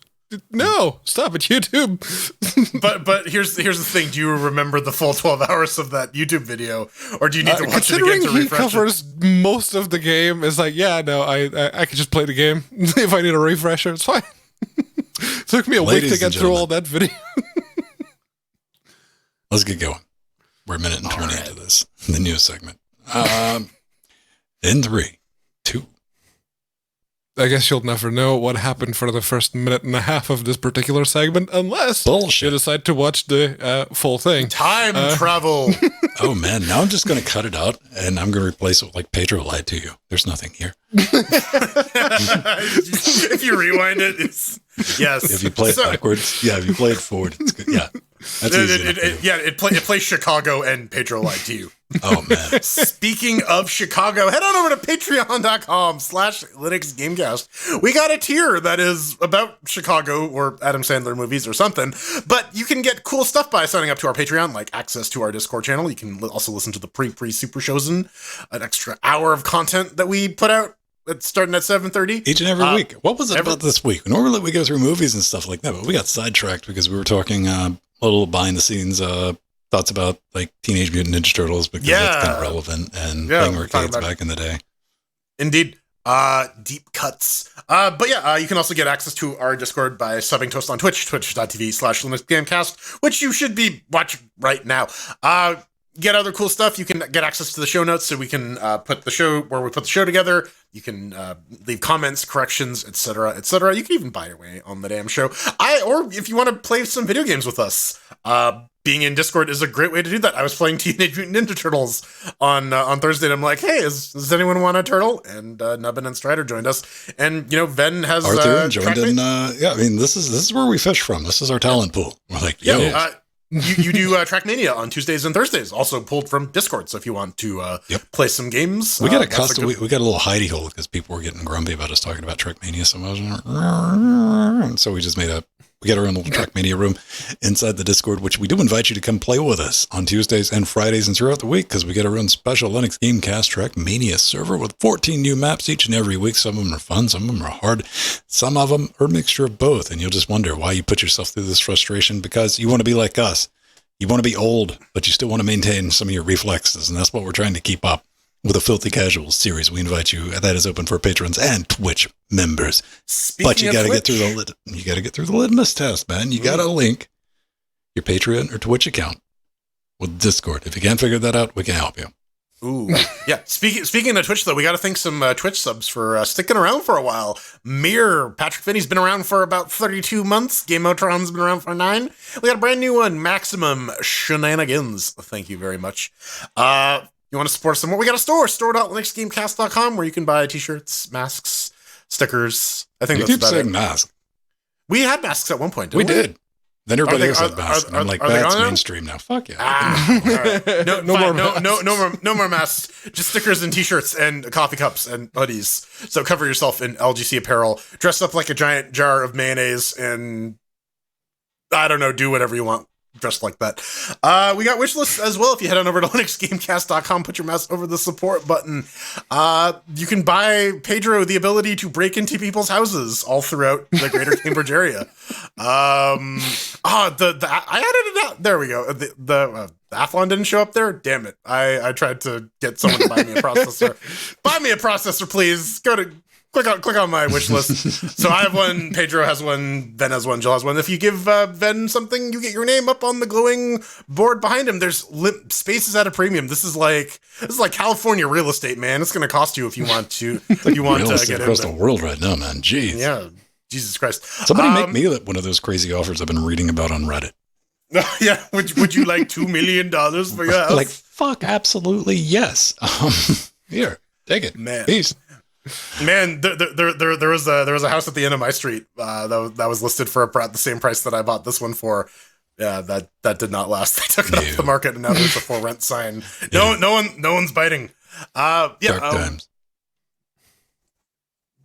S2: no, stop it, YouTube.
S3: but here's the thing. Do you remember the full 12 hours of that YouTube video? Or do you need to watch it again to refresh it?
S2: Considering he covers most of the game, it's like, I could just play the game. If I need a refresher, it's fine. It took me a week to get through all that video.
S1: Let's get going. We're a minute and 20 into this, the news segment. In 3, 2.
S2: I guess you'll never know what happened for the first minute and a half of this particular segment unless you decide to watch the full thing.
S3: Time travel.
S1: Oh, man. Now I'm just going to cut it out, and I'm going to replace it with like Pedro lied to you. There's nothing here.
S3: If you rewind it, it's... Yes.
S1: If you play it backwards, if you play it forward, it's good. Yeah. That's
S3: it plays Chicago and Pedro lied to you.
S1: Oh, man.
S3: Speaking of Chicago, head on over to patreon.com/LinuxGameCast. We got a tier that is about Chicago or Adam Sandler movies or something, but you can get cool stuff by signing up to our Patreon, like access to our Discord channel. You can also listen to the pre-super shows and an extra hour of content that we put out. It's starting at 7:30
S1: each and every week. What was it about this week? Normally we go through movies and stuff like that, but we got sidetracked because we were talking a little behind the scenes thoughts about like Teenage Mutant Ninja Turtles because that's kind of relevant and playing arcades back in the day.
S3: Indeed. Deep cuts. You can also get access to our Discord by subbing to us on Twitch, twitch.tv/LinuxGameCast, which you should be watching right now. Get other cool stuff. You can get access to the show notes so we can put the show where we put the show together. You can leave comments, corrections, etc., etc. You can even buy your way on the damn show. Or if you want to play some video games with us, being in Discord is a great way to do that. I was playing Teenage Mutant Ninja Turtles on Thursday, and I'm like, hey, does anyone want a turtle? And Nubbin and Strider joined us, and Ven has
S1: Arthur joined in. This is where we fish from. This is our talent pool. We're like, yo.
S3: You do Trackmania on Tuesdays and Thursdays, also pulled from Discord. So if you want to play some games,
S1: we got a custom. We got a little hidey hole because people were getting grumpy about us talking about Trackmania so much, and so we just we got our own little Trackmania room inside the Discord, which we do invite you to come play with us on Tuesdays and Fridays and throughout the week because we got our own special Linux Gamecast Trackmania server with 14 new maps each and every week. Some of them are fun, some of them are hard, some of them are a mixture of both, and you'll just wonder why you put yourself through this frustration because you want to be like us. You want to be old, but you still want to maintain some of your reflexes, and that's what we're trying to keep up with a Filthy Casuals series. We invite you. That is open for patrons and Twitch members. But you got to get through the litmus test, man. You got to link your Patreon or Twitch account with Discord. If you can't figure that out, we can help you.
S3: Ooh, yeah. Speaking of Twitch, though, we got to thank some Twitch subs for sticking around for a while. Patrick Finney's been around for about 32 months. Game Motron's been around for 9. We got a brand new one, Maximum Shenanigans. Thank you very much. You want to support us some more? We got a store.linuxgamecast.com, where you can buy t-shirts, masks, stickers. I think that's about it.
S1: Mask.
S3: We had masks at one point, didn't we?
S1: We did. Then everybody else had masks. And I'm like, that's mainstream now. Fuck yeah.
S3: Right. No more masks. Just stickers and t-shirts and coffee cups and hoodies. So cover yourself in LGC apparel. Dress up like a giant jar of mayonnaise and, I don't know, do whatever you want. Dressed like that. We got wish lists as well. If you head on over to linuxgamecast.com, put your mouse over the support button. You can buy Pedro the ability to break into people's houses all throughout the greater Cambridge area. I added it out. There we go. The Athlon didn't show up there. Damn it. I tried to get someone to buy me a processor. Buy me a processor, please. Go to click on my wish list. So I have one, Pedro has one, Ben has one, Jill has one. If you give Ben something, you get your name up on the glowing board behind him. There's spaces at a premium. This is like California real estate, man. It's going to cost you if you want to. If you want to get
S1: across the world right now, man. Jeez.
S3: Yeah. Jesus Christ.
S1: Somebody make me one of those crazy offers I've been reading about on Reddit.
S3: Yeah. Would you like $2 million for your house?
S1: Like, fuck, absolutely yes. Here, take it.
S3: Man.
S1: Peace.
S3: Man, there was a house at the end of my street that was listed for the same price that I bought this one for. Yeah, that did not last. They took it off the market, and now there's a for rent sign. No one's biting.
S1: Dark times.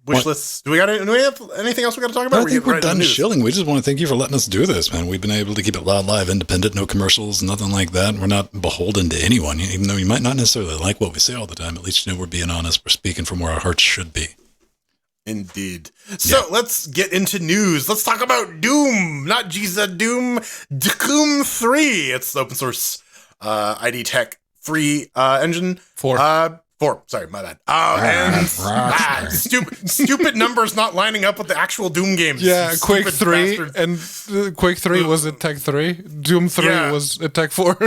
S3: Wish lists. Do we have anything else we got to talk about?
S1: I think we're done shilling. We just want to thank you for letting us do this, man. We've been able to keep it loud, live, independent, no commercials, nothing like that. We're not beholden to anyone, even though you might not necessarily like what we say all the time. At least you know we're being honest. We're speaking from where our hearts should be.
S3: Indeed. So let's get into news. Let's talk about Doom, not GZ Doom, Doom 3. It's the open source ID Tech 3 engine. 4. Sorry, my bad. And stupid numbers not lining up with the actual Doom games.
S2: Yeah, Quake 3 and Quake 3 was at Tech 3. Doom 3 was at Tech 4.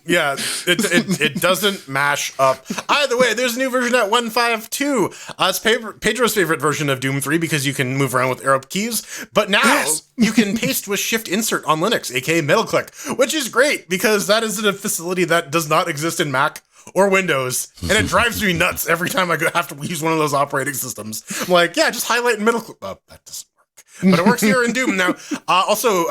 S3: Yeah, it doesn't mash up. Either way, there's a new version at 1.5.2. It's Pedro's favorite version of Doom 3 because you can move around with arrow keys. But now you can paste with Shift Insert on Linux, aka Middle Click, which is great because that is a facility that does not exist in Mac or Windows, and it drives me nuts every time I have to use one of those operating systems. I'm like, yeah, just highlight in middle. Oh, that doesn't work. But it works here in Doom. Now, also,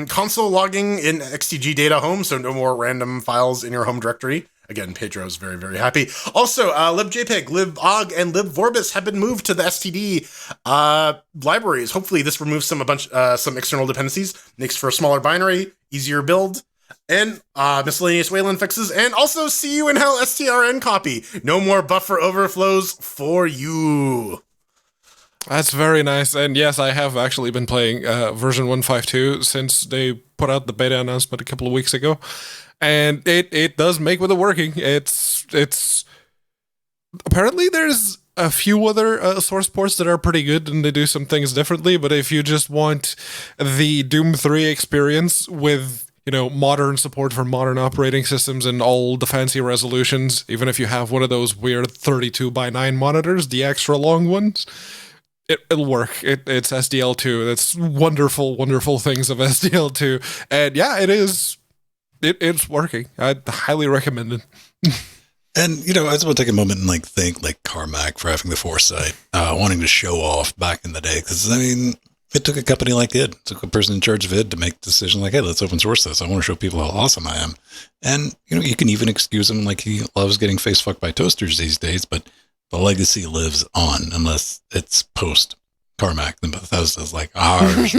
S3: console logging in XTG data home, so no more random files in your home directory. Again, Pedro's very, very happy. Also, libjpeg, libog, and libvorbis have been moved to the STD libraries. Hopefully, this removes some external dependencies, makes for a smaller binary, easier build, and miscellaneous Wayland fixes, and also see you in hell strn copy. No more buffer overflows for you.
S2: That's very nice. And yes, I have actually been playing version 1.5.2 since they put out the beta announcement a couple of weeks ago. And it does make with it working. It's apparently there's a few other source ports that are pretty good and they do some things differently. But if you just want the Doom 3 experience with modern support for modern operating systems and all the fancy resolutions, even if you have one of those weird 32:9 monitors, the extra long ones, it'll work. It's SDL2. That's wonderful, wonderful things of SDL2. And yeah, it's working. I'd highly recommend it.
S1: And, I just want to take a moment and thank Carmack for having the foresight, wanting to show off back in the day. Because, it took a company like id, took a person in charge of id to make the decision hey, let's open source this. I want to show people how awesome I am. And, you can even excuse him he loves getting face fucked by toasters these days, but the legacy lives on unless it's post Carmack. Then Bethesda's ours,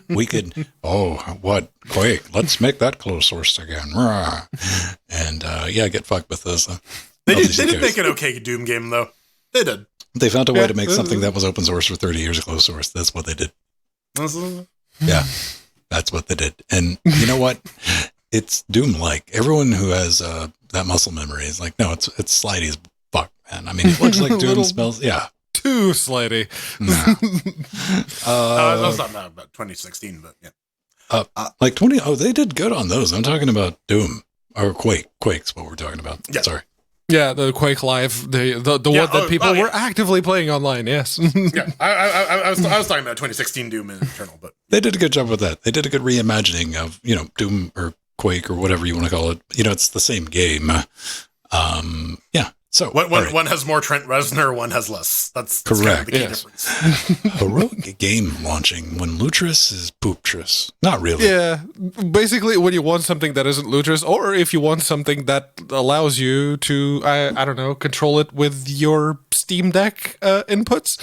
S1: we could, what, Quake, let's make that closed source again. And, get fucked Bethesda.
S3: They did make an okay Doom game, though. They did.
S1: They found a way to make something that was open source for 30 years closed source. That's what they did. Yeah, that's what they did. And you know what? It's Doom-like. Everyone who has that muscle memory is no, it's slidey as fuck, man. I mean, it looks like Doom, smells,
S2: too slidey.
S1: Nah.
S3: That's not about 2016, but yeah.
S1: They did good on those. I'm talking about Doom or Quake. Quake's what we're talking about.
S3: Yeah.
S1: Sorry.
S2: Yeah, the Quake Live, the one that people were actively playing online. Yes.
S3: Yeah, I was talking about 2016 Doom in Eternal, but
S1: they did a good job with that. They did a good reimagining of Doom or Quake or whatever you want to call it. It's the same game. Yeah. So
S3: one has more Trent Reznor, one has less. That's
S1: correct.
S3: Kind of the key difference.
S1: Heroic game launching when Lutris is Pooptris. Not really.
S2: Yeah. Basically, when you want something that isn't Lutris, or if you want something that allows you to, I don't know, control it with your Steam Deck inputs.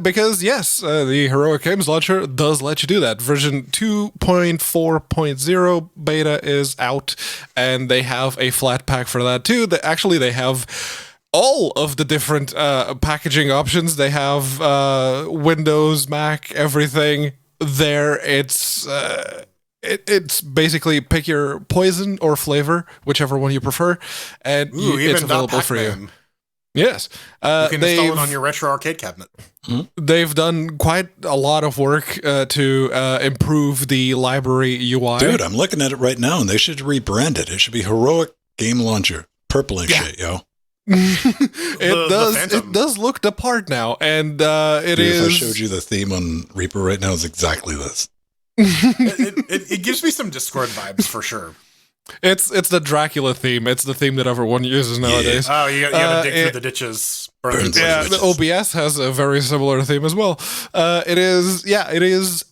S2: Because yes, the Heroic Games Launcher does let you do that. Version 2.4.0 beta is out, and they have a flat pack for that too. They have all of the different packaging options. They have Windows, Mac, everything there. It's basically pick your poison or flavor, whichever one you prefer, and it's available for you. Yes.
S3: You can install it on your retro arcade cabinet.
S2: They've done quite a lot of work to improve the library UI.
S1: Dude, I'm looking at it right now, and they should rebrand it. It should be Heroic Game Launcher. Purple and shit, yo.
S2: It does look the part now, and it
S1: Dude,
S2: is.
S1: if I showed you the theme on Reaper right now, it's exactly this.
S3: It gives me some Discord vibes for sure.
S2: It's the Dracula theme. It's the theme that everyone uses nowadays.
S3: Oh, you gotta dig through the ditches.
S1: Burns
S2: Yeah,
S1: ditches.
S2: the OBS has a very similar theme as well. It is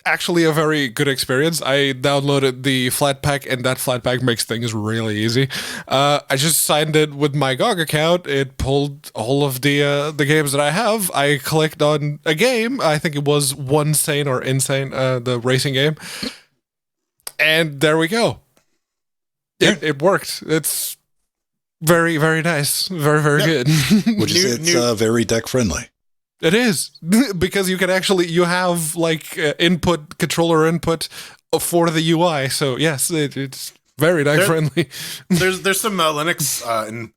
S2: actually a very good experience. I downloaded the Flatpak, and that Flatpak makes things really easy. I just signed it with my GOG account. It pulled all of the games that I have. I clicked on a game. I think it was One Sane or Insane, the racing game. And there we go. It worked. It's very, very nice. Very, very good.
S1: Would you say it's very deck friendly?
S2: It is, because you can actually, you have like controller input for the UI. So yes, it's very deck friendly.
S3: There's some Linux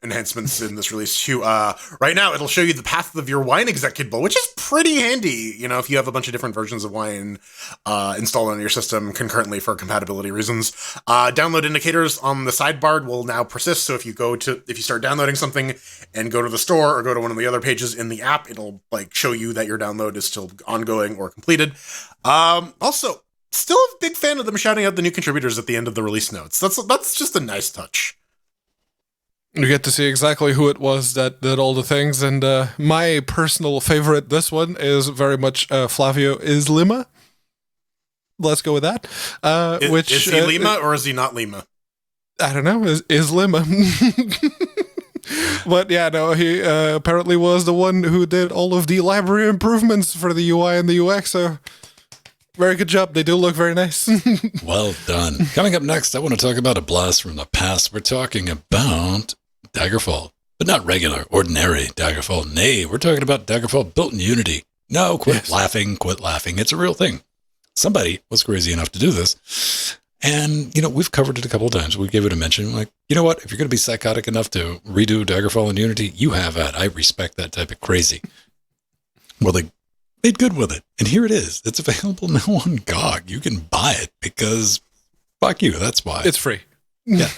S3: enhancements in this release too. Right now, it'll show you the path of your Wine executable, which is pretty handy. You know, if you have a bunch of different versions of Wine installed on your system concurrently for compatibility reasons. Download indicators on the sidebar will now persist. So if you start downloading something and go to the store or go to one of the other pages in the app, it'll like show you that your download is still ongoing or completed. Also, still a big fan of them shouting out the new contributors at the end of the release notes. That's just a nice touch.
S2: You get to see exactly who it was that did all the things, and my personal favorite, this one, is very much Flavio Islima. Let's go with that.
S3: Is he Lima or is he not Lima?
S2: I don't know. Is Lima. But yeah, no, he apparently was the one who did all of the library improvements for the UI and the UX, so very good job. They do look very nice.
S1: Well done. Coming up next, I want to talk about a blast from the past. We're talking about Daggerfall, but not regular, ordinary Daggerfall. Nay, we're talking about Daggerfall built in Unity. No, quit laughing. It's a real thing. Somebody was crazy enough to do this. And, you know, we've covered it a couple of times. We gave it a mention. Like, you know what? If you're going to be psychotic enough to redo Daggerfall in Unity, you have that. I respect that type of crazy. Well, they made good with it. And here it is. It's available now on GOG. You can buy it because, fuck you, that's why.
S2: It's free.
S1: Yeah.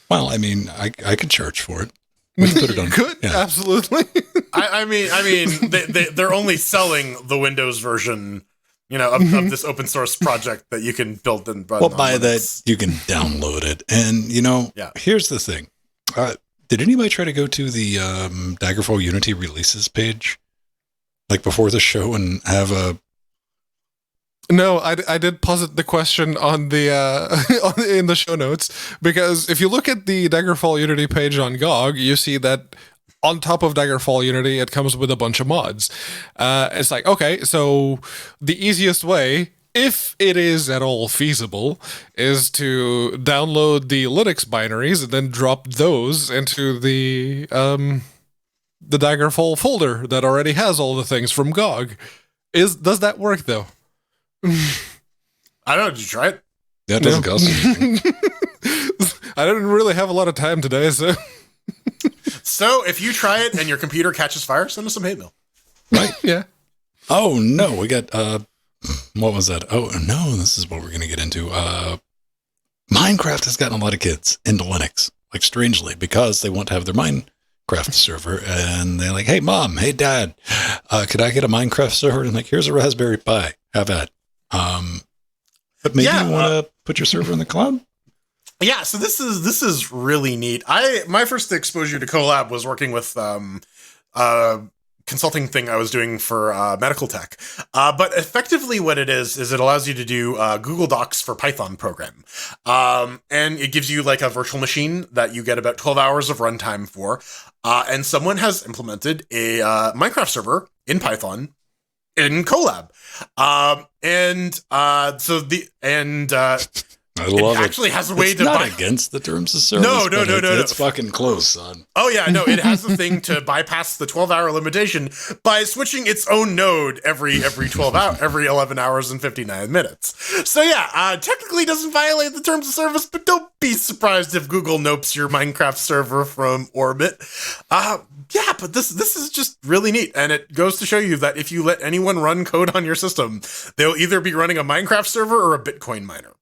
S1: Well, I mean, I could charge for it. We can put it on.
S2: Good, yeah. Absolutely.
S3: I mean, they're only selling the Windows version, you know, of this open source project that you can build and run.
S1: Well, by that, you can download it. And, you know, Here's the thing. Did anybody try to go to the Daggerfall Unity releases page? Like before the show and have a...
S2: No, I did posit the question on the in the show notes, because if you look at the Daggerfall Unity page on GOG, you see that on top of Daggerfall Unity, it comes with a bunch of mods. It's like, okay, so the easiest way, if it is at all feasible, is to download the Linux binaries and then drop those into the Daggerfall folder that already has all the things from GOG. Does that work though?
S3: I don't know. Did you try it?
S1: Yeah, it doesn't cost anything.
S2: I didn't really have a lot of time today, so...
S3: So, if you try it and your computer catches fire, send us some hate mail.
S1: Right?
S2: Yeah.
S1: Oh, no. We got... what was that? Oh, no. This is what we're going to get into. Minecraft has gotten a lot of kids into Linux. Like, strangely, because they want to have their Minecraft server. And they're like, hey, Mom. Hey, Dad. Could I get a Minecraft server? And like, here's a Raspberry Pi. Have at. But maybe you want to put your server in the cloud?
S3: Yeah, so this is really neat. My first exposure to Colab was working with consulting thing I was doing for medical tech. But effectively what it is it allows you to do Google Docs for Python program. And it gives you like a virtual machine that you get about 12 hours of runtime for. And someone has implemented a Minecraft server in Python in Colab.
S1: I love it.
S3: Actually has a way
S1: it's
S3: to
S1: not against the terms of service.
S3: No.
S1: It's fucking close, son.
S3: Oh yeah, no, it has the thing to bypass the 12-hour limitation by switching its own node every 11 hours and 59 minutes. So yeah, technically doesn't violate the terms of service, but don't be surprised if Google nopes your Minecraft server from orbit. Yeah, but this is just really neat, and it goes to show you that if you let anyone run code on your system, they'll either be running a Minecraft server or a Bitcoin miner.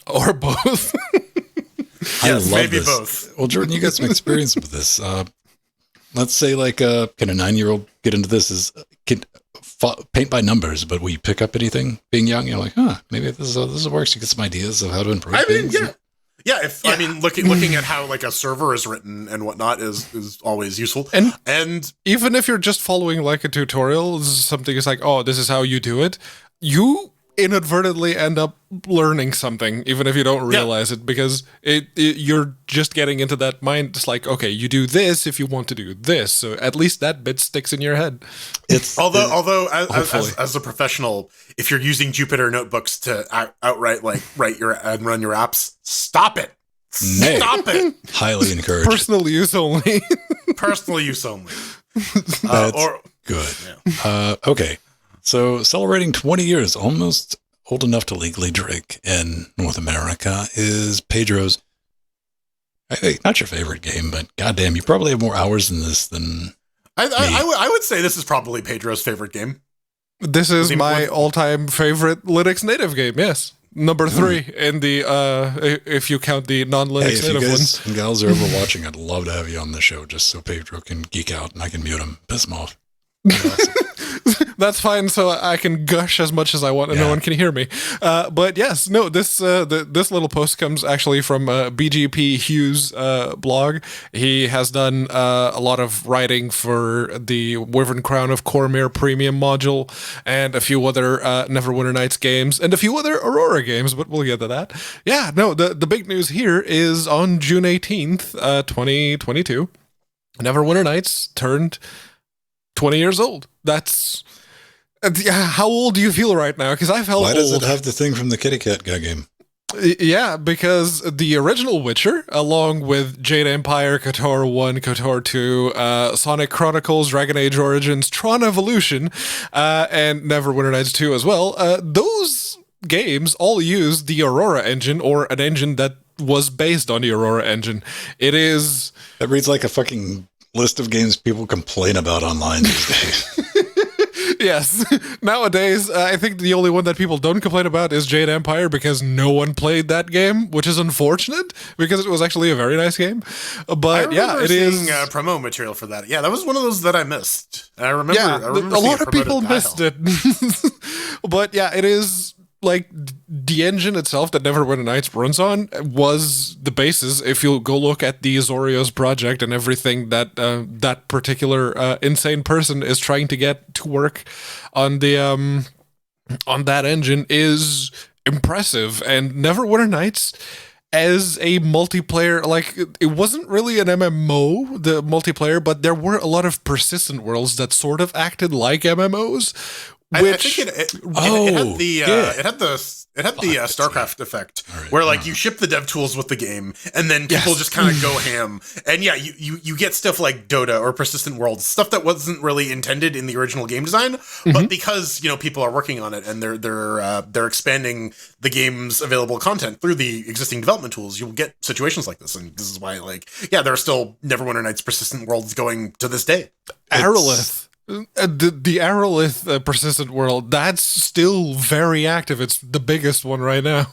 S2: Or both.
S1: I love
S3: maybe
S1: this.
S3: both.
S1: Well, Jordan, you got some experience with this. Let's say, like, can a 9-year-old get into this? Can paint by numbers, but will you pick up anything? Being young, you're like, maybe this works. You get some ideas of how to improve things.
S3: I mean, looking at how like a server is written and whatnot is always useful. And
S2: even if you're just following like a tutorial, something is like, oh, this is how you do it. You inadvertently end up learning something, even if you don't realize it, because you're just getting into that mind. It's like, okay, you do this if you want to do this, so at least that bit sticks in your head.
S3: Although as a professional, if you're using Jupyter notebooks to outright like write and run your apps, stop it. Stop it.
S1: Highly encouraged.
S2: Personal use only.
S3: Personal use only.
S1: That's good. Yeah. Okay. So, celebrating 20 years, almost old enough to legally drink in North America, is Pedro's, I think, not your favorite game, but goddamn, you probably have more hours in this than
S3: I would say this is probably Pedro's favorite game.
S2: This is my all-time favorite Linux native game, yes. Number 3 in the, if you count the non-Linux native ones.
S1: If you guys and gals are ever watching, I'd love to have you on the show just so Pedro can geek out and I can mute him, piss him off.
S2: That's fine, so I can gush as much as I want and no one can hear me. But yes, no, this little post comes actually from BGP Hughes' blog. He has done a lot of writing for the Wyvern Crown of Cormyr Premium module and a few other Neverwinter Nights games and a few other Aurora games, but we'll get to that. Yeah, no, the big news here is on June 18th, 2022, Neverwinter Nights turned 20 years old. That's how old do you feel right now? Because I felt
S1: Why does
S2: old.
S1: it have the thing from the Kitty Cat guy game?
S2: Yeah, because the original Witcher, along with Jade Empire, KOTOR 1, KOTOR 2, Sonic Chronicles, Dragon Age Origins, Tron Evolution, and Neverwinter Nights 2 as well, those games all use the Aurora engine, or an engine that was based on the Aurora engine. It is...
S1: That reads like a fucking list of games people complain about online these days.
S2: Yes. Nowadays, I think the only one that people don't complain about is Jade Empire because no one played that game, which is unfortunate because it was actually a very nice game. But yeah, it is
S3: promo material for that. Yeah, that was one of those that I missed. I remember.
S2: A lot of people missed it. But yeah, it is like the engine itself that Neverwinter Nights runs on was the basis. If you go look at the Azorios project and everything that that particular insane person is trying to get to work on the on that engine is impressive. And Neverwinter Nights as a multiplayer, like, it wasn't really an MMO, the multiplayer, but there were a lot of persistent worlds that sort of acted like MMOs. Which
S3: it had the StarCraft effect, where like you ship the dev tools with the game, and then people just kind of go ham. And yeah, you get stuff like Dota or Persistent Worlds, stuff that wasn't really intended in the original game design, but because people are working on it and they're expanding the game's available content through the existing development tools, you'll get situations like this. And this is why, there are still Neverwinter Nights Persistent Worlds going to this day.
S2: Aerolith. The Aerolith persistent world, that's still very active. It's the biggest one right now.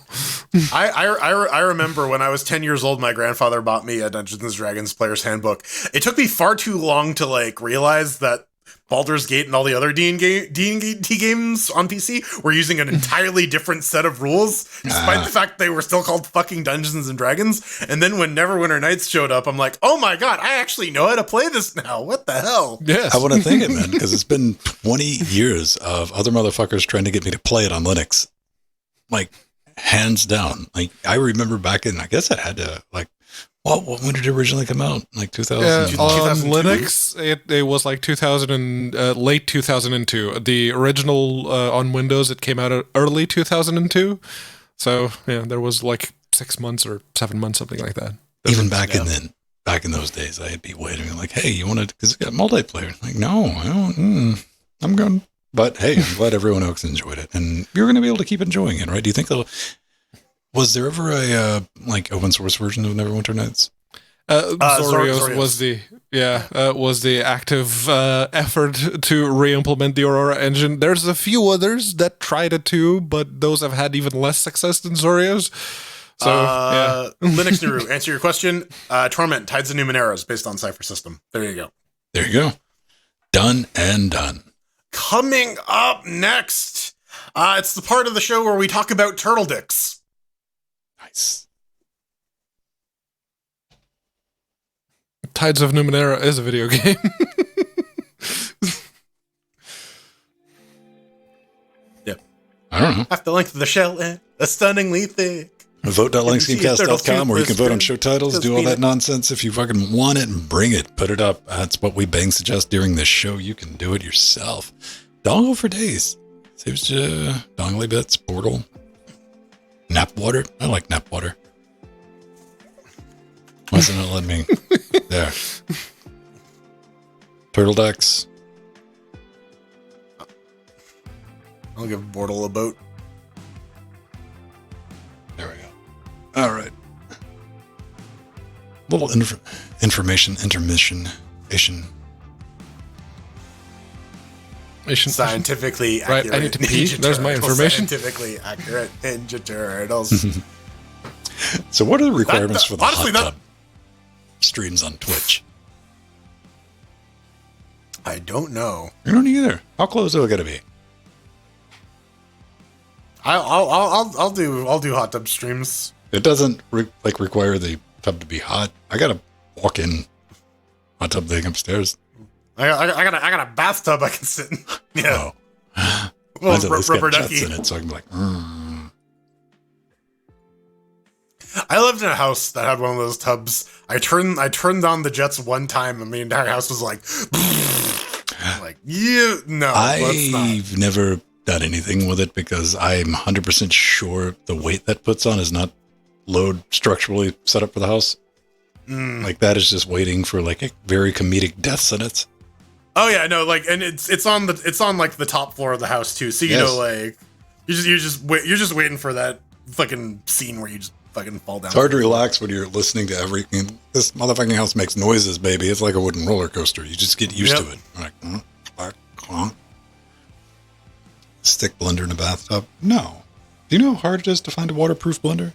S3: I remember when I was 10 years old, my grandfather bought me a Dungeons & Dragons Player's Handbook. It took me far too long to realize that Baldur's Gate and all the other D&D games on PC were using an entirely different set of rules, despite the fact they were still called fucking Dungeons and Dragons. And then when Neverwinter Nights showed up, I'm like, oh my god, I actually know how to play this now. What the hell?
S2: Yes.
S1: I want to thank it, man, because it's been 20 years of other motherfuckers trying to get me to play it on Linux. Hands down. I remember back in, I guess I had to, when did it originally come out? 2000?
S2: On Linux, it was 2000 late 2002. The original on Windows, it came out early 2002. So yeah, there was like 6 months or 7 months, something like that.
S1: Even back in those days, I'd be waiting like, hey, you want to, because it's got multiplayer. Like, no, I don't, I'm going. But hey, I'm glad everyone else enjoyed it. And you're going to be able to keep enjoying it, right? Do you think was there ever a like open source version of Neverwinter Nights?
S2: Zorios was the active effort to re-implement the Aurora engine. There's a few others that tried it too, but those have had even less success than Zorios. So,
S3: Linux Nuru, answer your question. Torment, Tides of Numeneros, based on Cypher System. There you go.
S1: There you go. Done and done.
S3: Coming up next, it's the part of the show where we talk about turtle dicks.
S1: Nice.
S2: Tides of Numenera is a video game.
S3: Yep.
S1: I don't know.
S3: Half the length of the shell and a stunningly thick.
S1: Vote.LinuxGameCast.com, where you can vote on show titles, do all that nonsense. If you fucking want it, bring it, put it up. That's what we bang suggest during this show. You can do it yourself. Dongle for days. Saves you dongly bits, portal. Nap water. I like nap water. Why isn't it letting me? There. Turtle decks.
S3: I'll give Bortle a boat.
S1: There we go. All right. Little information intermission.
S3: Scientifically accurate.
S2: Right, I need to pee. There's my information.
S3: Scientifically accurate Ninja Turtles.
S1: So what are the requirements for the
S3: honestly,
S1: hot tub streams on Twitch?
S3: I don't know.
S1: I don't either. How close are we gonna be?
S3: I'll do hot tub streams.
S1: It doesn't require the tub to be hot. I got a walk-in hot tub thing upstairs.
S3: I got a bathtub I can sit in. Yeah.
S1: Oh.
S3: Well,
S1: Rubber ducky in it, so I can be like.
S3: I lived in a house that had one of those tubs. I turned on the jets one time, and the entire house was like,
S1: I've never done anything with it because I'm 100% sure the weight that puts on is not load structurally set up for the house. Like that is just waiting for like a very comedic death sentence.
S3: Oh yeah, no, like, and it's on like the top floor of the house too. So you know, like you're just waiting for that fucking scene where you just fucking fall down.
S1: It's hard to relax when you're listening to everything. This motherfucking house makes noises, baby. It's like a wooden roller coaster. You just get used to it. Like, stick blender in a bathtub? No. Do you know how hard it is to find a waterproof blender?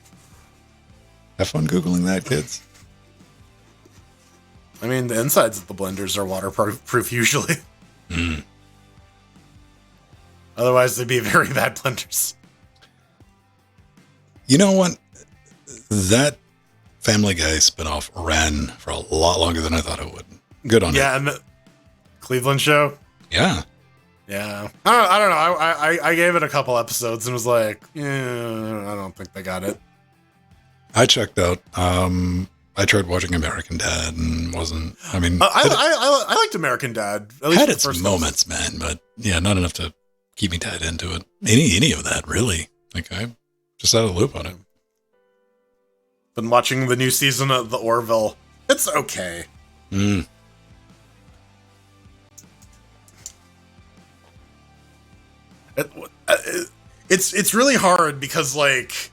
S1: Have fun Googling that, kids.
S3: I mean, the insides of the blenders are waterproof usually. Otherwise, they'd be very bad blenders.
S1: You know what? That Family Guy spinoff ran for a lot longer than I thought it would. Good on it.
S3: Yeah, and the Cleveland show.
S1: Yeah.
S3: Yeah. I don't know. I gave it a couple episodes and was like, I don't think they got it.
S1: I checked out. I tried watching American Dad and wasn't. I mean,
S3: I liked American Dad. At least
S1: had its moments, man, but yeah, not enough to keep me tied into it. Any of that, really. Like I'm just out of the loop on it.
S3: Been watching the new season of The Orville. It's okay. It's really hard because like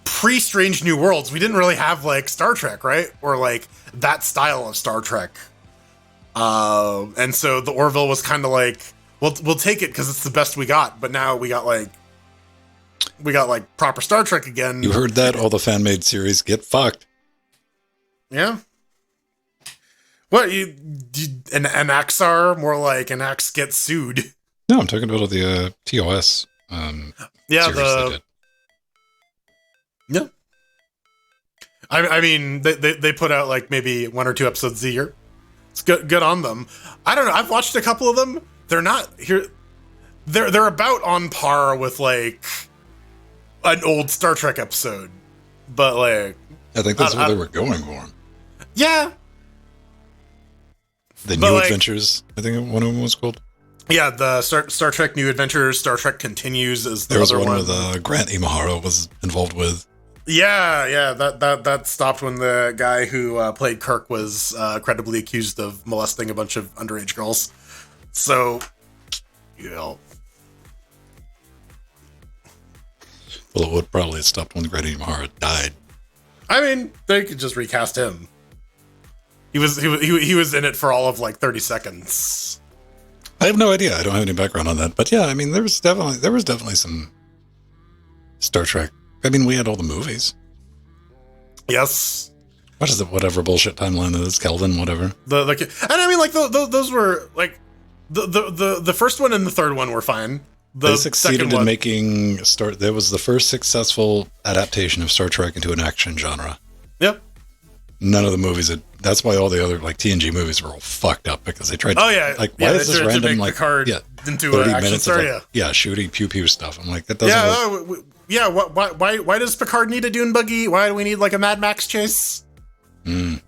S3: pre-Strange New Worlds, we didn't really have like Star Trek, right? Or like that style of Star Trek. And so The Orville was kind of like, we'll take it because it's the best we got. But now we got like proper Star Trek again.
S1: You heard that? All the fan-made series get fucked.
S3: Yeah. What an Axar? More like an Axe gets sued.
S1: No, I'm talking about the TOS.
S3: Yeah,
S1: series
S3: yeah. I mean, they put out like maybe 1 or 2 episodes a year. It's good on them. I don't know. I've watched a couple of them. They're not here. They're about on par with like an old Star Trek episode, but like
S1: I think that's what they were going for.
S3: Yeah.
S1: The New Adventures, I think one of them was called.
S3: Yeah, the Star Trek New Adventures, Star Trek Continues is the
S1: There was
S3: other
S1: one
S3: one.
S1: with Grant Imahara was involved with.
S3: Yeah, that stopped when the guy who played Kirk was credibly accused of molesting a bunch of underage girls. So, yeah.
S1: Well, it would probably have stopped when Grant Imahara died.
S3: I mean, they could just recast him. He was in it for all of like 30 seconds.
S1: I have no idea. I don't have any background on that. But yeah, I mean, there was definitely some Star Trek. I mean, we had all the movies.
S3: Yes.
S1: What is it? Whatever bullshit timeline it is, Kelvin, whatever.
S3: And I mean, like those were like the first one and the third one were fine.
S1: They succeeded in making That was the first successful adaptation of Star Trek into an action genre.
S3: Yep.
S1: None of the movies. That's why all the other like TNG movies were all fucked up because they tried. To,
S3: oh yeah.
S1: Like why is this random like
S3: Picard into 30 minutes of like,
S1: shooting pew pew stuff? I'm like that doesn't. Work.
S3: Yeah. Why does Picard need a dune buggy? Why do we need like a Mad Max chase?
S1: Yeah,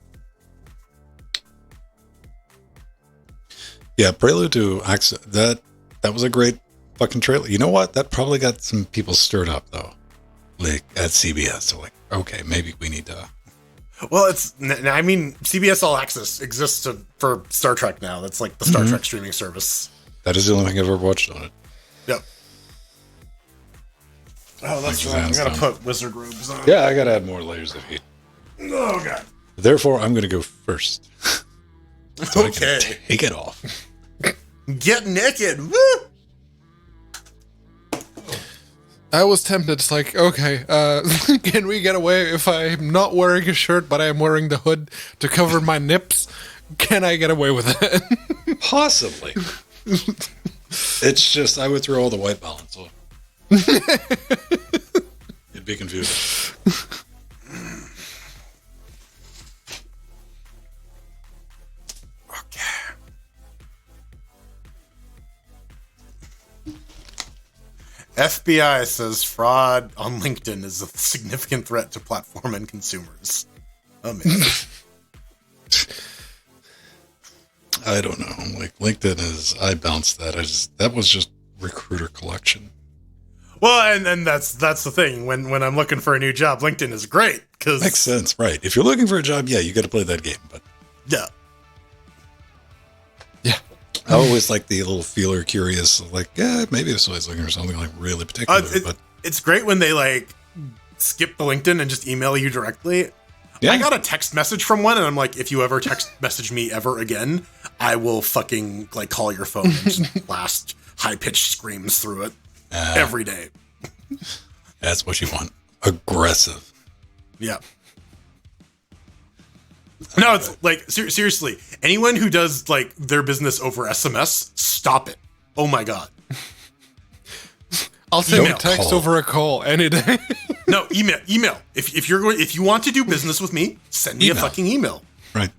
S1: Prelude to Access. That was a great fucking trailer. You know what? That probably got some people stirred up though, like at CBS. So like, okay, maybe we need to.
S3: Well, I mean, CBS All Access exists for Star Trek now. That's like the Star Trek streaming service.
S1: That is the only thing I've ever watched on it.
S3: Yep. Oh, that's right. I'm going to put wizard robes on.
S1: Yeah, I got to add more layers of heat.
S3: Oh, God.
S1: Therefore, I'm going to go first. So
S3: okay.
S1: I can take it off.
S3: Get naked. Woo!
S2: I was tempted. It's like, okay, can we get away if I'm not wearing a shirt, but I'm wearing the hood to cover my nips? Can I get away with it?
S1: Possibly. It's just, I would throw all the white balance off. It'd be confusing.
S3: FBI says fraud on LinkedIn is a significant threat to platform and consumers. Amazing.
S1: I don't know. Like LinkedIn is, I bounced that. That was just recruiter collection.
S3: Well, and that's the thing. When I'm looking for a new job, LinkedIn is great because
S1: makes sense, right? If you're looking for a job, yeah, you got to play that game. But
S3: yeah.
S1: I always like the little feeler curious, like, yeah, maybe this guy's looking for something like really particular. But
S3: it's great when they like skip the LinkedIn and just email you directly. Yeah. I got a text message from one, and I'm like, if you ever text message me ever again, I will fucking like call your phone and just blast high pitched screams through it every day.
S1: That's what you want. Aggressive.
S3: Yeah. No, it's like seriously. Anyone who does like their business over SMS, stop it. Oh my god.
S2: I'll send a text over a call any day.
S3: No, email. If you want to do business with me, send me a fucking email.
S1: Right.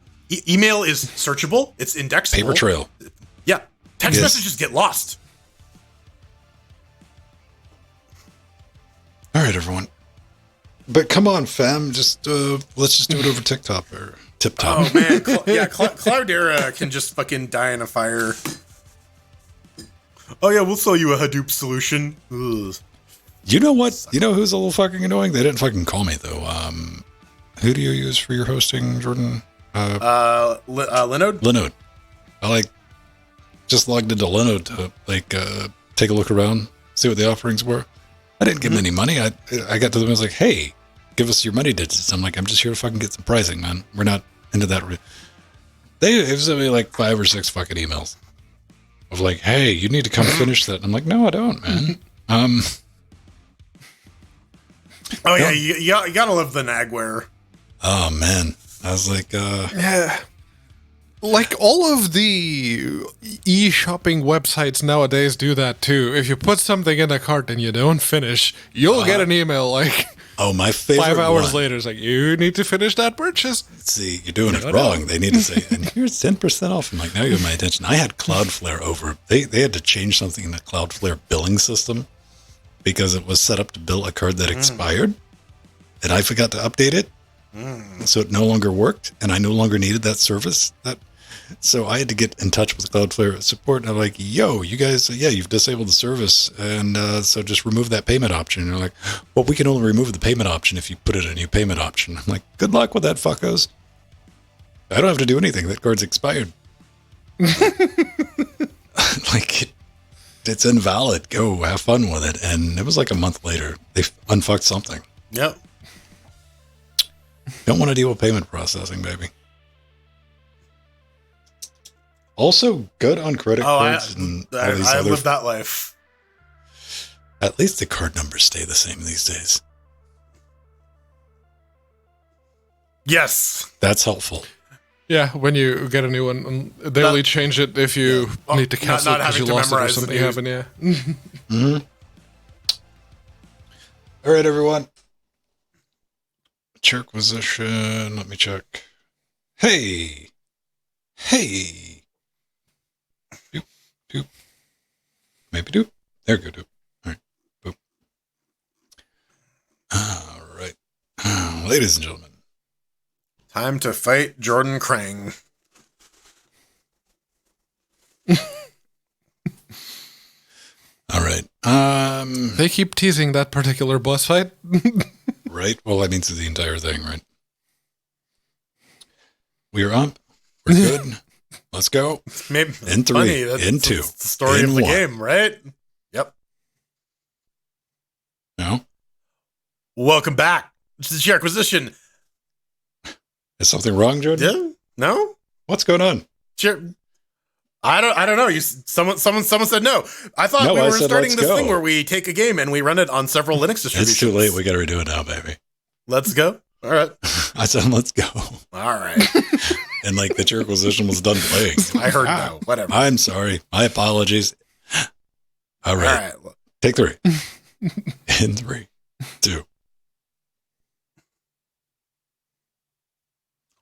S3: Email is searchable. It's indexable.
S1: Paper trail.
S3: Yeah. Text messages get lost. All
S1: right, everyone. But come on, fam. Just let's just do it over TikTok or TipTop.
S3: Oh man, Cloudera can just fucking die in a fire. Oh yeah, we'll sell you a Hadoop solution. Ugh.
S1: You know what? You know who's a little fucking annoying? They didn't fucking call me though. Who do you use for your hosting, Jordan?
S3: Linode.
S1: Linode. I just logged into Linode to take a look around, see what the offerings were. I didn't give them any money. I got to them and was like, hey, give us your money digits. I'm like, I'm just here to fucking get some pricing, man. We're not into that. They sent me like 5 or 6 fucking emails of like, hey, you need to come finish that. And I'm like, no, I don't, man.
S3: Oh yeah, you gotta love the nagware.
S1: Oh man, I was like,
S2: yeah. Like all of the e-shopping websites nowadays do that too. If you put something in a cart and you don't finish, you'll get an email like,
S1: oh, my favorite
S2: 5 hours later. It's like, you need to finish that purchase.
S1: See, you're doing it wrong. They need to say, and here's 10% off. I'm like, now you have my attention. I had Cloudflare over. They had to change something in the Cloudflare billing system because it was set up to bill a card that expired, and I forgot to update it. So it no longer worked, and I no longer needed that service. So I had to get in touch with Cloudflare support, and I'm like, yo, you guys, you've disabled the service, and so just remove that payment option. And they're like, well, we can only remove the payment option if you put in a new payment option. I'm like, good luck with that, fuckos. I don't have to do anything. That card's expired. Like, it's invalid. Go, have fun with it. And it was like a month later. They unfucked something.
S3: Yep.
S1: Don't want to deal with payment processing, baby. Also, good on credit cards and all these
S3: I
S1: other.
S3: lived that life.
S1: At least the card numbers stay the same these days.
S3: Yes.
S1: That's helpful.
S2: Yeah, when you get a new one, they only change it if you need to cancel it because you lost it or something happened, yeah.
S1: Mm-hmm. All right, everyone. Chairquisition. Let me check. Hey. Doop, doop. Maybe doop. There we go, doop. All right. Boop. All right. Ladies and gentlemen.
S3: Time to fight Jordan Krang.
S1: All right.
S2: They keep teasing that particular boss fight.
S1: Right. Well, that means the entire thing, right? We are up. We're good. Let's go.
S3: Maybe
S1: In 3,
S3: funny, that's
S1: in 2,
S3: the story
S1: in
S3: of the
S1: 1.
S3: game, right? Yep.
S1: No?
S3: Welcome back to the Chairquisition.
S1: Is something wrong, Jordan?
S3: Yeah? No?
S1: What's going on?
S3: Sure. I don't know. Someone said no. I thought
S1: No,
S3: we
S1: I
S3: were
S1: said
S3: starting
S1: let's
S3: this
S1: go.
S3: thing where we take a game and we run it on several Linux distributions.
S1: It's too late. We got to redo it now, baby.
S3: Let's go. All right.
S1: I said, let's go.
S3: All right.
S1: And like the Chairquisition was done playing.
S3: I heard no. Whatever.
S1: I'm sorry. My apologies. All right.
S3: All right.
S1: Take 3. In 3, 2.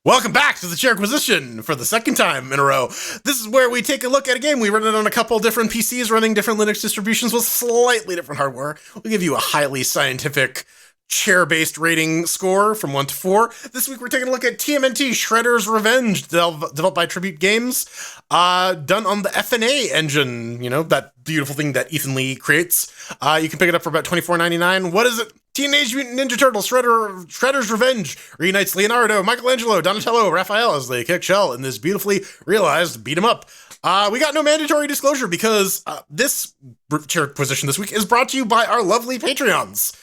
S3: Welcome back to the Chairquisition for the second time in a row. This is where we take a look at a game. We run it on a couple different PCs running different Linux distributions with slightly different hardware. We give you a highly scientific chair-based rating score from 1 to 4. This week we're taking a look at TMNT Shredder's Revenge, developed by Tribute Games, done on the FNA engine, you know, that beautiful thing that Ethan Lee creates. You can pick it up for about $24.99. What is it? Teenage Mutant Ninja Turtles Shredder's Revenge reunites Leonardo, Michelangelo, Donatello, Raphael as they kick shell in this beautifully realized beat 'em up. We got no mandatory disclosure because this Chairquisition this week is brought to you by our lovely Patreons.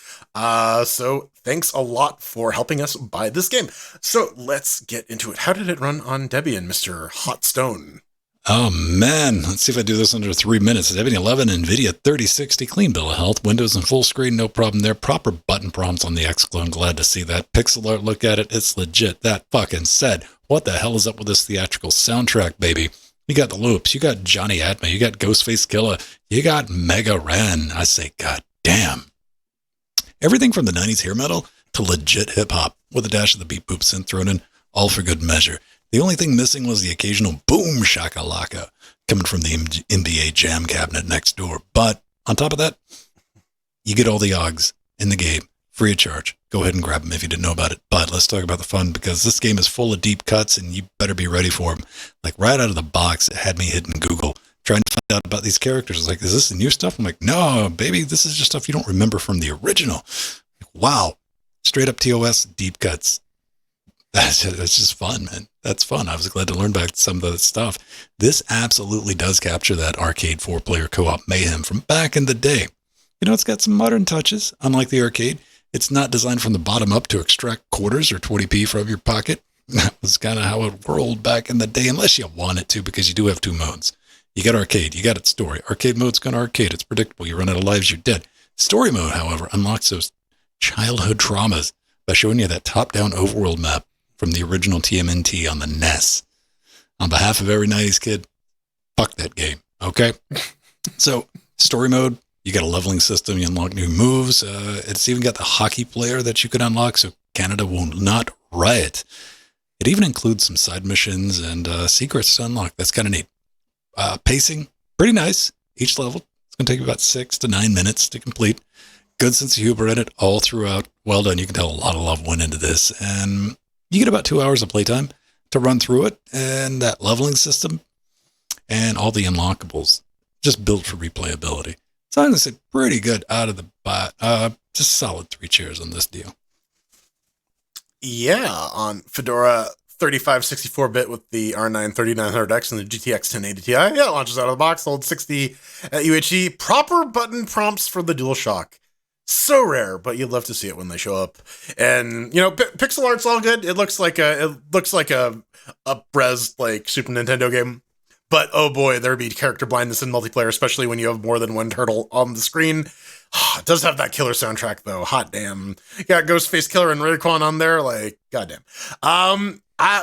S3: So thanks a lot for helping us buy this game. So let's get into it. How did it run on Debian, Mr. Hotstone?
S1: Oh, man. Let's see if I do this under 3 minutes. Debian 11, NVIDIA 3060, clean bill of health, Windows in full screen, no problem there. Proper button prompts on the X-Clone. Glad to see that. Pixel art, look at it. It's legit. That fucking said. What the hell is up with this theatrical soundtrack, baby? You got the loops. You got Johnny Atma. You got Ghostface Killer. You got Mega Ran. I say, god damn. Everything from the 90s hair metal to legit hip-hop with a dash of the beat boop synth thrown in, all for good measure. The only thing missing was the occasional boom shakalaka coming from the NBA jam cabinet next door. But on top of that, you get all the OGs in the game, free of charge. Go ahead and grab them if you didn't know about it. But let's talk about the fun, because this game is full of deep cuts and you better be ready for them. Like right out of the box, it had me hitting Google, trying to find out about these characters. It's like, is this the new stuff? I'm like, no, baby, this is just stuff you don't remember from the original. Like, wow. Straight up TOS, deep cuts. That's just fun, man. That's fun. I was glad to learn about some of that stuff. This absolutely does capture that arcade 4-player co-op mayhem from back in the day. You know, it's got some modern touches. Unlike the arcade, it's not designed from the bottom up to extract quarters or 20p from your pocket. That was kind of how it rolled back in the day, unless you want it to, because you do have 2 modes. You got arcade, you got its story. Arcade mode's gonna arcade. It's predictable. You run out of lives, you're dead. Story mode, however, unlocks those childhood traumas by showing you that top-down overworld map from the original TMNT on the NES. On behalf of every 90s kid, fuck that game, okay? So, story mode, you got a leveling system, you unlock new moves. It's even got the hockey player that you can unlock, so Canada will not riot. It even includes some side missions and secrets to unlock. That's kind of neat. Pacing, pretty nice. Each level, it's going to take you about 6 to 9 minutes to complete. Good sense of humor in it all throughout. Well done. You can tell a lot of love went into this. And you get about 2 hours of playtime. to run through it, and that leveling system and all the unlockables just built for replayability. So I'm going to say pretty good out of the bat. Just solid 3 cheers on this deal.
S3: Yeah, on Fedora 3564-bit with the R9 3900X and the GTX 1080 Ti. Yeah, it launches out of the box, holds 60 at UHD. Proper button prompts for the DualShock. So rare, but you'd love to see it when they show up. And, you know, pixel art's all good. It looks like a up-res, like, Super Nintendo game. But, oh boy, there'd be character blindness in multiplayer, especially when you have more than one turtle on the screen. It does have that killer soundtrack, though. Hot damn. Got Ghostface Killer and Rayquan on there. Like, goddamn.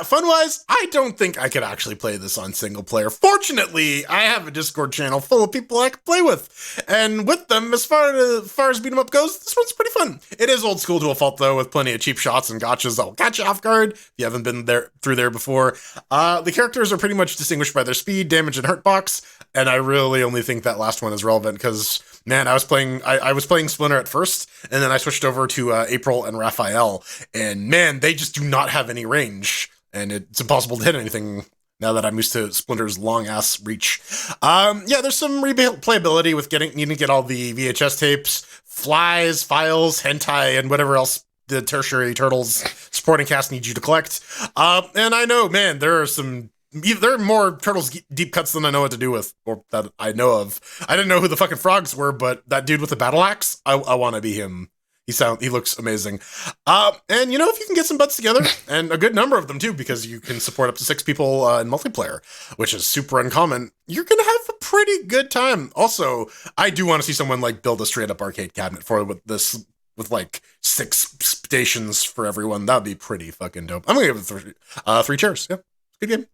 S3: Fun-wise, I don't think I could actually play this on single player. Fortunately, I have a Discord channel full of people I can play with. And with them, as far as beat 'em up goes, this one's pretty fun. It is old school to a fault, though, with plenty of cheap shots and gotchas that will catch you off guard if you haven't been through there before. The characters are pretty much distinguished by their speed, damage, and hurt box. And I really only think that last one is relevant because, man, I was playing Splinter at first, and then I switched over to April and Raphael. And man, they just do not have any range. And it's impossible to hit anything now that I'm used to Splinter's long-ass reach. Yeah, there's some replayability with needing to get all the VHS tapes, flies, files, hentai, and whatever else the tertiary turtles supporting cast needs you to collect. And I know, man, there are more turtles deep cuts than I know what to do with, or that I know of. I didn't know who the fucking frogs were, but that dude with the battle axe, I want to be him. He looks amazing. And, you know, if you can get some butts together, and a good number of them, too, because you can support up to 6 people in multiplayer, which is super uncommon, you're going to have a pretty good time. Also, I do want to see someone, like, build a straight-up arcade cabinet with, like, 6 stations for everyone. That'd be pretty fucking dope. I'm going to give it 3 cheers. Yeah, good game.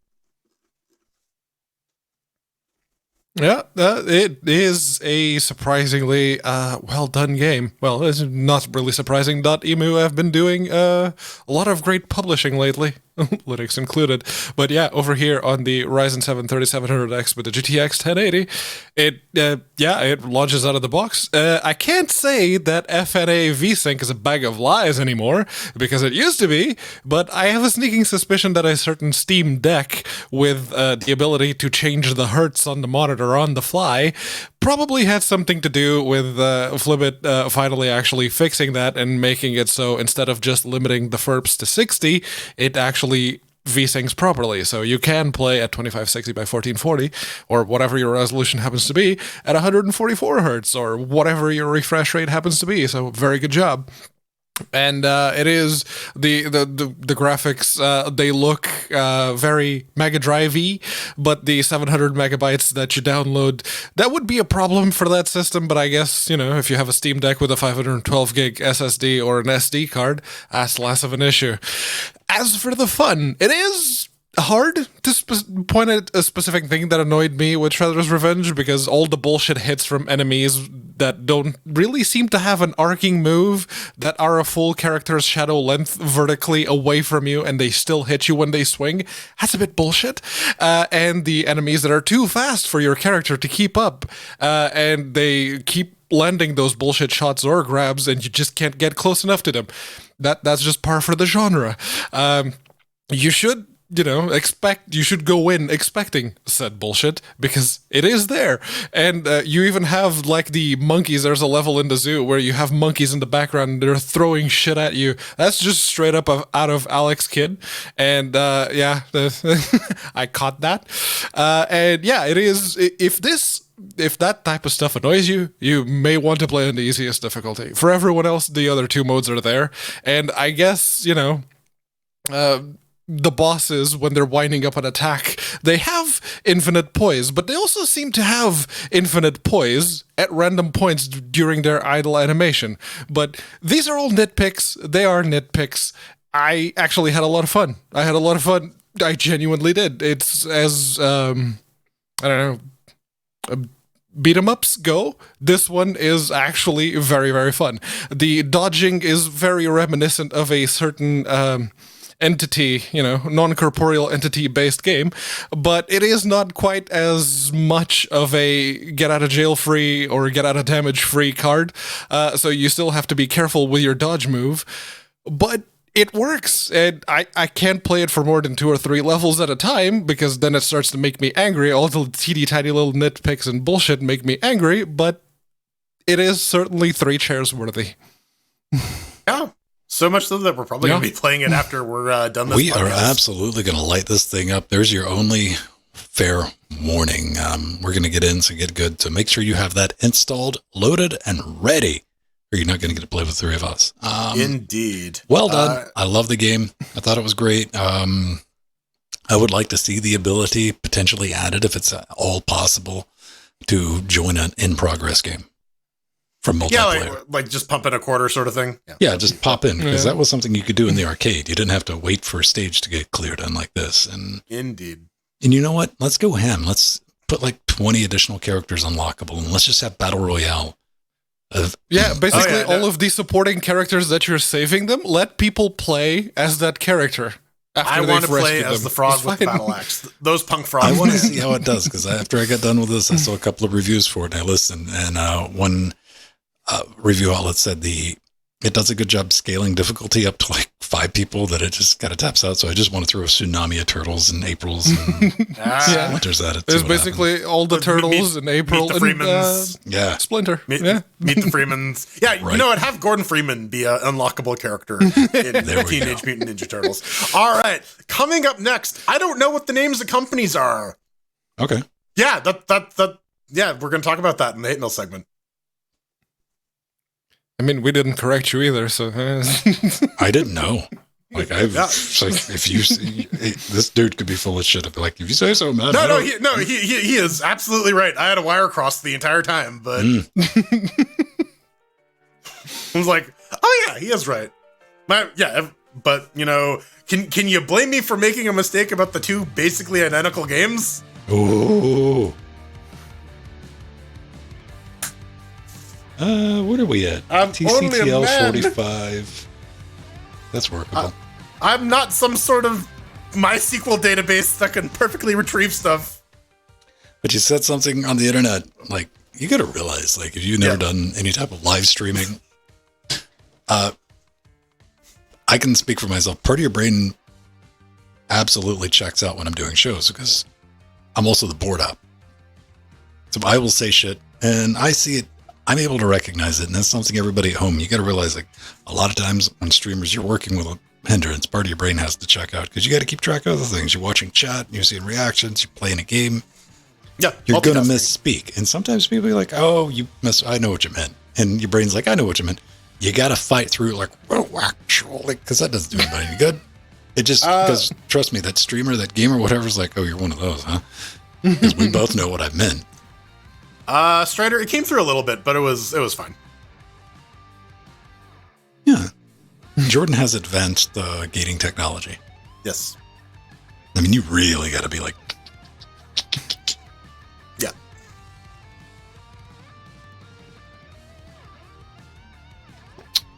S2: Yeah, it is a surprisingly well-done game. Well, it's not really surprising. .emu have been doing a lot of great publishing lately, Linux included. But yeah, over here on the Ryzen 7 3700X with the GTX 1080, it launches out of the box. I can't say that FNA VSync is a bag of lies anymore, because it used to be, but I have a sneaking suspicion that a certain Steam Deck with the ability to change the hertz on the monitor on the fly probably had something to do with Flibit finally actually fixing that and making it so instead of just limiting the FERPs to 60, it actually V-syncs properly. So you can play at 2560 by 1440 or whatever your resolution happens to be at 144 hertz or whatever your refresh rate happens to be. So very good job. And it is the graphics. They look very Mega Drive-y, but the 700 megabytes that you download, that would be a problem for that system. But I guess, you know, if you have a Steam Deck with a 512 gig SSD or an SD card, that's less of an issue. As for the fun, it is hard to point at a specific thing that annoyed me with Shredder's Revenge, because all the bullshit hits from enemies that don't really seem to have an arcing move, that are a full character's shadow length vertically away from you and they still hit you when they swing, that's a bit bullshit. And the enemies that are too fast for your character to keep up, and they keep landing those bullshit shots or grabs and you just can't get close enough to them. That's just par for the genre. You should, you should go in expecting said bullshit, because it is there. And you even have, like, the monkeys. There's a level in the zoo where you have monkeys in the background and they're throwing shit at you. That's just straight up out of Alex Kidd. And I caught that. And yeah, it is. If that type of stuff annoys you, you may want to play on the easiest difficulty. For everyone else, the other 2 modes are there. And I guess, the bosses, when they're winding up an attack, they have infinite poise, but they also seem to have infinite poise at random points during their idle animation. But these are all nitpicks. They are nitpicks. I actually had a lot of fun. I genuinely did. It's as, beat 'em ups go, this one is actually very, very fun. The dodging is very reminiscent of a certain entity, non-corporeal entity-based game, but it is not quite as much of a get-out-of-jail-free or get-out-of-damage-free card, so you still have to be careful with your dodge move, but it works, and I can't play it for more than 2 or 3 levels at a time, because then it starts to make me angry. All the teeny tiny little nitpicks and bullshit make me angry, but it is certainly 3 chairs worthy.
S3: Yeah. So much so that we're probably going to be playing it after we're done this.
S1: We are absolutely going to light this thing up. There's your only fair warning. We're going to get in, so get good. So make sure you have that installed, loaded, and ready, or you're not going to get to play with 3 of us.
S3: Indeed.
S1: Well done. I love the game. I thought it was great. I would like to see the ability potentially added, if it's all possible, to join an in-progress game. From multiplayer.
S3: Yeah, like just pump in a quarter sort of thing.
S1: Yeah, just pop in, because that was something you could do in the arcade. You didn't have to wait for a stage to get cleared, unlike this. And
S3: indeed.
S1: And you know what? Let's go ham. Let's put like 20 additional characters unlockable, and let's just have Battle Royale.
S2: Basically all of the supporting characters that you're saving them, let people play as that character.
S3: I want to play as the frog with the battle axe. Those punk frogs.
S1: I want to see how it does, because after I got done with this, I saw a couple of reviews for it, and I listened, and one review outlet said it does a good job scaling difficulty up to like 5 people, that it just kind of taps out. So I just want to throw a tsunami of turtles and Aprils and Splinters at it.
S2: It's basically all the turtles and April and Splinter.
S3: Meet the Freemans. Yeah, right. You know what? Have Gordon Freeman be an unlockable character in Teenage Mutant Ninja Turtles. All right, coming up next, I don't know what the names of companies are.
S1: Okay.
S3: Yeah, we're going to talk about that in the hate mail segment.
S2: I mean, we didn't correct you either, so...
S1: I didn't know. Like, if you see... this dude could be full of shit. I'd be like, if you say so, man...
S3: He is absolutely right. I had a wire crossed the entire time, but... I was like, oh yeah, he is right. But, you know, can you blame me for making a mistake about the 2 basically identical games?
S1: Ooh. What are we at? TCTL 45. That's workable.
S3: I'm not some sort of MySQL database that can perfectly retrieve stuff.
S1: But you said something on the internet, like, you got to realize, like, if you've never done any type of live streaming, I can speak for myself. Part of your brain absolutely checks out when I'm doing shows, because I'm also the board op. So I will say shit, and I see it. I'm able to recognize it, and that's something everybody at home, you got to realize, like, a lot of times on streamers, you're working with a hindrance. Part of your brain has to check out, because you got to keep track of other things. You're watching chat, you're seeing reactions, you're playing a game.
S3: Yeah,
S1: you're going to misspeak. And sometimes people are like, oh, I know what you meant. And your brain's like, I know what you meant. You got to fight through, like, well, actually, because that doesn't do anybody any good. It just, because trust me, that streamer, that gamer, whatever's like, oh, you're one of those, huh? Because we both know what I meant.
S3: Strider, it came through a little bit, but it was fine.
S1: Yeah. Jordan has advanced gating technology.
S3: Yes.
S1: I mean, you really got to be like...
S3: Yeah.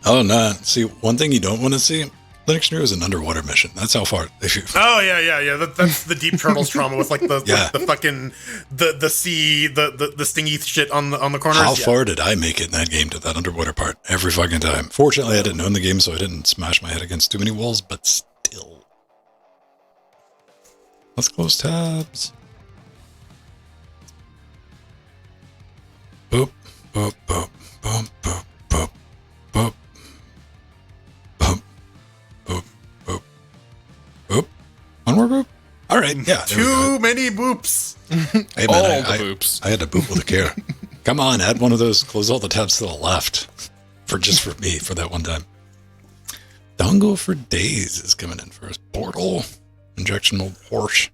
S1: Oh, no. See, one thing you don't want to see... Linux New is an underwater mission. That's how far.
S3: Oh yeah. That's the deep turtles trauma with like the fucking the sea the stingy shit on the corners.
S1: How far did I make it in that game to that underwater part? Every fucking time. Fortunately, I didn't own the game, so I didn't smash my head against too many walls. But still, let's close tabs. Boop boop boop boop boop boop boop. One more boop? All right, yeah.
S3: Too many boops.
S1: Hey, man, all the boops. I had to boop with care. Come on, add one of those. Close all the tabs to the left. For me, for that one time. Dongle for Days is coming in first. Portal. Injection mold horse.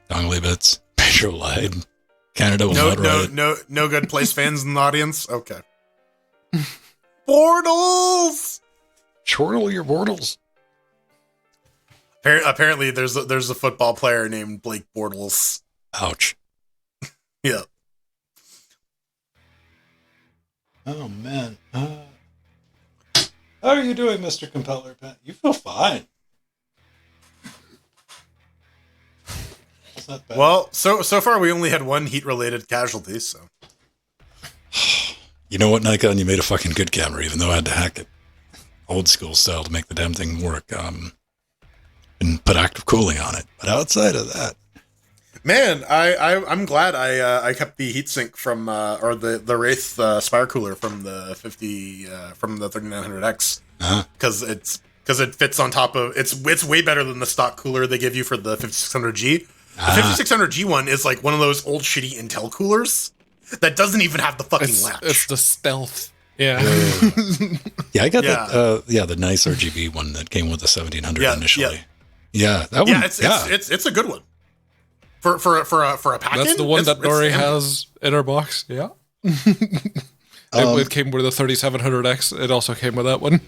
S1: Dongle bits. Pedro lied. Canada will not ride it.
S3: No good place fans in the audience? Okay. Portals!
S1: Chortle your portals.
S3: Apparently, there's a football player named Blake Bortles.
S1: Ouch.
S3: Yeah.
S1: Oh, man. How are you doing, Mr. Compeller Pat? You feel fine. That's not bad.
S3: Well, so far we only had one heat-related casualty, so.
S1: You know what, Nikon? You made a fucking good camera, even though I had to hack it. old school style to make the damn thing work. And put active cooling on it. But outside of that,
S3: Man, I'm glad I kept the heatsink from or the Wraith Spire cooler from the 3900X because it fits on top of it's way better than the stock cooler they give you for the 5600G. The 5600G one is like one of those old shitty Intel coolers that doesn't even have the fucking latch.
S2: It's the stealth. Yeah.
S1: Yeah, I got that. The nice RGB one that came with the 1700 initially. Yeah, that one.
S3: Yeah, it's a good one. For a pack-in.
S2: That's the one that Nori has in her box. Yeah. It came with the 3700X. It also came with that one.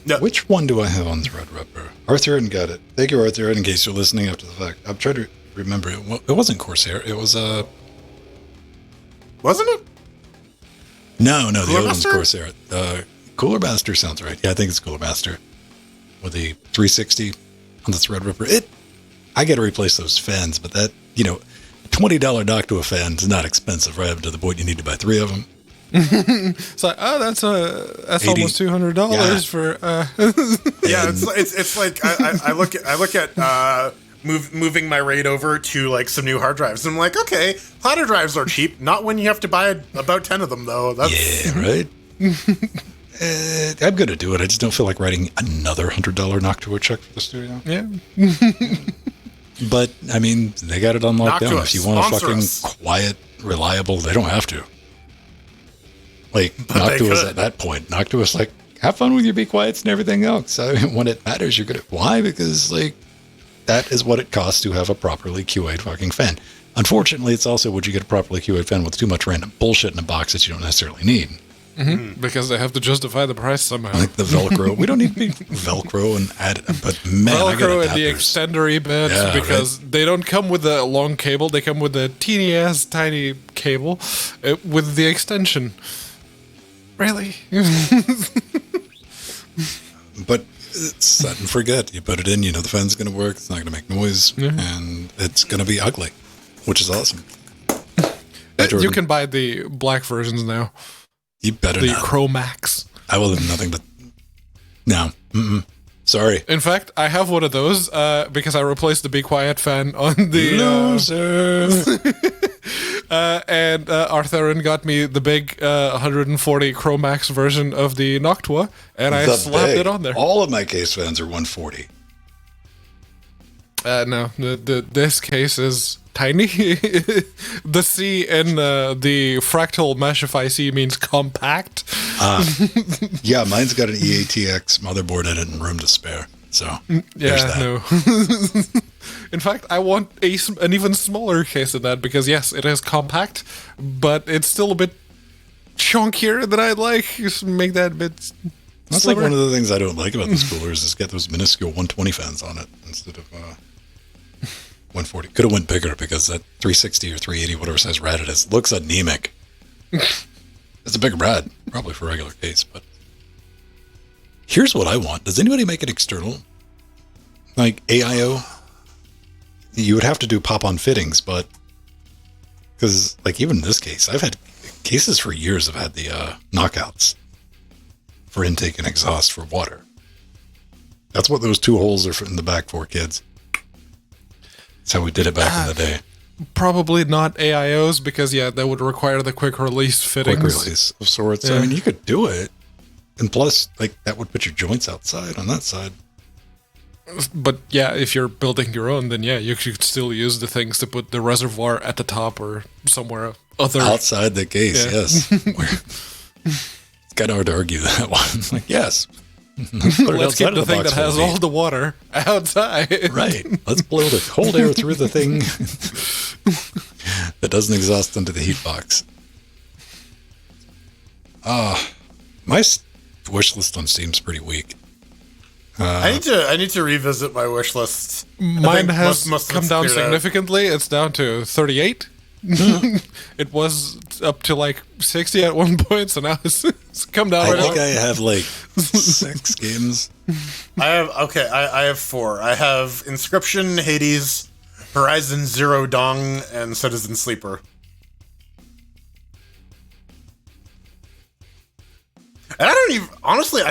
S3: No.
S1: Which one do I have on Threadripper? Arthur hadn't got it. Thank you, Arthur, in case you're listening after the fact. I'm trying to remember it. It wasn't Corsair. It was
S3: Wasn't it?
S1: No, the
S3: Cooler
S1: other one's
S3: Master?
S1: Corsair. Cooler Master sounds right. Yeah, I think it's Cooler Master with the 360 on the Threadripper. I got to replace those fans, but that $20 knock to a fan is not expensive, right up to the point you need to buy 3 of them.
S2: It's like, that's
S1: 80.
S2: almost $200 for.
S3: Yeah, it's like I look at moving my RAID over to like some new hard drives. And I'm like, okay, hard drives are cheap. Not when you have to buy about 10 of them though.
S1: Yeah, right. I'm gonna do it. I just don't feel like writing another $100 knock to a check for the studio.
S2: Yeah.
S1: But I mean, they got it on lockdown.
S3: Noctua,
S1: If you want a
S3: sponsor
S1: fucking
S3: us.
S1: quiet, reliable, they don't have to. Like,
S3: But they
S1: Noctua's
S3: could.
S1: at that point. Noctua's like, have fun with your be quiets and everything else. I mean, when it matters, you're gonna. Why? Because like, that is what it costs to have a properly QA'd fucking fan. Unfortunately, it's also would you get a properly QA'd fan with too much random bullshit in a box that you don't necessarily need.
S2: Because they have to justify the price somehow.
S1: Like the Velcro. We don't need to be Velcro and add it. But man, I got
S2: Velcro and the
S1: adapters.
S2: extendery bits
S1: Yeah,
S2: because they don't come with a long cable. They come with a teeny ass tiny cable with the extension. Really?
S1: But it's set and forget. You put it in, the fan's going to work. It's not going to make noise. And it's going to be ugly, which is awesome.
S2: You can buy the black versions now.
S1: You better
S2: The
S1: not.
S2: Chromax.
S1: I will have nothing but... No. Sorry.
S2: In fact, I have one of those because I replaced the Be Quiet fan on the...
S1: Loser.
S2: and Arthurin got me the big 140 Chromax version of the Noctua, and I slapped it on there.
S1: All of my case fans are 140.
S2: No, this case is tiny. The C in the fractal meshify C means compact.
S1: Yeah, mine's got an EATX motherboard in it and room to spare. So, there's that.
S2: No. In fact, I want an even smaller case than that because, yes, it is compact, but it's still a bit chunkier than I'd like. Just make that a bit
S1: That's
S2: slimmer.
S1: like one of the things I don't like about this cooler is get those minuscule 120 fans on it instead of 140. Could have went bigger because that 360 or 380, whatever size rad it is, looks anemic. It's a bigger rad, probably for a regular case, but here's what I want. Does anybody make it external? Like AIO? You would have to do pop-on fittings, but because like even in this case, I've had cases for years. I've had the knockouts for intake and exhaust for water. That's what those 2 holes are in the back for, kids. That's how we did it back in the day.
S2: Probably not AIOs because, yeah, that would require the quick release fittings.
S1: Quick release of sorts.
S2: Yeah.
S1: I mean, you could do it. And plus, like, that would put your joints outside on that side.
S2: But yeah, if you're building your own, then yeah, you could still use the things to put the reservoir at the top or somewhere other.
S1: Outside the case,
S2: Yeah.
S1: yes. It's kind of hard to argue that one. Like, yes. Let's put it
S2: Let's keep
S1: outside
S2: the
S1: of
S2: thing
S1: box
S2: that has
S1: full of
S2: all the water outside.
S1: Right. Let's blow the cold air through the thing that doesn't exhaust into the heat box. My wish list on Steam's pretty weak.
S3: I need to revisit my wish list.
S2: Mine has
S3: most of
S2: come
S3: it's
S2: down
S3: cleared out.
S2: significantly. It's down to 38. It was up to like 60 at one point, so now it's come down.
S1: I
S2: right
S1: think
S2: now.
S1: I have like 6 games.
S3: I have 4. I have Inscription, Hades, Horizon Zero Dawn, and Citizen Sleeper. And I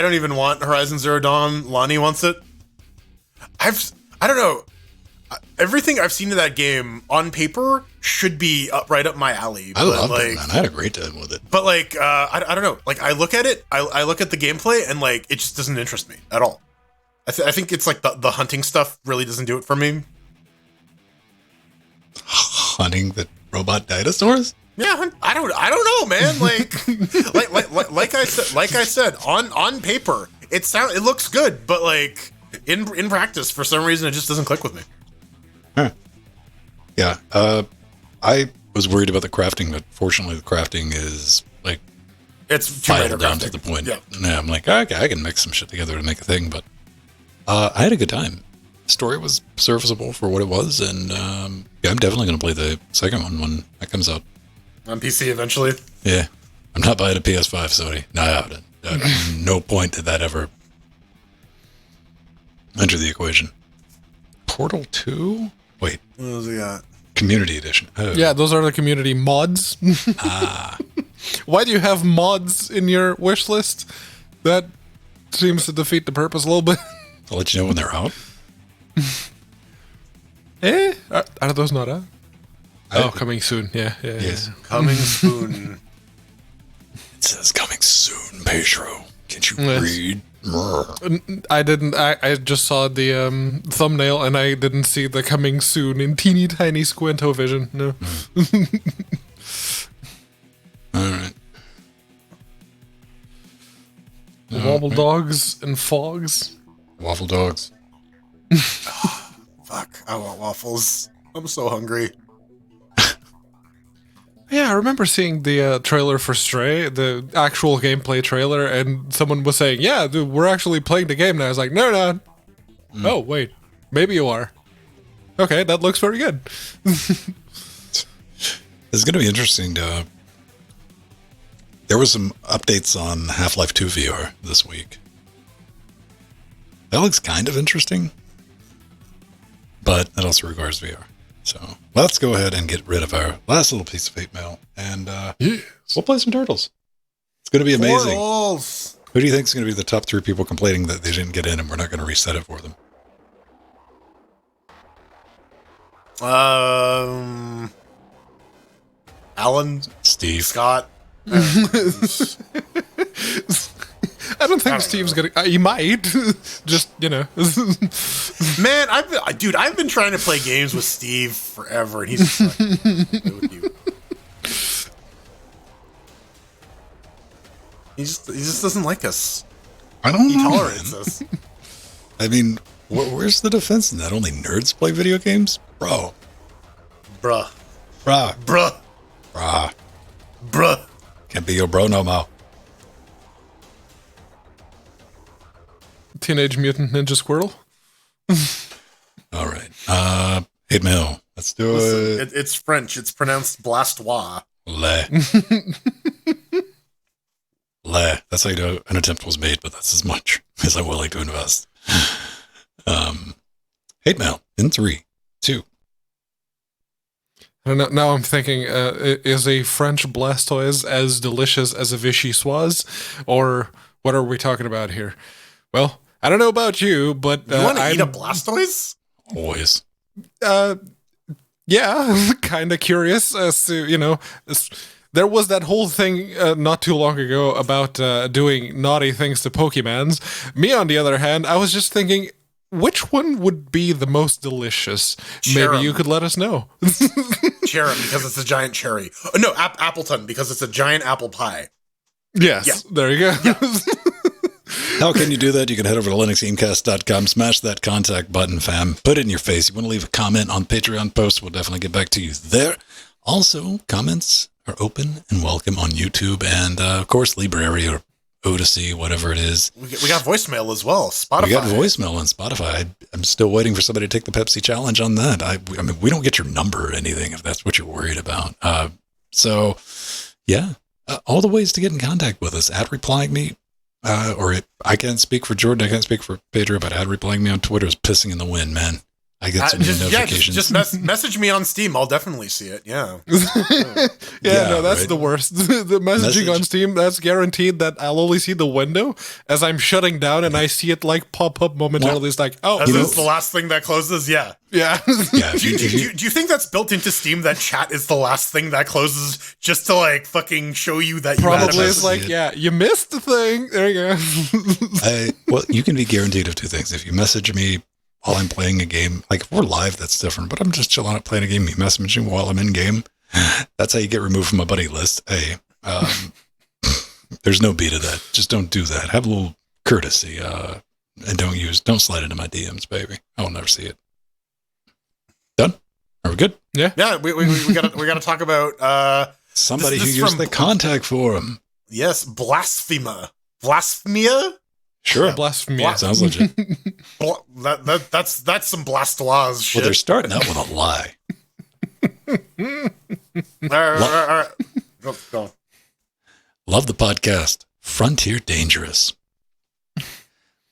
S3: don't even want Horizon Zero Dawn. Lonnie wants it. I don't know. Everything I've seen of that game on paper should be right up my alley.
S1: I loved it, man. I had a great time with it.
S3: But like, I don't know. Like, I look at it, I look at the gameplay, and like, it just doesn't interest me at all. I think it's like the hunting stuff really doesn't do it for me.
S1: Hunting the robot dinosaurs?
S3: Yeah, I don't know, man. Like I said, on paper, it looks good, but like in practice, for some reason, it just doesn't click with me.
S1: Huh. Yeah, I was worried about the crafting, but fortunately, the crafting is like
S3: it's
S1: filed down to the point. Yeah, I'm like, okay, I can mix some shit together to make a thing, but I had a good time. The story was serviceable for what it was, and yeah, I'm definitely going to play the second one when that comes out.
S3: On PC eventually?
S1: Yeah. I'm not buying a PS5, Sony. No point did that ever enter the equation. Portal 2? Wait.
S3: What else we got?
S1: Community Edition. Oh.
S2: Yeah, those are the community mods. Why do you have mods in your wish list? That seems to defeat the purpose a little bit.
S1: I'll let you know when they're out.
S2: Are those not out? Coming soon. Yeah.
S1: Yes.
S3: Coming soon.
S1: It says coming soon, Pedro. Can't you read?
S2: I didn't. I just saw the thumbnail and I didn't see the coming soon in teeny tiny squinto vision. No.
S1: All right.
S2: Wobble dogs and fogs.
S1: Waffle dogs.
S3: Fuck, I want waffles. I'm so hungry.
S2: Yeah, I remember seeing the trailer for Stray, the actual gameplay trailer, and someone was saying, yeah, dude, we're actually playing the game now. I was like, no, you're not. Oh, wait. Maybe you are. Okay, that looks very good.
S1: It's going to be interesting to... There was some updates on Half-Life 2 VR this week. That looks kind of interesting, but that also requires VR. So let's go ahead and get rid of our last little piece of hate mail, and we'll play some Turtles. It's going to be amazing.
S3: Turtles.
S1: Who do you think is going to be the top 3 people complaining that they didn't get in and we're not going to reset it for them?
S3: Alan,
S1: Steve,
S3: Scott.
S2: I don't think Steve's gonna. He might. Just, you know.
S3: Man, I've been trying to play games with Steve forever, and he's just like, play with you. He just doesn't like us.
S1: I don't know.
S3: He tolerates us.
S1: I mean, where's the defense in that? Only nerds play video games? Bruh. Can't be your bro no more.
S2: Teenage Mutant Ninja Squirrel.
S1: All right. Hate mail. Let's do it.
S3: It's French. It's pronounced blastois.
S1: Le. That's how you know an attempt was made, but that's as much as I'm willing to invest. Hate mail in 3, 2.
S2: I don't know. Now I'm thinking, is a French Blastoise as delicious as a Vichyssoise? Or what are we talking about here? Well, I don't know about you, but...
S3: you want to eat a Blastoise?
S1: Always.
S2: Yeah, kind of curious as to, you know... There was that whole thing not too long ago about doing naughty things to Pokemons. Me, on the other hand, I was just thinking... Which one would be the most delicious?
S3: Cherry.
S2: Maybe you could let us know.
S3: Cherry, because it's a giant cherry. No, Appleton, because it's a giant apple pie.
S2: Yes, yeah. There you go. Yeah.
S1: How can you do that? You can head over to LinuxGameCast.com, smash that contact button, fam. Put it in your face. You want to leave a comment on Patreon post, we'll definitely get back to you there. Also, comments are open and welcome on YouTube and, of course, Library or Odyssey, whatever it is.
S3: We got voicemail as well. Spotify.
S1: We got voicemail on Spotify. I'm still waiting for somebody to take the Pepsi challenge on that. I mean, we don't get your number or anything if that's what you're worried about. So, yeah, all the ways to get in contact with us. Replying me, I can't speak for Jordan. I can't speak for Pedro, but replying me on Twitter is pissing in the wind, man. I get some notifications.
S3: Just message me on Steam. I'll definitely see it. Yeah.
S2: No, that's right. The worst. The messaging on Steam, that's guaranteed that I'll only see the window as I'm shutting down and I see it like pop up momentarily. It's like, oh,
S3: it's the last thing that closes. Yeah.
S2: Yeah.
S3: Do you think that's built into Steam that chat is the last thing that closes just to like fucking show you that you
S2: probably is like, you missed the thing. There you
S1: go. Well, you can be guaranteed of two things. If you message me while I'm playing a game, like if we're live, that's different, but I'm just chilling out playing a game, you message me while I'm in game, that's how you get removed from my buddy list. Hey, there's no B to that. Just don't do that. Have a little courtesy, and don't slide into my DMs, baby. I will never see it. Done? Are we good?
S2: Yeah.
S3: Yeah, we gotta talk about
S1: somebody who used the contact forum.
S3: Yes, blasphema. Blasphemia?
S1: Sure.
S2: Yeah, blasphemia.
S1: Sounds legit.
S3: That's some blastoise shit.
S1: Well, they're starting out with a lie.
S3: All right. Go.
S1: Love the podcast. Frontier Dangerous.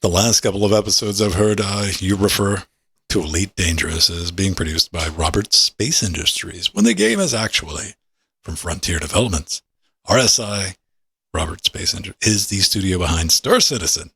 S1: The last couple of episodes I've heard you refer to Elite Dangerous as being produced by Roberts Space Industries, when the game is actually from Frontier Developments. RSI, Roberts Space Industries, is the studio behind Star Citizen.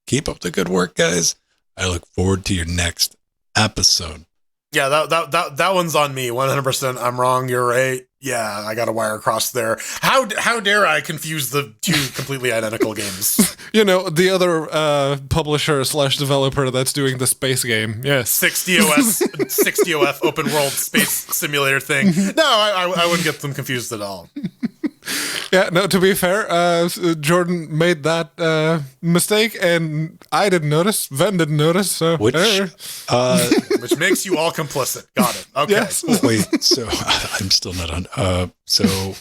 S1: Keep up the good work, guys. I look forward to your next episode.
S3: Yeah, that one's on me. 100%. I'm wrong. You're right. Yeah, I got a wire across there. How dare I confuse the two completely identical games?
S2: The other publisher / developer that's doing the space game. Yes.
S3: 60OF open world space simulator thing. No, I wouldn't get them confused at all.
S2: Yeah, no, to be fair, Jordan made that mistake, and I didn't notice. Ven didn't notice. So
S1: which
S3: makes you all complicit. Got it. Okay.
S2: Yes.
S3: Cool.
S1: Wait, so I'm still not on. So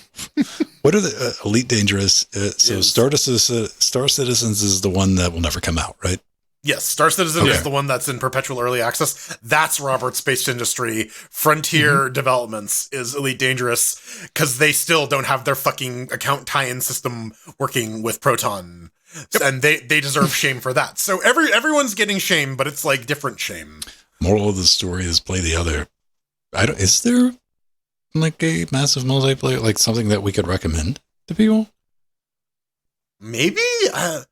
S1: what are the Elite Dangerous? So Star Citizens is the one that will never come out, right?
S3: Yes, Star Citizen is the one that's in perpetual early access. That's Roberts Space Industry. Frontier Developments is Elite Dangerous because they still don't have their fucking account tie-in system working with Proton. Yep. And they deserve shame for that. So everyone's getting shame, but it's like different shame.
S1: Moral of the story is play the other. Is there like a massive multiplayer, like something that we could recommend to people?
S3: Maybe? I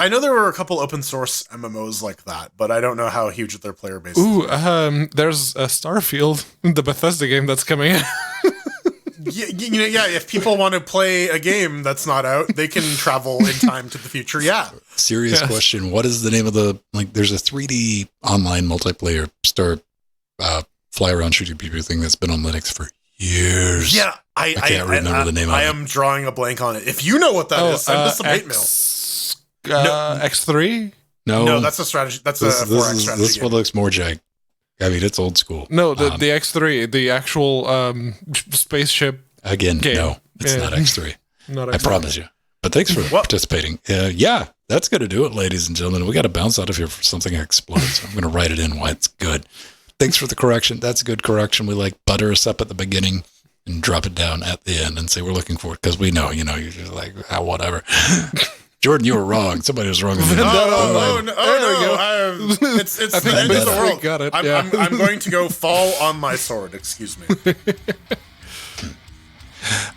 S3: know there were a couple open source MMOs like that, but I don't know how huge their player base is.
S2: Ooh, there's a Starfield, the Bethesda game that's coming out.
S3: Yeah, if people want to play a game that's not out, they can travel in time to the future, yeah.
S1: Serious question, what is the name of there's a 3D online multiplayer fly around shooting people thing that's been on Linux for years.
S3: Yeah,
S1: I can't remember the name of it.
S3: I am drawing a blank on it. If you know what that is, send us some hate mail.
S2: X3?
S1: No,
S3: that's a strategy. That's a 4X strategy.
S1: This one looks more jank. I mean, it's old school.
S2: No, the X3, the actual spaceship.
S1: Again,
S2: game.
S1: No, it's not X3.
S2: Not X3.
S1: I promise you. But thanks for participating. Yeah, that's going to do it, ladies and gentlemen. We got to bounce out of here for something that explodes. So I'm going to write it in why it's good. Thanks for the correction. That's a good correction. We like butter us up at the beginning and drop it down at the end and say we're looking for it because we know, you're just like, whatever. Jordan, you were wrong. Somebody was wrong.
S3: No. It's the end of the world.
S2: Got it.
S3: I'm going to go fall on my sword. Excuse me.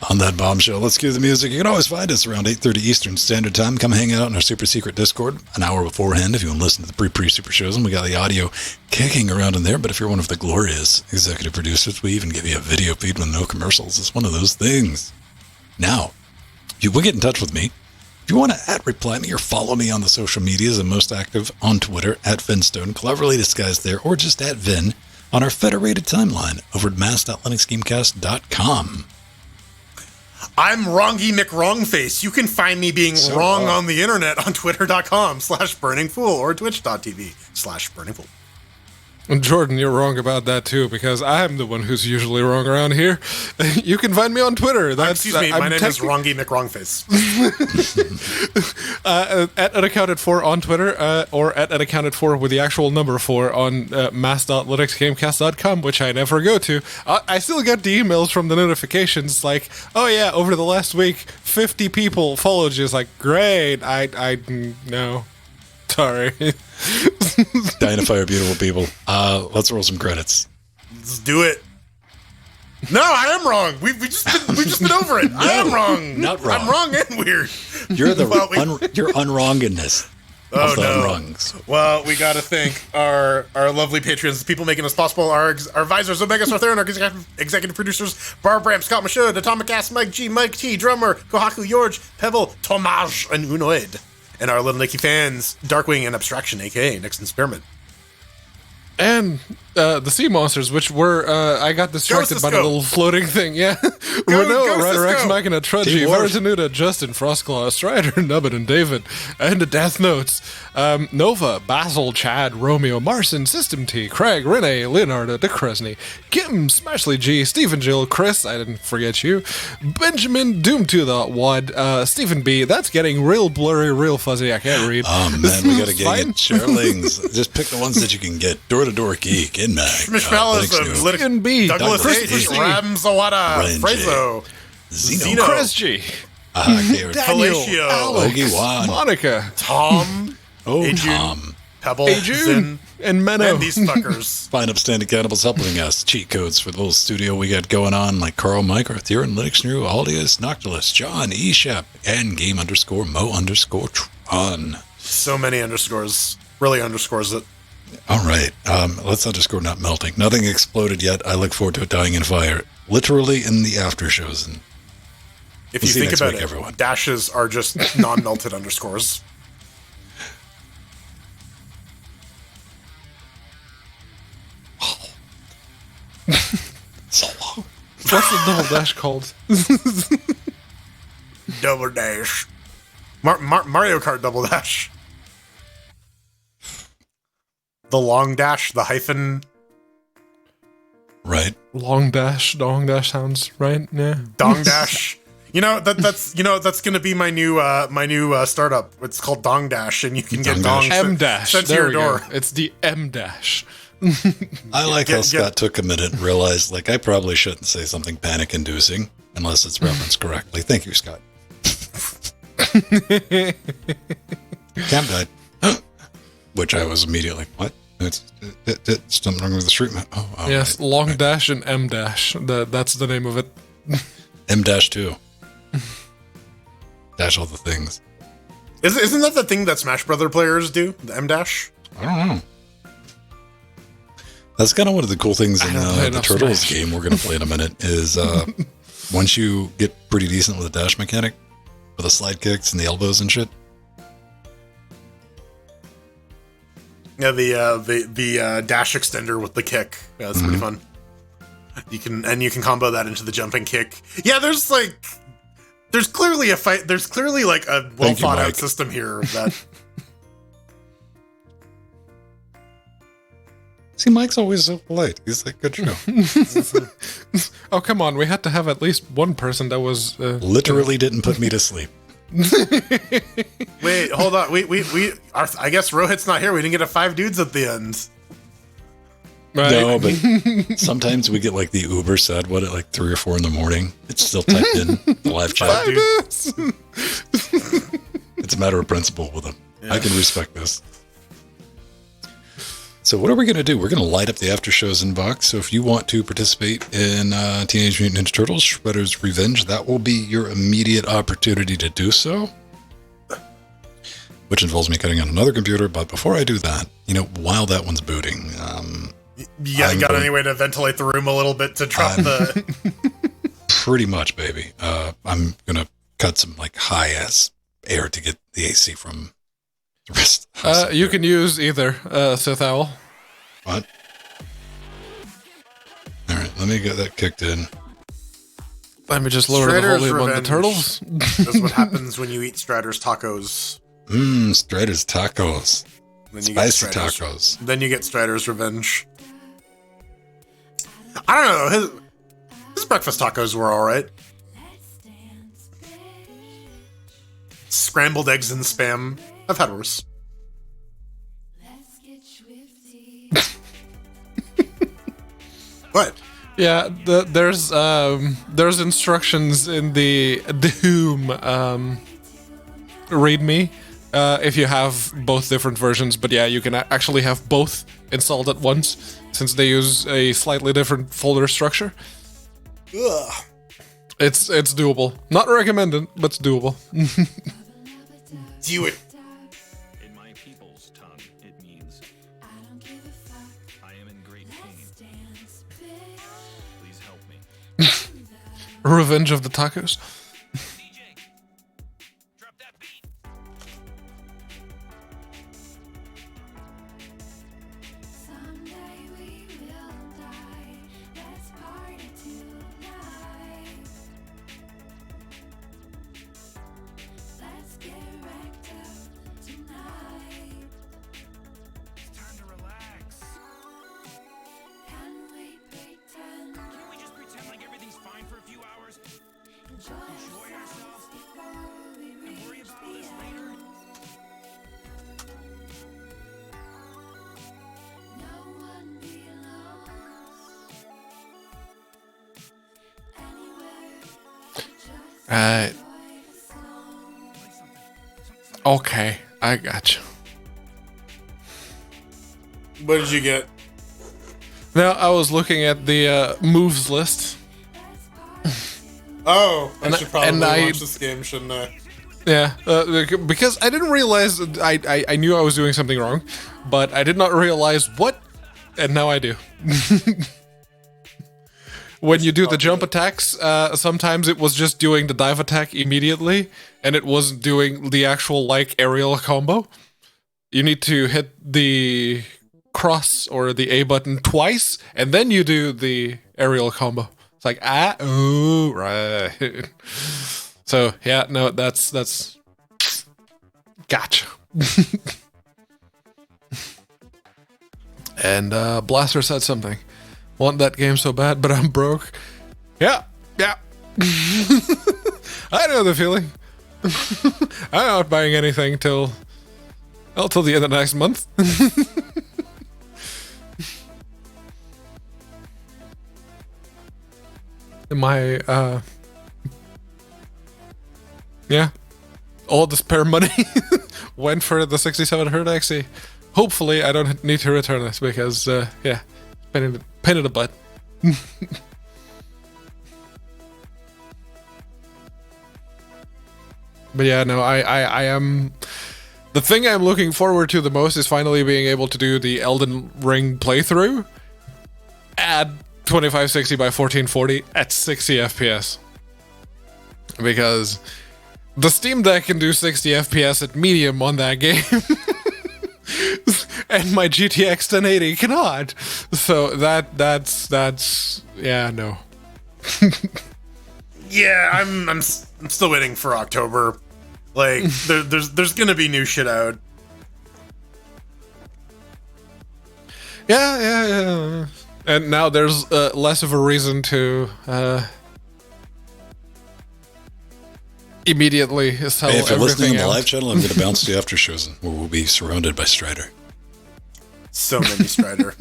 S1: On that bombshell, let's cue the music. You can always find us around 8:30 Eastern Standard Time. Come hang out in our super secret Discord an hour beforehand if you want to listen to the pre-super shows. And we got the audio kicking around in there. But if you're one of the glorious executive producers, we even give you a video feed with no commercials. It's one of those things. Now, if you will get in touch with me, if you want to @reply me or follow me on the social medias, I'm most active on Twitter @Vinstone, cleverly disguised there, or just @Vin on our federated timeline over at mass.linuxgamecast.com.
S3: I'm Wrongy McWrongface. You can find me being wrong on the internet on twitter.com/burningfool or twitch.tv/burningfool.
S2: And Jordan, you're wrong about that too, because I'm the one who's usually wrong around here. You can find me on Twitter.
S3: Excuse me, my name is Wrongy McWrongface.
S2: At unaccounted for on Twitter, or at unaccounted for with the actual number 4 on mass.linuxgamecast.com, which I never go to. I still get the emails from the notifications like, oh yeah, over the last week, 50 people followed you. It's like, great, I no. Sorry.
S1: Dynafire, beautiful people. Let's roll some credits.
S3: Let's do it. No, I am wrong. We've just been over it. I am wrong.
S1: Not wrong.
S3: I'm wrong and weird.
S1: You're the you're unwrongingness.
S3: Oh,
S1: of the
S3: no.
S1: unwrongs.
S3: Well, we got to thank our lovely patrons, the people making us possible, our advisors, Omega Sartheron, our executive producers, Barb Bram, Scott Mashud, Atomic Ass, Mike G, Mike T, Drummer, Kohaku, George, Pebble, Tomaj, and Unoid. And our Little Nicky fans, Darkwing and Abstraction, a.k.a. Nixon Spearmint.
S2: And the sea monsters, which were, I got distracted by the little floating thing, yeah. Renault, Ryder X, Machina, Trudgy, Veritanuda, Justin, Frostclaw, Strider, Nubbin, and David, and the Death Notes, Nova, Basil, Chad, Romeo, Marson, System T, Craig, Renee, Leonardo, DeCresney, Kim, Smashley G, Stephen Jill, Chris, I didn't forget you, Benjamin, Doom to the Wad, Stephen B, that's getting real blurry, real fuzzy, I can't read.
S1: Oh man, we gotta get Sherlings. Just pick the ones that you can get. Door-to-door geek, in Mag.
S3: Schmishmalis,
S2: Linux B,
S3: Douglas H, Ramsawada, Frezo,
S1: Zeno,
S2: Kresgy,
S3: Felatio,
S1: Ogi-Wan,
S2: Monica,
S3: Tom,
S1: Tom,
S3: Pebble,
S2: June, and Menno.
S3: and these fuckers.
S1: Fine upstanding cannibals helping us. Cheat codes for the little studio we got going on, like Carl, Mike, Arthur, and Linux New, Aldius, Noctilus, John, Eshep, and Game_Mo_Tron.
S3: So many underscores. Really underscores it.
S1: All right, let's underscore not melting. Nothing exploded yet. I look forward to it dying in fire, literally in the after shows. And
S3: if
S1: we'll
S3: you think about it,
S1: everyone.
S3: dashes are just non-melted underscores.
S1: So long.
S2: What's the double dash called?
S3: Double dash. Mario Kart double dash. The long dash, the hyphen.
S1: Right.
S2: Long dash sounds right. Yeah.
S3: Dong dash. That's gonna be my new startup. It's called Dong Dash, and you can get dong
S2: M dash.
S3: sent to
S2: There
S3: your
S2: we
S3: door.
S2: go. It's the M dash.
S1: I like how Scott took a minute and realized, like, I probably shouldn't say something panic-inducing unless it's referenced correctly. Thank you, Scott. Cam died. Which I was immediately, what? It's something wrong with the street map. Oh,
S2: Yes,
S1: right.
S2: long dash and M dash. That's the name of it.
S1: M-2. Dash all the things.
S3: Isn't that the thing that Smash Brother players do? The M dash?
S1: I don't know. That's kind of one of the cool things in the Turtles
S2: Smash.
S1: game we're going to play in a minute is once you get pretty decent with the dash mechanic, with the slide kicks and the elbows and shit.
S3: Yeah, the dash extender with the kick. Yeah, that's pretty fun. You can combo that into the jumping kick. Yeah, there's clearly a fight. There's clearly like a well thought out system here that.
S1: See, Mike's always so polite. He's like, good show.
S2: Oh, come on. We had to have at least one person that was...
S1: Literally didn't put me to sleep.
S3: Wait, hold on. I guess Rohit's not here. We didn't get a 5 dudes at the end.
S2: Right.
S1: No, but sometimes we get like the Uber said, what, at like 3 or 4 in the morning? It's still typed in the live chat. It's a matter of principle with them. Yeah. I can respect this. So what are we going to do? We're going to light up the after shows inbox. So if you want to participate in Teenage Mutant Ninja Turtles Shredder's Revenge, that will be your immediate opportunity to do so. Which involves me cutting on another computer. But before I do that, while that one's booting...
S3: you got any way to ventilate the room a little bit to drop the...
S1: Pretty much, baby. I'm going to cut some like high-ass air to get the AC from... the rest of the house.
S2: You can use either, Sith Owl.
S1: What? Alright, let me get that kicked in.
S2: Let me just lower the volume on the turtles.
S3: That's what happens when you eat Strider's tacos.
S1: Strider's tacos.
S3: Then you
S1: Spicy
S3: get
S1: tacos.
S3: Then you get Strider's Revenge. I don't know. His breakfast tacos were alright. Scrambled eggs and spam. I've had worse. What?
S2: Yeah, there's instructions in the Doom README if you have both different versions. But yeah, you can actually have both installed at once, since they use a slightly different folder structure.
S3: Ugh.
S2: It's doable. Not recommended, but it's doable.
S3: Do it.
S4: In my people's tongue, it means I am in great pain. Please help me.
S2: Revenge of the Tacos.
S4: DJ, drop that beat.
S5: Someday we will die. Let's party tonight. Let's get wrecked up tonight.
S4: It's time to relax.
S5: Can we pretend?
S4: Can't we just pretend like everything's fine for a few hours?
S5: Enjoy ourselves before we
S4: And worry
S5: reach
S4: about
S5: the
S4: this
S5: end.
S4: later?
S5: No one belongs anywhere. Just
S2: Right.
S5: enjoy the song.
S4: Play something.
S2: Okay, I got you.
S3: What did you get?
S2: Now, I was looking at the moves list.
S3: Oh, I
S2: And
S3: should
S2: I-
S3: probably
S2: and I-
S3: watch this game, shouldn't I?
S2: Yeah, because I didn't realize, I knew I was doing something wrong, but I did not realize what, and now I do. When you do the jump attacks, sometimes it was just doing the dive attack immediately, and it wasn't doing the actual, like, aerial combo. You need to hit the cross or the A button twice, and then you do the aerial combo. It's like, oh, right. So, yeah, no, that's gotcha. And Blaster said something. Want that game so bad, but I'm broke. Yeah. I know the feeling. I'm not buying anything till the end of next month. My yeah, all the spare money went for the 6700 XE. Hopefully, I don't need to return this because yeah, pain in the butt. But yeah, no, I am. The thing I'm looking forward to the most is finally being able to do the Elden Ring playthrough at 2560 by 1440 at 60 FPS. Because the Steam Deck can do 60 FPS at medium on that game. And my GTX 1080 cannot. So that's yeah, no.
S3: Yeah, I'm still waiting for October. Like, there's gonna be new shit out.
S2: Yeah. And now there's less of a reason to immediately sell
S1: Hey, if you're listening
S2: everything
S1: on the
S2: out.
S1: live channel, I'm going to bounce to after shows where we'll be surrounded by Strider.
S3: So many Strider.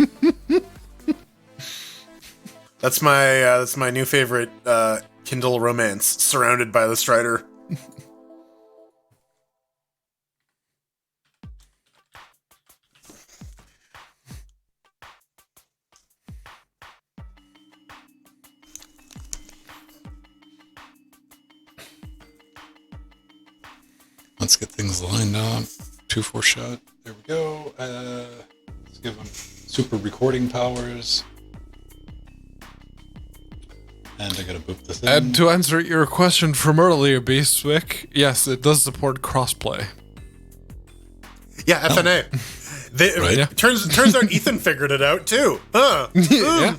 S3: That's my new favorite Kindle romance, surrounded by the Strider.
S1: Let's get things lined up. 2-4 shot. There we go. Let's give them super recording powers. And I gotta boop the thing.
S2: And to answer your question from earlier, Beastwick, yes, it does support crossplay.
S3: Yeah, FNA.
S1: Right.
S2: Yeah.
S3: Turns out Ethan figured it out too. Huh?
S2: Yeah.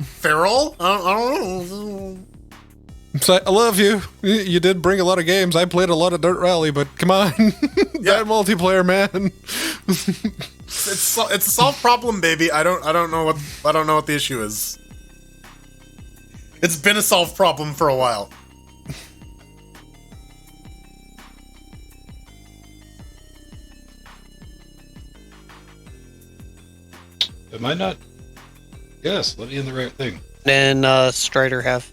S3: Feral? I don't know.
S2: So, I love you. You did bring a lot of games. I played a lot of Dirt Rally, but come on. That multiplayer, man.
S3: It's a solved problem, baby. I don't know what the issue is. It's been a solved problem for a while.
S1: Am I not? Yes, let me in the right thing.
S6: Than Strider have,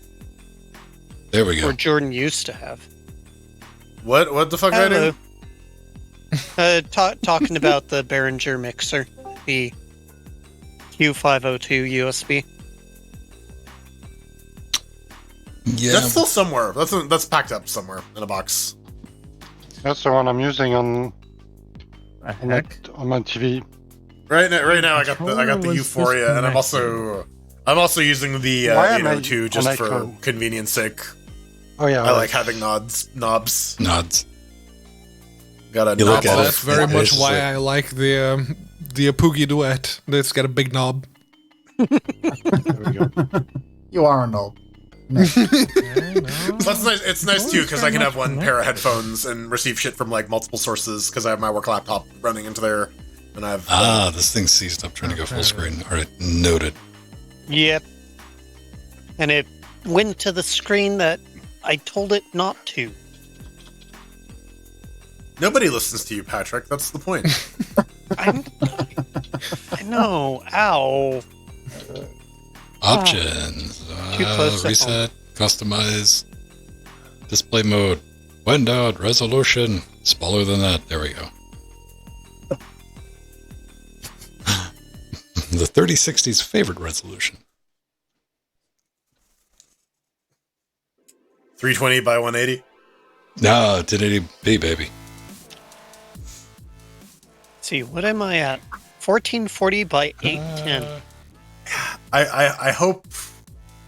S1: There we go.
S6: or Jordan used to have.
S3: What the fuck did I do?
S6: Talking about the Behringer mixer, the Q502 USB.
S1: Yeah.
S3: That's still somewhere. That's packed up somewhere in a box.
S7: That's the one I'm using on my TV.
S3: Right now, I got the Euphoria, and I'm also using the
S7: Why am I
S3: 802 just
S7: on
S3: for
S7: iPhone?
S3: convenience sake.
S7: Oh yeah,
S3: I like having knobs.
S1: Nods.
S3: Got a
S1: You look
S3: knob.
S1: at it.
S2: That's very
S1: It's
S2: much
S1: just
S2: why
S1: like-
S2: I like the Apoogie Duet. It's got a big knob.
S7: There we go.
S8: You are a knob.
S3: That's nice. It's nice too because I can have one pair of headphones and receive shit from like multiple sources because I have my work laptop running into there, and I have
S1: This thing seized up trying to go full screen. All right, noted.
S6: Yep. And it went to the screen that I told it not to.
S3: Nobody listens to you, Patrick. That's the point.
S6: I know. Ow.
S1: Options.
S6: Too close to
S1: Reset. Customize. Display mode. Wind out. Resolution. Smaller than that. There we go. The 3060's favorite resolution.
S3: 320 by 180.
S1: No, 1080p, baby.
S6: Let's see, what am I at? 1440 by 810.
S3: I hope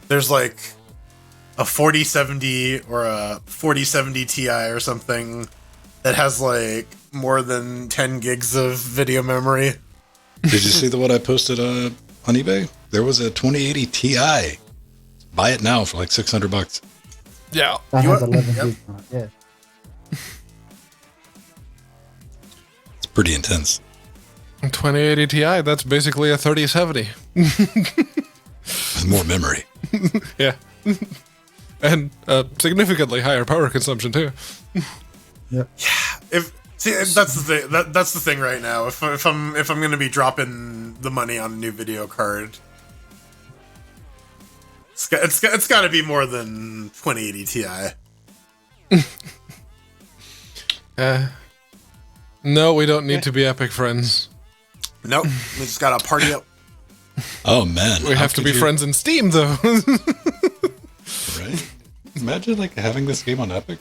S3: there's like a 4070 or a 4070 Ti or something that has like more than 10 gigs of video memory.
S1: Did you see the one I posted on eBay? There was a 2080 Ti. Buy it now for like $600.
S2: Yeah.
S8: That
S3: You
S8: has
S3: want-
S8: 11
S3: yep.
S8: gigs on it, yeah.
S1: It's pretty intense.
S2: 2080 Ti, that's basically a 3070.
S1: With more memory.
S2: Yeah. And significantly higher power consumption, too.
S3: If see, that's the thing. That's the thing right now. If I'm going to be dropping the money on a new video card, it's got to be more than 2080 Ti.
S2: No, we don't need to be epic friends.
S3: Nope, we just got to party up.
S1: Oh, man.
S2: We
S1: how
S2: have to
S1: could
S2: be
S1: you-
S2: friends in Steam, though.
S1: Right? Imagine like having this game on Epic.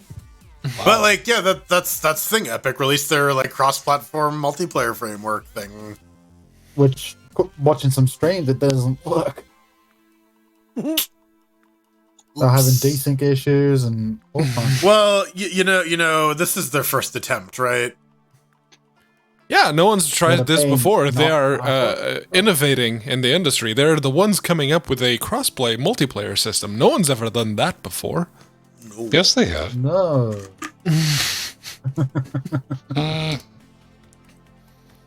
S3: But like, yeah, that's the thing. Epic released their like cross-platform multiplayer framework thing.
S8: Which, watching some streams, it doesn't work. They're having desync issues and all kinds.
S3: Well, you know, this is their first attempt, right?
S2: Yeah, no one's tried
S8: Yeah,
S2: this
S8: pain,
S2: before. They
S8: not
S2: are
S8: profit.
S2: innovating in the industry. They're the ones coming up with a crossplay multiplayer system. No one's ever done that before.
S1: Yes, they have.
S8: No.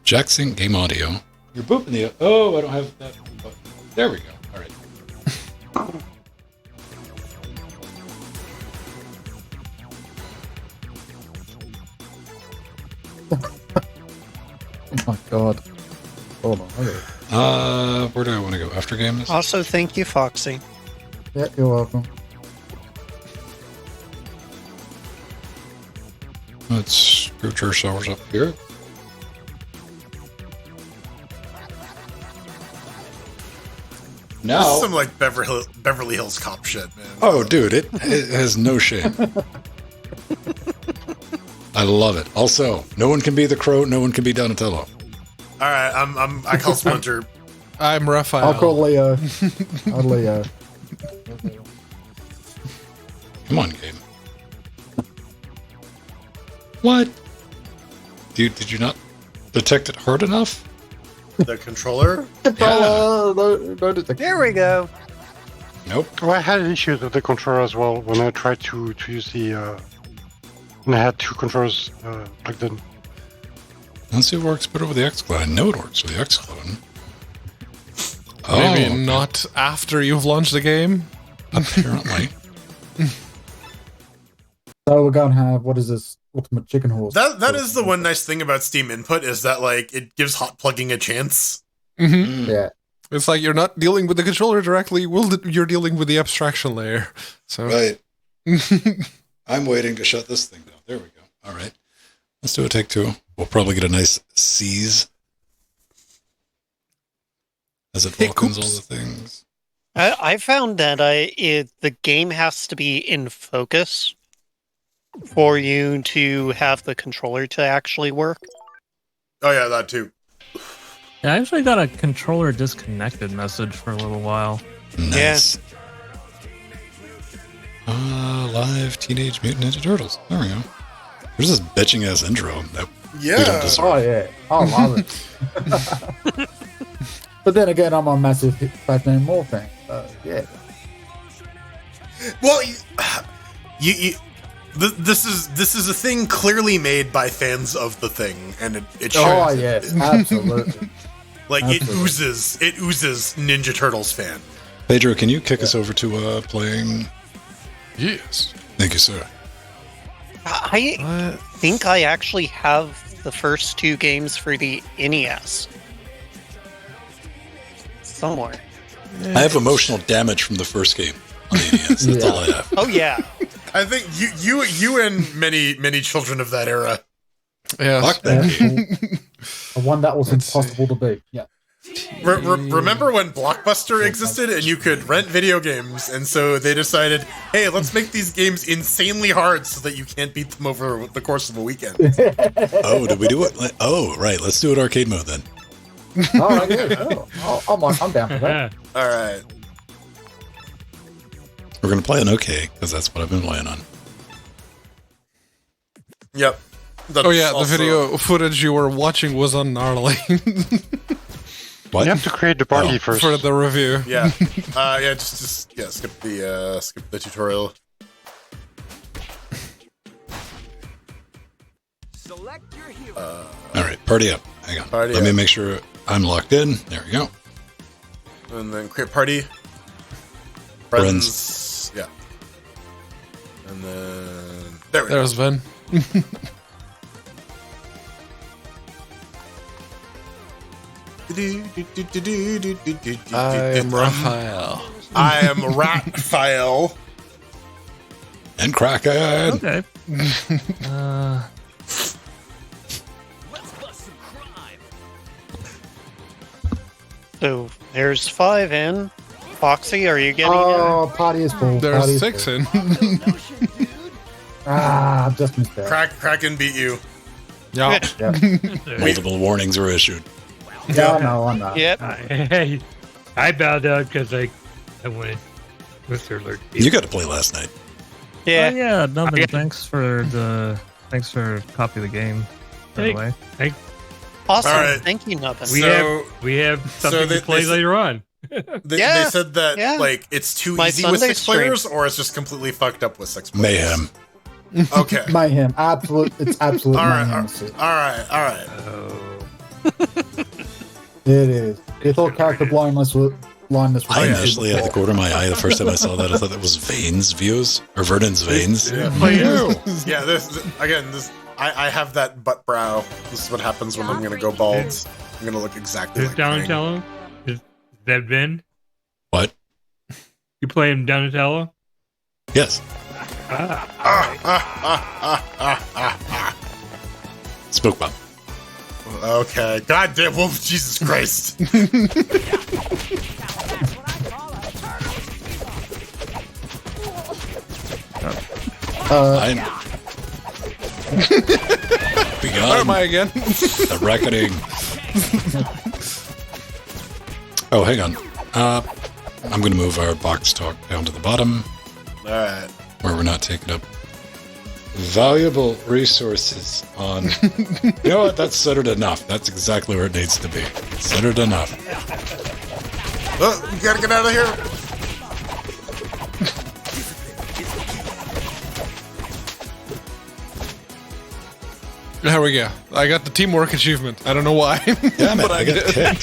S1: Jackson Game Audio. You're booping the... Oh, I don't have that button. There we go. All right.
S8: Oh my god. Hold on. Okay.
S1: Where do I want to go? After game this?
S6: Also, thank you, Foxy.
S8: Yeah, you're welcome.
S1: Let's scooch ourselves up here. Now...
S3: Some like Beverly Hills Cop shit, man.
S1: Oh, dude, it has no shame. I love it. Also, no one can be the Crow, no one can be Donatello.
S3: All right, I call Splinter.
S2: I'm Raphael.
S8: I'll call Leo. I'll Leo.
S1: Come on, game. What? Did you not detect it hard enough?
S3: The controller.
S6: There we go.
S1: Nope.
S7: Well, I had issues with the controller as well when I tried to use the. When I had two controllers plugged in.
S1: Let's see if it works better with the X-Clone. I know it works with the X-Clone.
S2: Maybe
S1: Oh,
S2: not after you've launched the game.
S1: apparently.
S8: So we're going to have, what is this? Ultimate Chicken Horse.
S3: That is the one nice thing about Steam Input is that like it gives hot plugging a chance.
S2: Hmm.
S8: Yeah.
S2: It's like you're not dealing with the controller directly. You're dealing with the abstraction layer. So
S1: Right. I'm waiting to shut this thing down. There we go. All right. Let's do a take two. We'll probably get a nice seize as it welcomes all the things.
S6: I found that the game has to be in focus for you to have the controller to actually work.
S3: Oh yeah, that too.
S9: Yeah, I actually got a controller disconnected message for a little while.
S1: Nice. Live Teenage Mutant Ninja Turtles. There we go. There's this bitching ass intro that we don't
S3: Yeah.
S1: deserve.
S8: Oh yeah, I love it. But then again, I'm a massive Batman More fan. So yeah.
S3: Well, this is a thing clearly made by fans of the thing, and it shows.
S8: Oh yes, absolutely.
S3: Like
S8: absolutely.
S3: it oozes Ninja Turtles fan.
S1: Pedro, can you kick us over to playing?
S2: Yes.
S1: Thank you, sir.
S6: I think I actually have the first two games for the NES. Somewhere.
S1: I have emotional damage from the first game on the NES. That's all I have.
S6: Oh yeah.
S3: I think you and many children of that era.
S2: Yes.
S1: Fuck that game.
S8: One that was impossible to beat. Yeah.
S3: Remember when Blockbuster existed and you could rent video games, and so they decided, hey, let's make these games insanely hard so that you can't beat them over the course of a weekend.
S1: Oh, did we do it? Oh, right. Let's do it arcade mode then.
S8: All right, yeah, sure. I'm down for that.
S3: All right.
S1: We're going to play an OK, because that's what I've been playing on.
S3: Yep. That's
S2: Oh yeah, the
S3: also-
S2: video footage you were watching was on Gnarly
S1: What?
S7: You have to create the party first.
S2: for the review.
S3: Yeah. Yeah. Just skip the tutorial.
S1: All right, party up. Hang on.
S3: Party
S1: Let me
S3: up.
S1: make sure I'm locked in. There we go.
S3: And then create party.
S1: Friends.
S3: Yeah. And then there we go.
S2: There's Ben. I am Raphael.
S3: I am Raphael.
S1: And Crackhead.
S9: Okay.
S6: So there's 5 in. Foxy, are you getting
S8: Oh, party is full.
S2: There's
S8: party is
S2: 6
S8: full.
S2: in.
S8: I've just missed that.
S3: Kraken beat you.
S2: Yeah.
S8: Yeah,
S1: Multiple warnings were issued.
S8: yeah, I know.
S6: Yep.
S10: Hey, I bowed out because I wanted Mr. Alert.
S1: You got to play last night.
S6: Yeah.
S9: Oh, yeah, Nubbin, thanks for copy of the game, by
S10: Hey.
S9: the way.
S6: Awesome.
S3: All right.
S6: Thank you, Nubbin.
S10: We have something
S3: they-
S10: to play
S3: they-
S10: later on.
S3: They
S6: Yeah,
S3: said that
S6: yeah.
S3: like it's too
S6: My
S3: easy with
S6: Sunday
S3: 6 players, or it's just completely fucked up with 6 players.
S1: Mayhem.
S3: Okay.
S8: Mayhem. It's absolute
S3: All right.
S8: mayhem.
S3: All right.
S10: Oh,
S8: It is. It's all character blindness with
S1: I initially had the corner of my eye the first time I saw that. I thought that was Vane's views or Vernon's veins.
S3: Yeah. Yeah. This again. I have that butt brow. This is what happens when I'm gonna go bald. I'm gonna look exactly
S10: is
S3: like Krang.
S10: Donatello? Is that Ben?
S1: What?
S10: You play him Donatello?
S1: Yes. Spook Bomb.
S3: Okay. God damn. Well, Jesus Christ.
S1: I'm.
S2: Where
S1: Begun
S2: am I again?
S1: the reckoning. Oh, hang on. I'm going to move our box talk down to the bottom
S3: All right.
S1: where we're not taking up valuable resources on. You know what? That's centered enough. That's exactly where it needs to be. Centered enough.
S3: Oh, you gotta get out of here.
S2: There we go. I got the teamwork achievement. I don't know why.
S1: Damn it!
S2: But
S1: I got kicked.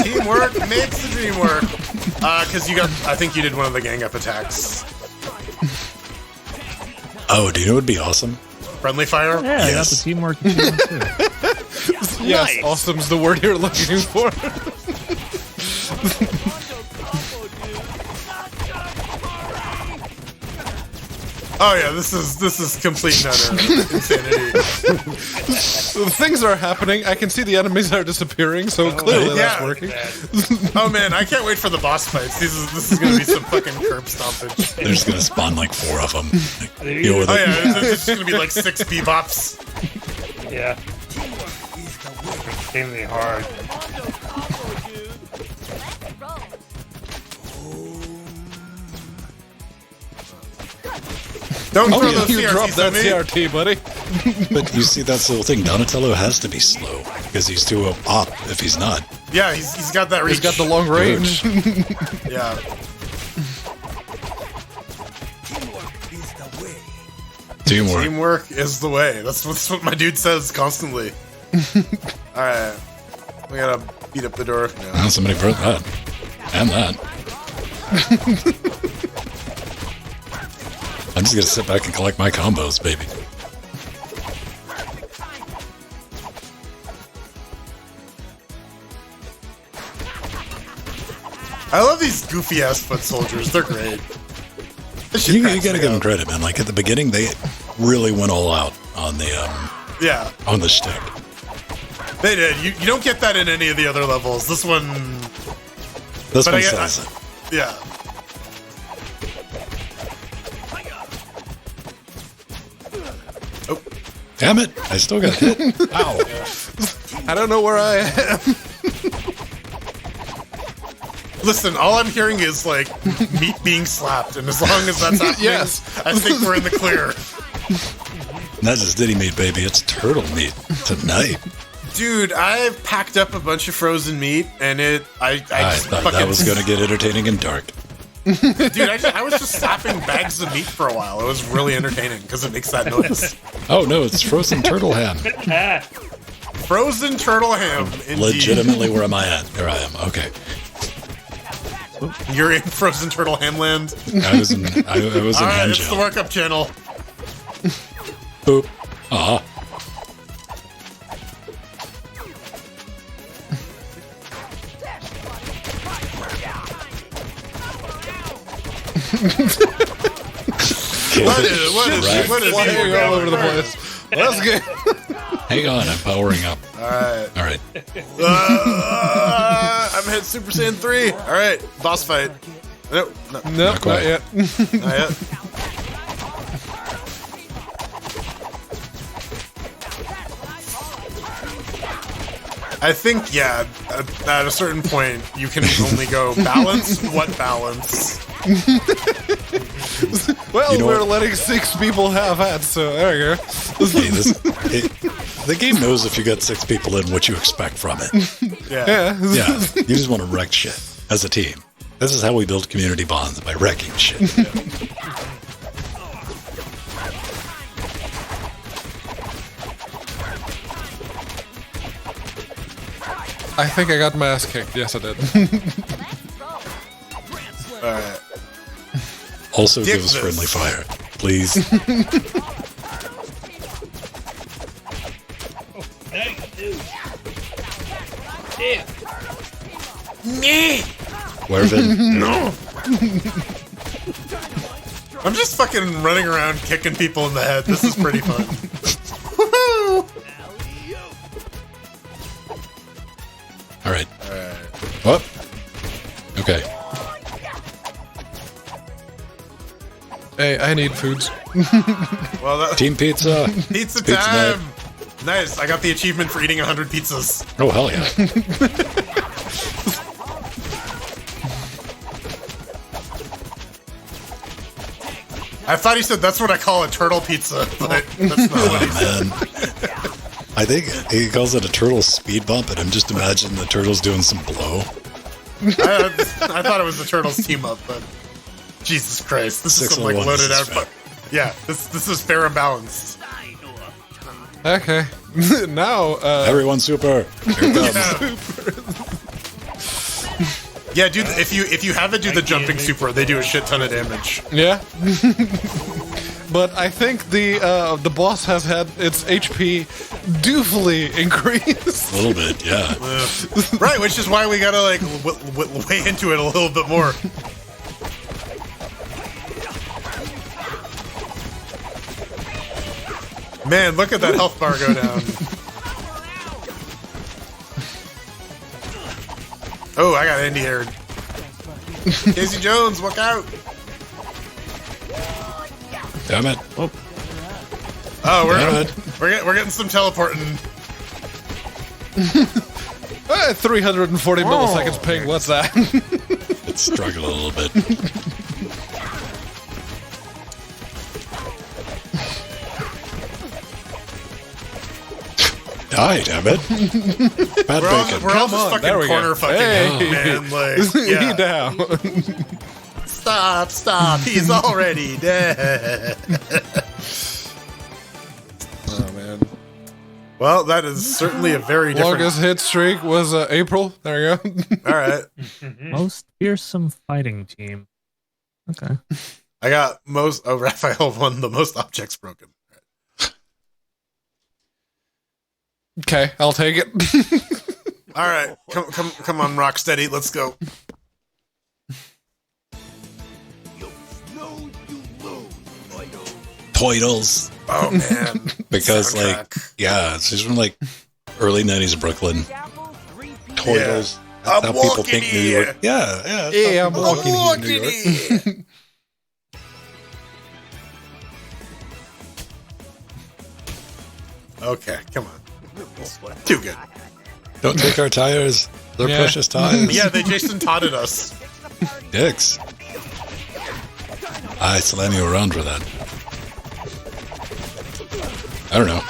S3: Teamwork makes the dream work. Because you got. I think you did one of the gang up attacks.
S1: Oh, do you know what would be awesome?
S3: Friendly fire.
S9: Yeah, I got the
S1: Yes.
S9: teamwork achievement too.
S2: Yes,
S6: Nice.
S2: awesome's the word you're looking for.
S3: Oh yeah, this is complete and utter insanity.
S2: Things are happening. I can see the enemies are disappearing, so clearly that's
S3: yeah.
S2: working.
S3: Oh man, I can't wait for the boss fights. This is gonna be some fucking curb stompage.
S1: They're just gonna spawn like 4 of them.
S3: Oh yeah, it's gonna be like 6 bebops.
S10: Yeah. Extremely hard.
S3: Don't throw
S1: yeah.
S3: those
S2: You
S3: CRTs
S2: dropped
S3: at
S2: that
S3: me.
S2: CRT, buddy.
S1: But you see, that's the whole thing. Donatello has to be slow because he's too op if he's not.
S3: Yeah, he's got that reach.
S2: He's got the long range.
S3: Yeah.
S1: Teamwork.
S3: Teamwork is the way. That's what my dude says constantly. Alright. We gotta beat up the door.
S1: Oh,
S3: Yeah.
S1: somebody burnt that. And that. I'm just gonna sit back and collect my combos, baby.
S3: I love these goofy ass foot soldiers. They're great. This shit
S1: You
S3: cracks
S1: gotta
S3: me
S1: give them
S3: up.
S1: credit, man. Like at the beginning, they really went all out on the
S3: Yeah,
S1: on the shtick.
S3: they did. You don't get that in any of the other levels. This one,
S1: This
S3: But
S1: one
S3: I-
S1: says it.
S3: yeah.
S1: Damn it! I still got hit. Ow!
S2: I don't know where I am.
S3: Listen, all I'm hearing is like meat being slapped, and as long as that's happening,
S2: Yes.
S3: I think we're in the clear.
S1: Not just Diddy meat, baby. It's turtle meat tonight.
S3: Dude, I've packed up a bunch of frozen meat, and I
S1: I
S3: just
S1: thought
S3: fucking
S1: that was going to get entertaining and dark.
S3: dude, I was just slapping bags of meat for a while. It was really entertaining because it makes that noise.
S1: Oh no, it's frozen turtle ham.
S3: Frozen turtle ham. Indeed.
S1: Legitimately, where am I at? There I am. Okay.
S3: You're in frozen turtle ham land.
S1: I was in. I was in
S3: All right,
S1: hand
S3: it's the
S1: jail.
S3: workup channel.
S1: Boop. Ah.
S3: What is
S2: Flying all over the place. Let's get.
S1: Hang on, I'm powering up.
S3: All right.
S1: All right.
S3: I'm hit Super Saiyan 3. All right, boss fight. Nope, no,
S2: Nope,
S1: Not
S2: not
S1: quite.
S2: yet.
S3: not yet. I think, yeah, at a certain point, you can only go balance. What balance?
S2: Well,
S1: You know
S2: we're
S1: what?
S2: letting 6 people have at, so there you go.
S1: Hey, the game knows if you got 6 people in, what you expect from it.
S3: Yeah.
S2: Yeah.
S1: Yeah, you just want to wreck shit as a team. This is how we build community bonds, by wrecking shit.
S2: I think I got my ass kicked. Yes, I did.
S3: All right.
S1: Also,
S3: Dick
S1: give us
S3: this.
S1: friendly fire, please. Wervin,
S3: No. I'm just fucking running around kicking people in the head. This is pretty fun. Woohoo!
S1: all right. What? Okay.
S2: Hey, I need foods.
S3: Well,
S1: Team pizza.
S3: pizza
S1: Pizza
S3: time. Nice. I got the achievement for eating 100 pizzas.
S1: Oh hell yeah!
S3: I thought he said that's what I call a turtle pizza, but that's not what he said.
S1: Man, I think he calls it a turtle speed bump, and I'm just imagining the turtles doing some blow.
S3: I thought it was the turtles team up, but Jesus Christ, this is some like
S1: 601,
S3: loaded
S1: this
S3: out.
S1: is fair.
S3: Yeah, this is fair and balanced.
S2: Okay. Now,
S1: Everyone super. Here it comes.
S3: Yeah, dude. If you have it do the jumping super, they do a shit ton of damage.
S2: yeah. But I think the boss has had its HP doofully increased.
S1: A little bit, yeah.
S3: Right, which is why we gotta like weigh into it a little bit more. Man, look at that health bar go down. Oh, I got Andy here. Casey Jones, look out!
S1: Damn it.
S3: Oh,
S1: Damn
S3: we're getting some teleporting.
S2: 340 milliseconds ping. What's that?
S1: It's struggling a little bit. Die, damn it. Bad bacon.
S3: We're all
S2: Come
S3: just
S2: on, there we
S3: fucking corner
S2: go.
S3: fucking
S2: Hey.
S3: man. Like,
S2: He
S3: yeah.
S2: down.
S3: Stop, he's already dead.
S2: Oh man.
S3: Well, that is certainly a very different...
S2: Longest hit streak was April. There you go.
S3: All right.
S9: Most fearsome fighting team. Okay.
S3: I got most... Oh, Raphael won the most objects broken.
S2: Okay, I'll take it.
S3: All right. Come on, Rocksteady. Let's go.
S1: Toidles.
S3: Oh, man.
S1: Because,
S3: Soundtrack.
S1: like, yeah, it's just from, like, early 90s Brooklyn. Toidles. That's how
S3: I'm
S1: people
S3: walking
S1: think New
S3: here.
S1: York. Yeah, yeah. that's
S2: Yeah,
S1: how
S2: I'm
S1: people
S2: walking
S1: think
S2: here, New
S1: New
S2: York.
S3: Okay, come on. Too good.
S1: Don't take our tires. They're
S2: Yeah.
S1: precious tires.
S3: Yeah, they Jason Todded us.
S1: Dicks. I slam you around for that. I don't know.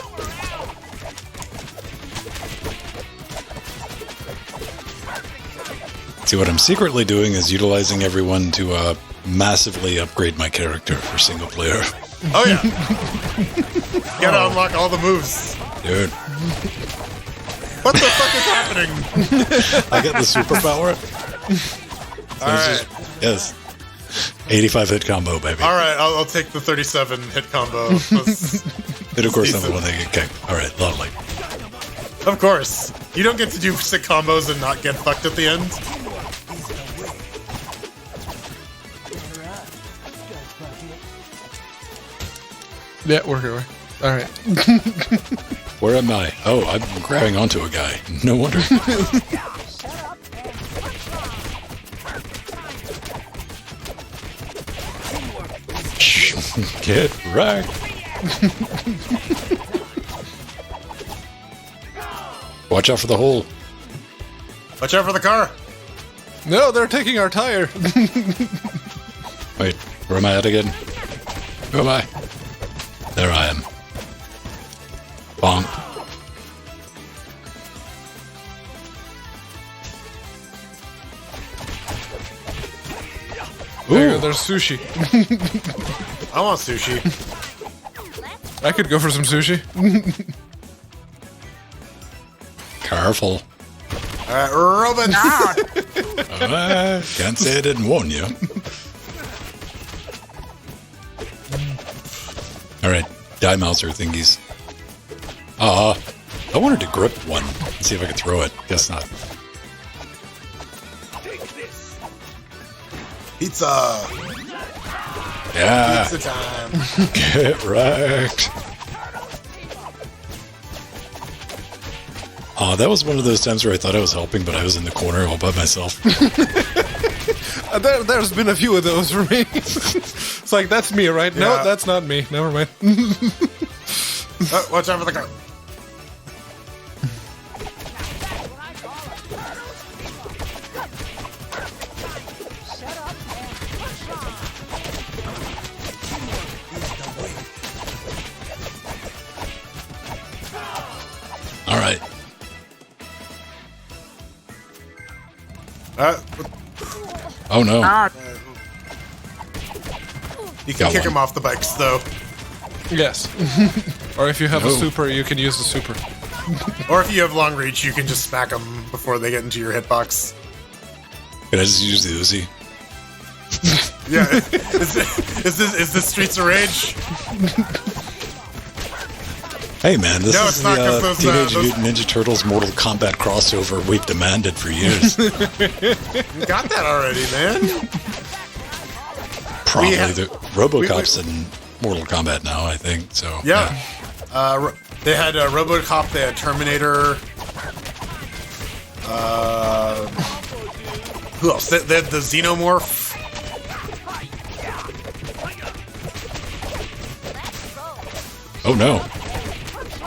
S1: See, what I'm secretly doing is utilizing everyone to massively upgrade my character for single player.
S3: Oh, yeah. Gotta unlock all the moves.
S1: Dude,
S3: What the fuck is happening?
S1: I get the superpower.
S3: All right.
S1: Yes. 85 hit combo, baby.
S3: All right, I'll take the 37 hit combo. Let's-
S1: And of course, I'm the
S3: decent.
S1: one that get kicked. All right, lovely.
S3: Of course. You don't get to do sick combos and not get fucked at the end.
S2: Yeah, we're here. All right.
S1: Where am I? Oh, I'm grabbing onto a guy. No wonder. Get right. Watch out for the hole.
S3: Watch out for the car.
S2: No, they're taking our tire.
S1: Wait, where am I at again? Who am I? There I am. Bonk.
S2: There you go,
S1: Ooh,
S2: there's sushi.
S3: I want sushi.
S2: I could go for some sushi.
S1: careful.
S3: All right, Robin.
S1: Can't say I didn't warn you. All right, die mouser thingies. I wanted to grip one and see if I could throw it. Guess not.
S3: Pizza.
S1: Yeah,
S3: Pizza time.
S1: get wrecked. Oh, that was one of those times where I thought I was helping, but I was in the corner all by myself.
S2: There's been a few of those for me. It's like, that's me, right?
S3: Yeah.
S2: No, that's not me. Never mind.
S3: Oh, watch out for the car.
S1: All right. Oh no.
S3: You can
S1: Got
S3: kick
S1: one.
S3: him off the bikes, though.
S2: Yes. Or if you have a
S1: No.
S2: super, you can use the super.
S3: Or if you have long reach, you can just smack them before they get into your hitbox.
S1: Can I just use the Uzi?
S3: Yeah. Is this Streets of Rage?
S1: Hey man, this
S3: No,
S1: is
S3: it's not, 'cause
S1: the
S3: those,
S1: Teenage
S3: those-
S1: Mutant Ninja Turtles Mortal Kombat crossover we've demanded for years.
S3: You got that already, man.
S1: Probably
S3: have-
S1: the RoboCop's in Mortal Kombat now, I think. So
S3: Yeah. They had RoboCop. They had Terminator. Who else? They had the Xenomorph.
S1: Oh no.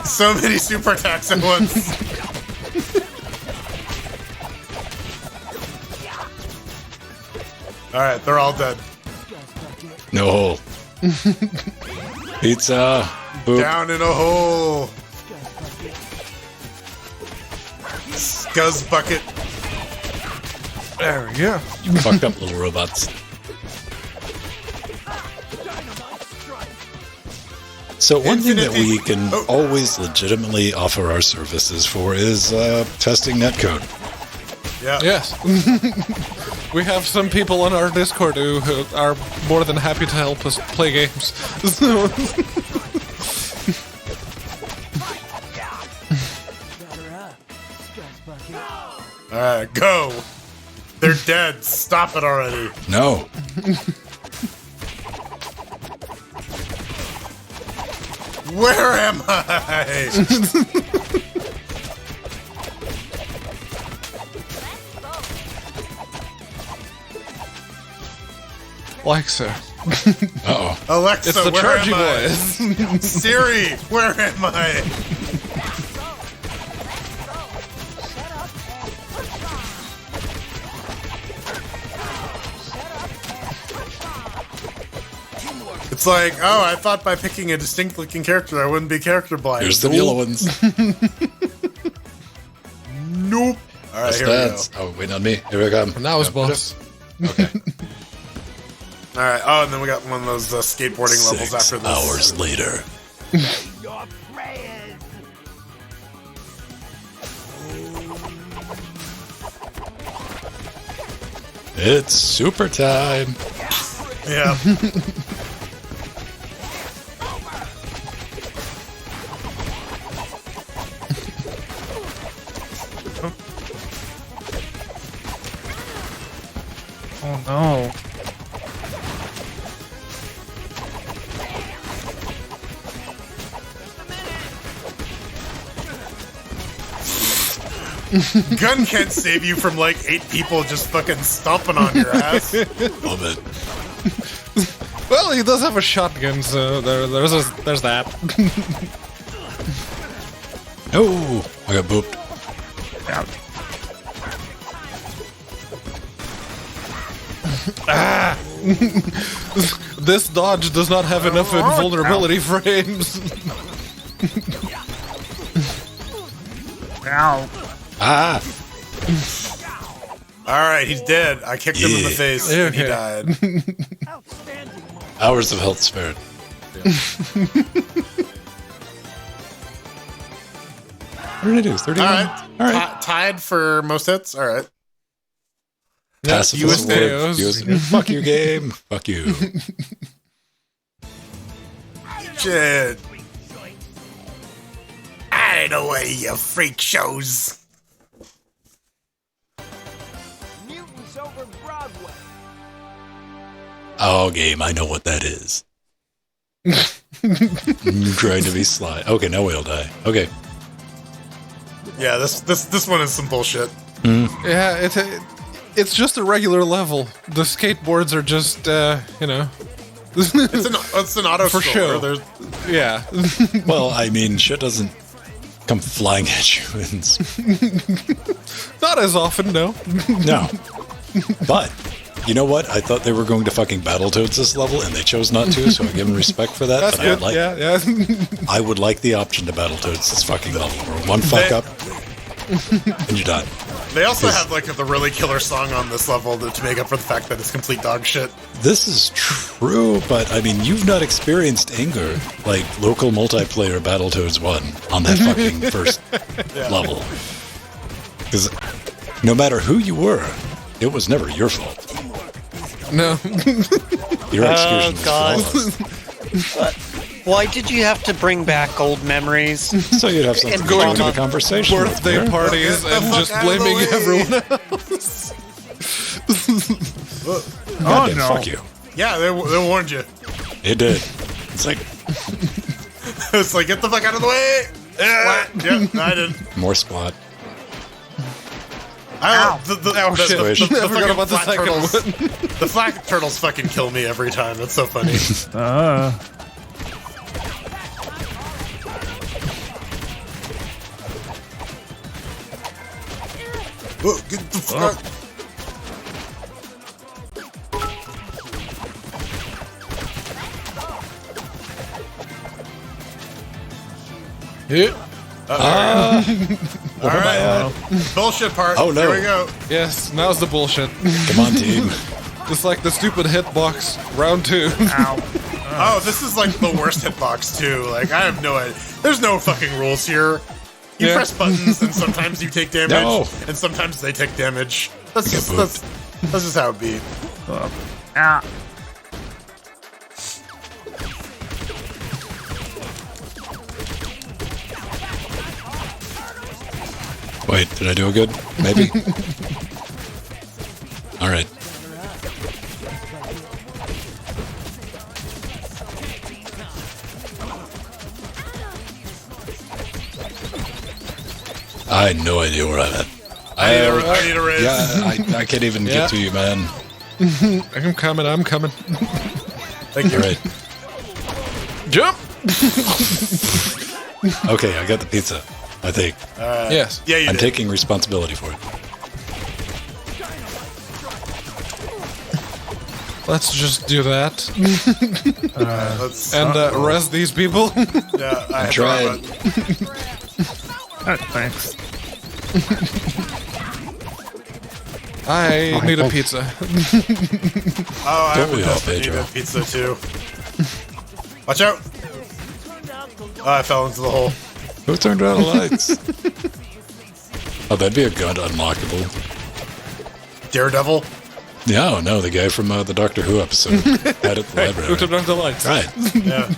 S3: So many super attacks at once. Alright, they're all dead.
S1: No hole. Pizza. Boop.
S3: Down in a hole. Scuzz bucket.
S2: There we go.
S1: You fucked up, little robots. So one thing that we can always legitimately offer our services for is testing netcode.
S3: Yeah.
S2: Yes. We have some people on our Discord who are more than happy to help us play games. So-
S3: Alright, go. They're dead. Stop it already.
S1: No.
S3: Where am I?
S2: Alexa.
S1: Uh-oh.
S3: Alexa,
S2: It's the
S3: where
S2: chargy
S3: am I?
S2: boys.
S3: Siri, where am I? It's like, oh, I thought by picking a distinct-looking character, I wouldn't be character blind.
S1: Here's the yellow ones.
S3: Nope. All right,
S1: That's
S3: here we go.
S1: stats. Oh, waiting on me. Here we come.
S2: Now it's boss.
S1: Okay.
S3: All right. Oh, and then we got one of those skateboarding levels
S1: 6
S3: after this.
S1: hours later. It's super time.
S3: Yeah.
S9: Oh no.
S3: Gun can't save you from like 8 people just fucking stomping on your ass.
S1: Love it.
S2: Well, he does have a shotgun, so there's that.
S1: Oh, I got booped.
S2: This dodge does not have enough invulnerability frames.
S9: Ow.
S1: Ah.
S3: All right, he's dead. I kicked him in the
S1: Yeah.
S3: face and he
S2: Okay.
S3: died.
S1: Hours of health spared. What did I do? 31?
S3: All right.
S1: All right.
S3: Tied for most hits. All right.
S1: Passive
S2: US
S1: award.
S2: videos.
S1: Fuck you, game. Fuck you.
S3: Shit. Out of the way, you freak shows.
S1: Oh, game. I know what that is. I'm trying to be sly. Okay, now we'll die. Okay.
S3: Yeah, this one is some bullshit.
S2: Yeah, it's just a regular level. The skateboards are just, you know.
S3: It's an auto
S2: For show.
S3: There's,
S2: Yeah.
S1: Well, I mean, shit doesn't come flying at you.
S2: Not as often, no.
S1: No. But, you know what? I thought they were going to fucking Battletoads this level, and they chose not to, so I give them respect for that.
S2: That's
S1: but I
S2: good.
S1: would like,
S2: Yeah.
S1: I would like the option to Battletoads this fucking level, where one fuck up, and you're done.
S3: they also have like the really killer song on this level to make up for the fact that it's complete dog shit.
S1: This is true, but I mean, you've not experienced anger like local multiplayer Battletoads 1 on that fucking first level. Because no matter who you were, it was never your fault.
S2: No.
S1: Your execution was
S6: God.
S1: flawless.
S6: Why did you have to bring back old memories?
S1: So you'd have something to
S6: Going
S1: bring to the
S6: on
S1: conversation. with
S2: Birthday
S1: there.
S2: parties
S3: Get the
S2: and
S3: fuck
S2: just
S3: out of the
S2: blaming
S3: way.
S2: everyone else.
S1: Goddamn,
S9: no.
S1: fuck you.
S3: Yeah, they warned you.
S1: It did. It's like,
S3: It's like, get the fuck out of the way! Yep, I did.
S1: More splat.
S2: Shit. I forgot about the second
S3: turtles.
S2: one.
S3: The flat turtles fucking kill me every time. That's so funny. Whoa, get the fuck out.
S2: Yeah.
S3: All right. Bullshit part.
S1: Oh, no.
S3: Here we go.
S2: Yes, now's the bullshit.
S1: Come on, team.
S2: It's like the stupid hitbox round 2.
S3: Oh, this is like the worst hitbox too. Like, I have no idea. There's no fucking rules here. You
S2: Yeah.
S3: press buttons, and sometimes you take damage,
S1: No.
S3: and sometimes they take damage. That's
S1: Get
S3: just
S1: booped.
S3: that's just how it be.
S1: Wait, did I do a good? Maybe. All right. I had no idea where I'm at.
S3: I need a raise.
S1: Yeah, I can't even
S2: Yeah.
S1: get to you, man.
S2: I'm coming.
S3: Thank you.
S1: All right.
S2: Jump!
S1: Okay, I got the pizza. I think.
S2: Yes.
S3: Yeah, you
S1: I'm
S3: did.
S1: taking responsibility for it.
S2: Let's just do that.
S3: Let's,
S2: And res these people.
S3: yeah, I had
S1: tried.
S9: Thanks.
S2: I need a pizza.
S3: Oh, I
S1: Don't we all,
S3: definitely need
S1: Pedro?
S3: a pizza too. Watch out! Oh, I fell into the hole.
S1: Who turned on the lights? Oh, that'd be a gun unlockable.
S3: Daredevil.
S1: No, no, the guy from the Doctor Who episode had it in the
S2: Who
S1: library.
S2: turned off the lights?
S1: Right.
S3: Yeah.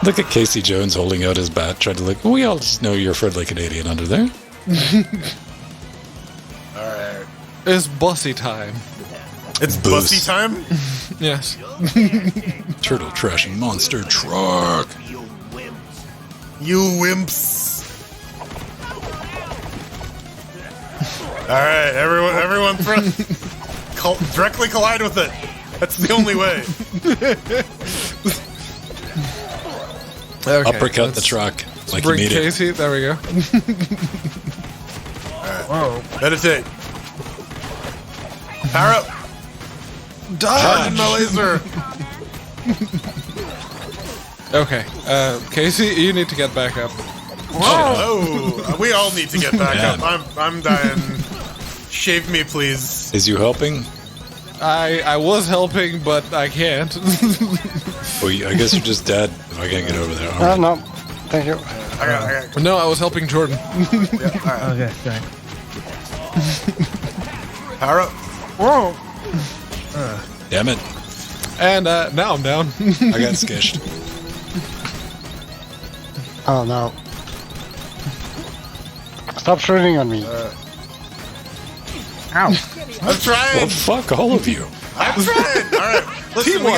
S1: Look at Casey Jones holding out his bat, trying to like, we all just know you're a friendly Canadian under there.
S3: All right.
S2: It's bossy time.
S3: It's
S1: Boost.
S3: bussy time.
S2: Yes.
S1: Turtle trashing monster truck.
S3: You wimps. All right, everyone, directly collide with it. That's the only way.
S2: Okay,
S1: Uppercut the
S2: let's
S1: truck like you
S2: Bring
S1: need it.
S2: Casey. There we go.
S9: Whoa.
S3: Meditate. Power up. Charging my laser.
S2: Okay. Casey, you need to get back up.
S3: Oh, we all need to get back
S1: Man.
S3: up. I'm dying. Shave me, please.
S1: Is you helping?
S2: I was helping, but I can't.
S1: Well, I guess you're just dead if I can't get over there. All right.
S7: No, thank you.
S3: I got.
S2: No, I was helping Jordan.
S3: Yeah, all right.
S9: Okay, okay.
S3: Power up.
S9: Whoa!
S1: Damn it.
S2: And now I'm down.
S1: I got skished.
S7: Oh no. Stop shooting on me.
S9: Ow!
S3: I'm trying.
S1: Well, fuck all of you.
S3: I'm trying. All right. Listen, we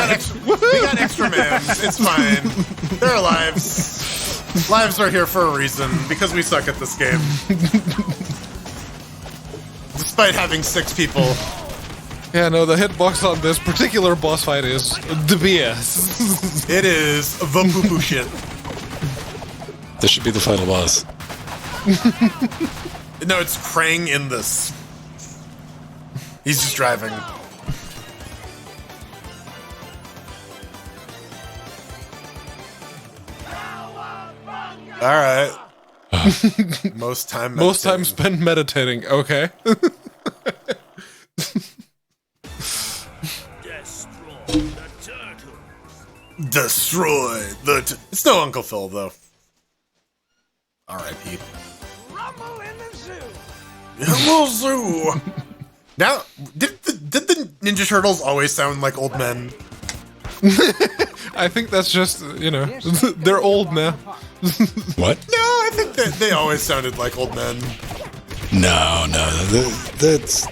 S3: got extra man. It's fine. There are lives. Lives are here for a reason because we suck at this game. Despite having 6 people.
S2: Yeah, no, the hitbox on this particular boss fight is the BS.
S3: It is the poo-poo shit.
S1: This should be the final boss.
S3: No, it's Krang in this. He's just driving. All right. Most time
S2: Most time spent meditating. Okay.
S3: Destroy the. It's no Uncle Phil though. R.I.P. Rumble Zoo. Now, did the Ninja Turtles always sound like old men?
S2: I think that's just, they're old now.
S1: What?
S3: No, I think that they always sounded like old men.
S1: No.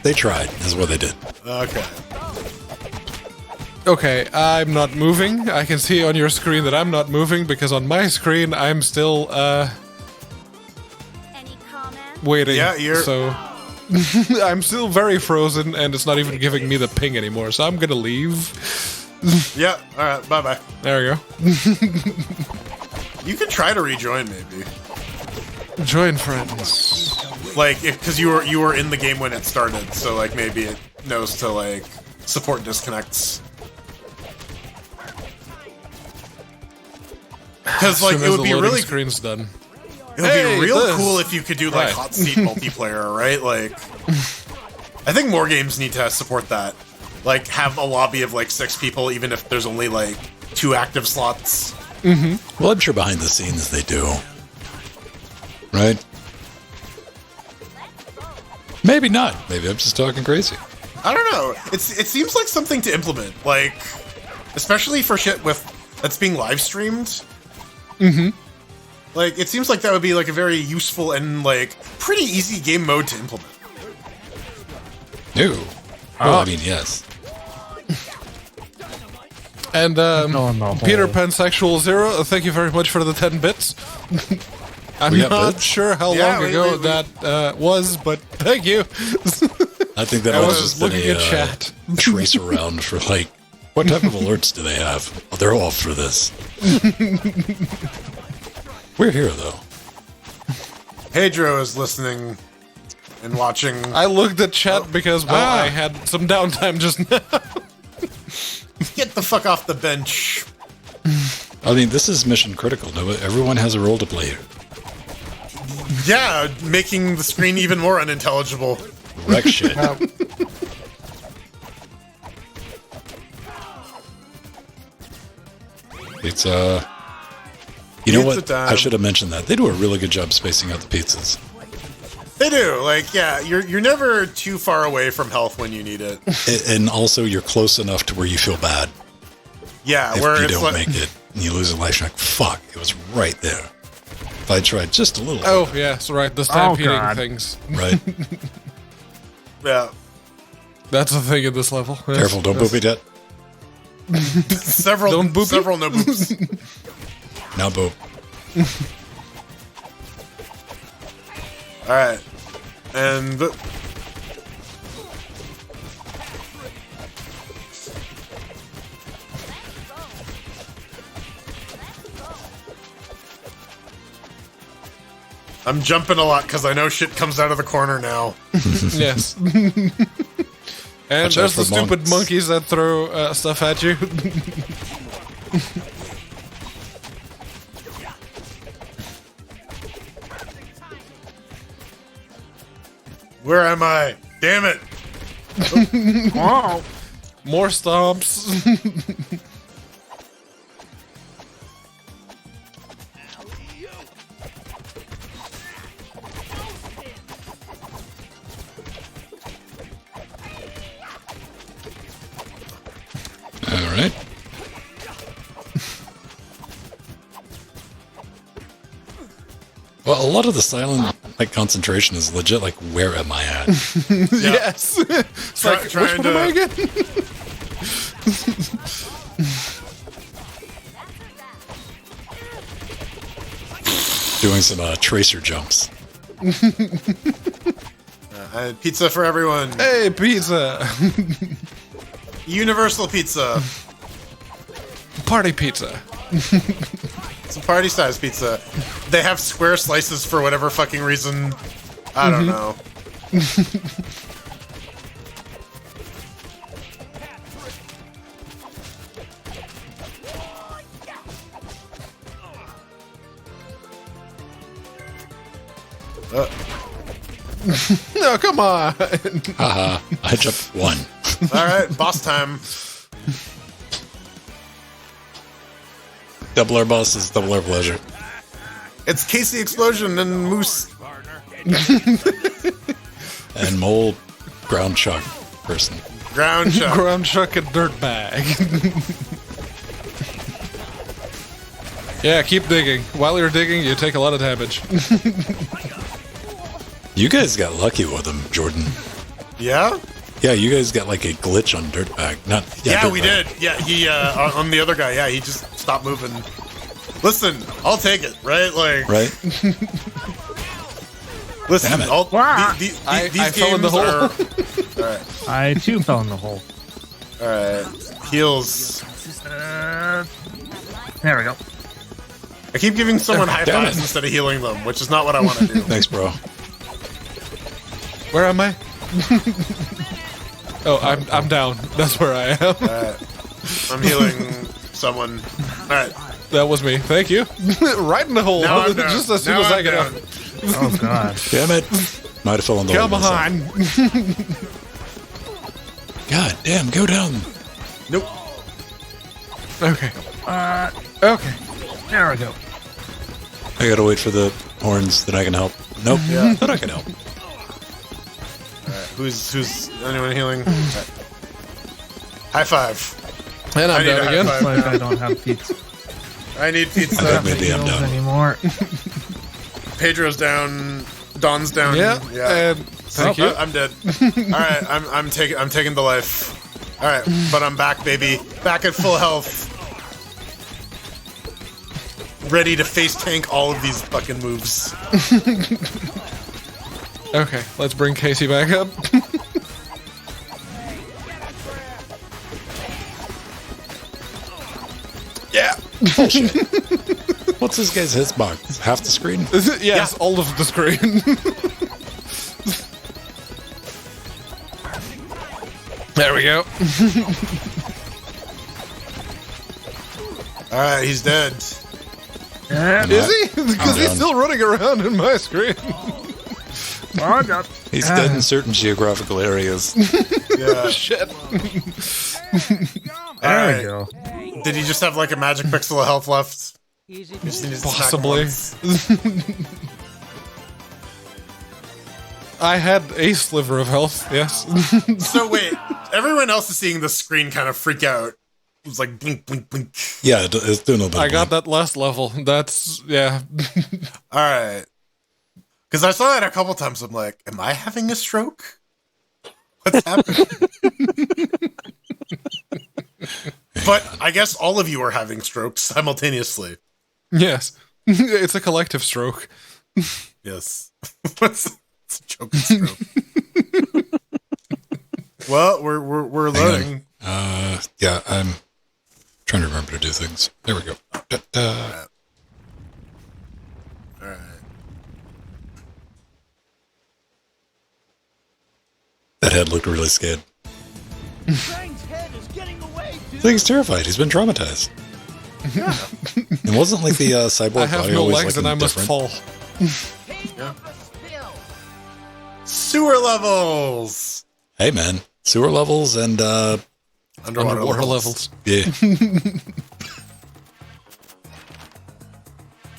S1: They tried. That's what they did.
S3: Okay.
S2: Okay, I'm not moving. I can see on your screen that I'm not moving because on my screen I'm still waiting.
S3: Yeah, you're-
S2: So I'm still very frozen, and it's not even giving me the ping anymore. So I'm gonna leave.
S3: Yeah. All right. Bye bye.
S2: There you go.
S3: You can try to rejoin, maybe.
S2: Join friends.
S3: Like, because you were in the game when it started, so like maybe it knows to like support disconnects. Because like
S2: Soon
S3: it
S2: as
S3: would
S2: the
S3: be
S2: loading
S3: really
S2: screen's done.
S3: It would
S2: Hey,
S3: be real
S2: this.
S3: cool if you could do like
S2: Right.
S3: hot seat multiplayer, right? Like, I think more games need to support that. Like, have a lobby of like 6 people, even if there's only like 2 active slots.
S1: Well, I'm sure behind the scenes they do. Right? Maybe not. Maybe I'm just talking crazy.
S3: I don't know. It seems like something to implement, like, especially for shit that's being live streamed. Like, it seems like that would be like a very useful and like pretty easy game mode to implement.
S1: No. Well, I mean, yes.
S2: And
S9: No, no.
S2: Peter Pansexual Zero, thank you very much for the 10 bits. I'm
S1: We got
S2: not
S1: bits?
S2: sure how
S3: Yeah,
S2: long
S3: we-
S2: ago
S3: we-
S2: that was, but thank you.
S1: I think that
S2: I
S1: was
S2: was
S1: just
S2: looking
S1: been
S2: at chat.
S1: trace around for like, what type of alerts do they have? Oh, they're all for this. We're here though.
S3: Pedro is listening and watching.
S2: I looked at chat because, well, I had some downtime just now.
S3: Get the fuck off the bench.
S1: I mean, this is mission critical. No, everyone has a role to play here.
S3: Yeah, making the screen even more unintelligible.
S1: Wreck shit. It's you know
S3: Pizza
S1: what?
S3: time.
S1: I should have mentioned that. They do a really good job spacing out the pizzas.
S3: They do. Like, yeah, you're never too far away from health when you need it.
S1: And also, you're close enough to where you feel bad
S3: Yeah,
S1: if
S3: where
S1: you
S3: it's
S1: don't
S3: like,
S1: make it and you lose a life. You're like, fuck, it was right there. If I tried just a little,
S2: Oh, yes, right, the stampeding
S9: God.
S2: things.
S1: right?
S3: yeah,
S2: That's the thing in this level. Yes,
S1: Careful, don't
S2: yes.
S1: boop it yet.
S3: several
S2: Don't boop it?
S3: several no boops.
S1: Now boop.
S3: All right, and I'm jumping a lot because I know shit comes out of the corner now.
S2: Yes. And
S1: Watch out
S2: there's
S1: for
S2: the stupid
S1: monks.
S2: monkeys that throw stuff at you.
S3: Where am I? Damn it!
S2: More stomps.
S1: All right. Well, a lot of the silent like concentration is legit. Like, where am I at?
S2: Yes. It's
S3: Try-
S2: like, which
S3: trying
S2: one am I
S3: to-
S2: again?
S1: Doing some tracer jumps.
S3: Pizza for everyone.
S2: Hey, pizza.
S3: Universal pizza.
S2: Party pizza.
S3: It's a party size pizza. They have square slices for whatever fucking reason. I don't know.
S2: No, come on.
S1: Haha, I jumped one.
S3: All right, boss time.
S1: Double our bosses, double our pleasure.
S3: It's Casey Explosion and Moose.
S1: And mole ground chuck person.
S3: Ground chuck.
S2: Ground chuck and dirt bag. Yeah, keep digging. While you're digging, you take a lot of damage.
S1: You guys got lucky with him, Jordan.
S3: Yeah?
S1: Yeah, you guys got like a glitch on Dirtbag. Not
S3: Yeah, we
S1: Dirtbag.
S3: did. Yeah, he on the other guy. Yeah, he just stopped moving. Listen, I'll take it. Right, like.
S1: Right?
S3: Listen,
S1: Damn it.
S3: these
S2: I
S3: games
S2: fell in the hole.
S3: are. All right,
S9: I too fell in the hole.
S3: all right. Heals.
S9: There we go.
S3: I keep giving someone high
S1: Damn
S3: fives
S1: it.
S3: instead of healing them, which is not what I want to do.
S1: Thanks, bro.
S2: Where am I? Oh, I'm down. That's where I am.
S3: I'm healing someone. All right.
S2: That was me. Thank you. Right in the hole.
S3: Now I'm down.
S2: Just as soon
S3: Now
S2: as I
S3: I'm
S2: get
S3: down.
S2: out.
S9: Oh god.
S1: Damn it. Might have fallen in the
S2: Come
S1: hole myself.
S2: on.
S1: God damn, go down.
S3: Nope.
S2: Okay. Okay.
S9: There we go.
S1: I gotta wait for the horns, then I can help. Nope.
S3: Yeah.
S1: Then I can help.
S3: Who's anyone healing? Right. High five.
S2: And I'm
S3: I need
S2: down
S3: a
S2: again.
S3: high
S9: Looks like I don't have pizza.
S3: I need
S1: I
S3: pizza.
S1: think maybe I'm
S9: Heals
S1: down.
S9: anymore.
S3: Pedro's down. Don's down.
S2: Yeah.
S3: Yeah.
S2: And thank you.
S3: I'm dead. All right. I'm taking the life. All right, but I'm back, baby. Back at full health. Ready to face tank all of these fucking moves.
S2: Okay, let's bring Casey back up.
S1: Yeah. Bullshit. What's this guy's hitbox? Half the screen?
S2: Yes, all of the screen. There we go.
S3: All right, he's dead.
S2: Is he? Because he's
S1: down.
S2: still running around in my screen.
S9: Oh god.
S1: He's dead in certain geographical areas.
S3: Yeah.
S2: Shit.
S3: All
S9: There we
S3: right.
S9: go.
S3: Did he just have like a magic pixel of health left? Just need to smack
S2: Possibly.
S3: once.
S2: I had a sliver of health, yes.
S3: So wait, everyone else is seeing the screen kind of freak out. It was like blink, blink, blink.
S1: Yeah, it's doing a little bit.
S2: I got that last level. That's, yeah.
S3: All right. Because I saw that a couple times. I'm like, am I having a stroke? What's happening? But I guess all of you are having strokes simultaneously.
S2: Yes. It's a collective stroke.
S3: Yes. It's a joke and stroke. Well, we're loading.
S1: Yeah, I'm trying to remember to do things. There we go.
S3: All right.
S1: That head looked really scared. Thing's terrified. He's been traumatized. It wasn't like the cyborg
S2: I have
S1: body
S2: no
S1: always
S2: legs
S1: like
S2: and I must
S1: different.
S2: fall.
S3: Sewer levels.
S1: Hey man, sewer levels and
S3: Underwater
S2: levels.
S1: yeah.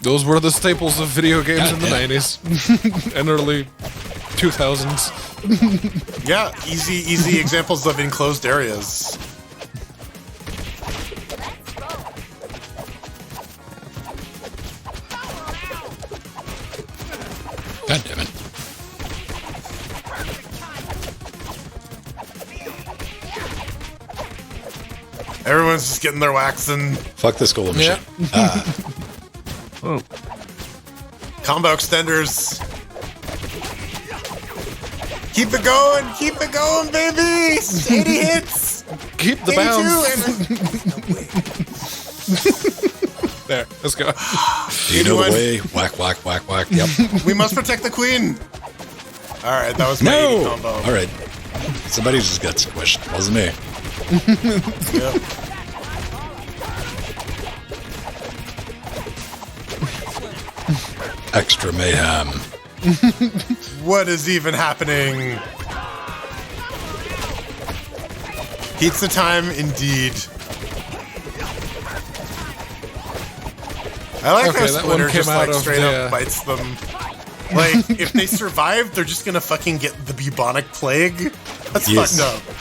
S2: Those were the staples of video games in the
S1: Yeah.
S2: 90s and early 2000s.
S3: Yeah, easy examples of enclosed areas.
S1: God damn it.
S3: Everyone's just getting their waxing.
S1: Fuck this golem shit.
S9: Oh.
S3: Combo extenders. Keep it going, baby. 80 hits.
S2: Keep the
S3: 82
S2: bounce. There, let's go.
S1: Do you know the
S3: 81.
S1: way? Whack, whack, whack, whack. Yep.
S3: We must protect the queen. All right, that was my 80
S1: No!
S3: combo.
S1: All right. Somebody just got squished. It wasn't me.
S3: Yeah.
S1: Extra mayhem.
S3: What is even happening? Pizza time, indeed. I like
S2: Okay,
S3: how
S2: that one
S3: Splinter
S2: came
S3: just
S2: out
S3: like
S2: of
S3: straight
S2: the,
S3: up bites them. Like, if they survive, they're just gonna fucking get the bubonic plague. That's
S1: Yes.
S3: fucked up.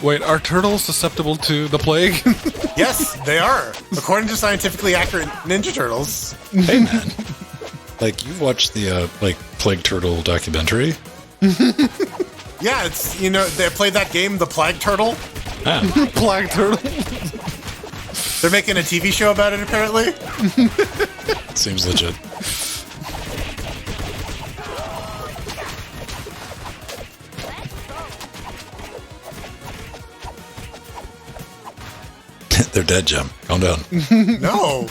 S2: Wait, are turtles susceptible to the plague?
S3: Yes, they are. According to scientifically accurate Ninja Turtles.
S1: Hey, man. Like, you've watched the, Plague Turtle documentary?
S3: Yeah, it's, they played that game, The Plague Turtle.
S1: Ah,
S2: Plague turtle.
S3: They're making a TV show about it, apparently.
S1: seems legit. They're dead, Jim. Calm down.
S3: No.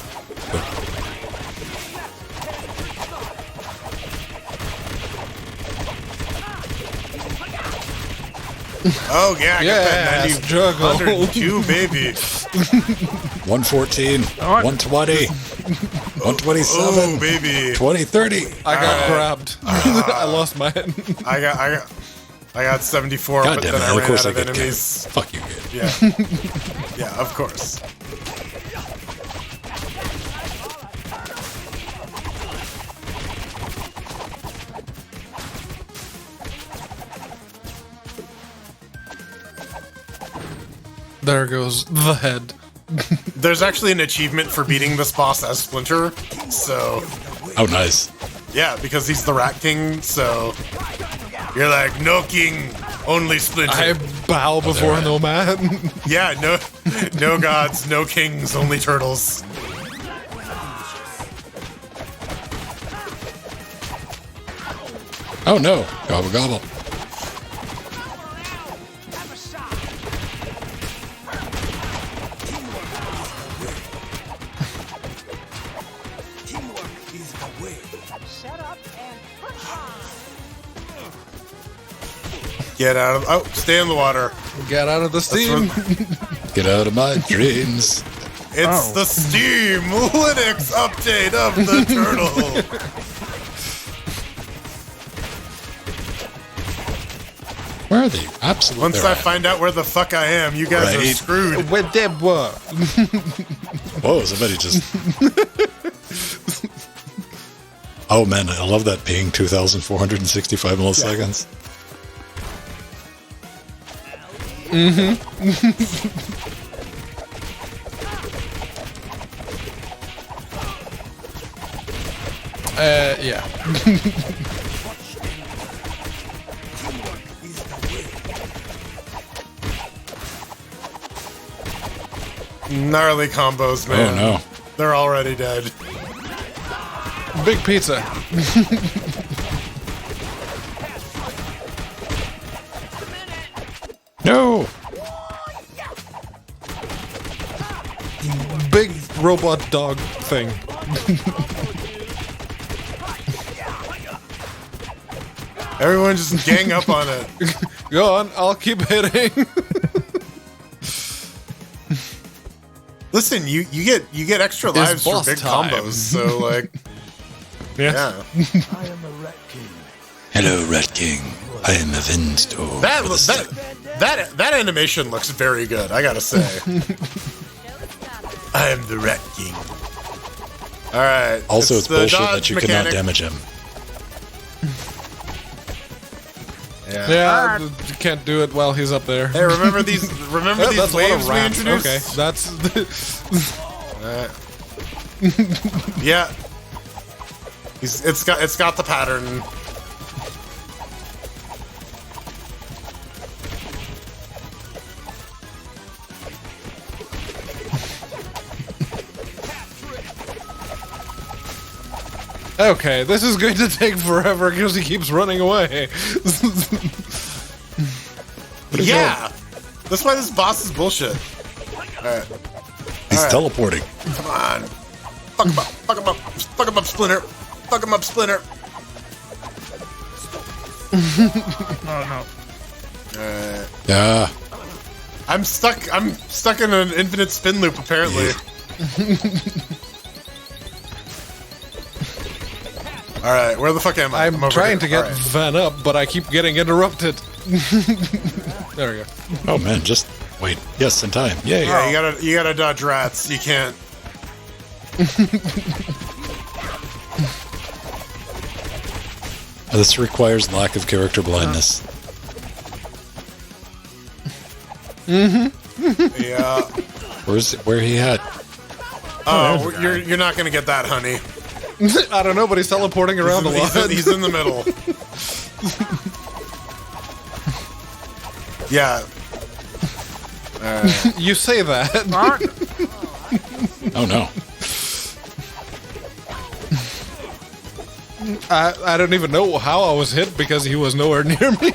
S3: Oh, yeah, I got that 90,
S2: juggle.
S3: 102, baby.
S1: 114, 120, 127,
S3: Oh, baby.
S1: 2030.
S2: I got grabbed. I lost my head.
S3: I got 74,
S1: God
S3: but
S1: damn
S3: then
S1: it.
S3: I
S1: Of
S3: ran
S1: course
S3: out
S1: I
S3: of
S1: get
S3: enemies.
S1: killed. Fuck you, kid.
S3: Yeah. Yeah, of course.
S2: There goes the head.
S3: There's actually an achievement for beating this boss as Splinter, so
S1: Oh, nice.
S3: yeah, because he's the Rat King, so you're like, no king, only Splinter.
S2: I bow before
S1: right.
S2: no man.
S3: Yeah, no gods, no kings, only turtles.
S1: Oh, no. Gobble, gobble.
S3: Get out of stay in the water.
S2: Get out of the steam.
S1: Get out of my dreams.
S3: It's the Steam Linux update of the turtle.
S1: Where are they? Absolutely.
S3: Once I find out where the fuck I am, you guys are
S1: Right.
S3: screwed.
S2: With them what?
S1: Whoa, somebody just. Oh, man. I love that ping. 2,465 milliseconds.
S2: Yeah.
S3: Gnarly combos, man.
S1: Oh, no.
S3: They're already dead.
S2: Big pizza.
S1: No.
S2: Big robot dog thing.
S3: Everyone just gang up on it.
S2: Go on, I'll keep hitting.
S3: Listen, you get extra lives for
S2: boss
S3: big
S2: time.
S3: combos, so like yeah.
S1: Hello, Rat King. I am a Vinstone.
S3: That animation looks very good, I gotta say. I am the Rat King. Alright.
S1: Also, it's
S3: the
S1: bullshit
S3: dodge
S1: that you
S3: mechanic.
S1: cannot damage him.
S2: Yeah, you can't do it while he's up there.
S3: Hey, remember these
S2: Yeah,
S3: these
S2: that's a lot
S3: waves
S2: of
S3: we
S2: rats.
S3: introduced?
S2: Okay, that's
S3: Yeah. It's got the pattern.
S2: okay. This is going to take forever because he keeps running away.
S3: Yeah. That's why this boss is bullshit. Alright.
S1: He's
S3: Alright.
S1: teleporting.
S3: Come on. Fuck him up. Fuck him up. Fuck him up, Splinter. Fuck him up, Splinter.
S9: Oh
S1: Yeah.
S3: I'm stuck in an infinite spin loop apparently. Alright, where the fuck am I?
S2: I'm
S3: over
S2: trying
S3: here.
S2: to get
S3: Alright.
S2: Van up, but I keep getting interrupted. There we go.
S1: Oh, man. Just wait. Yes, in time. Yay.
S3: Yeah, you gotta dodge rats. You can't.
S1: This requires lack of character blindness.
S3: Yeah.
S1: Where he at?
S3: Oh, you're not gonna get that, honey.
S2: I don't know, but he's teleporting around a lot.
S3: He's in the middle. Yeah.
S2: You say that.
S1: Oh no.
S2: I don't even know how I was hit because he was nowhere near me.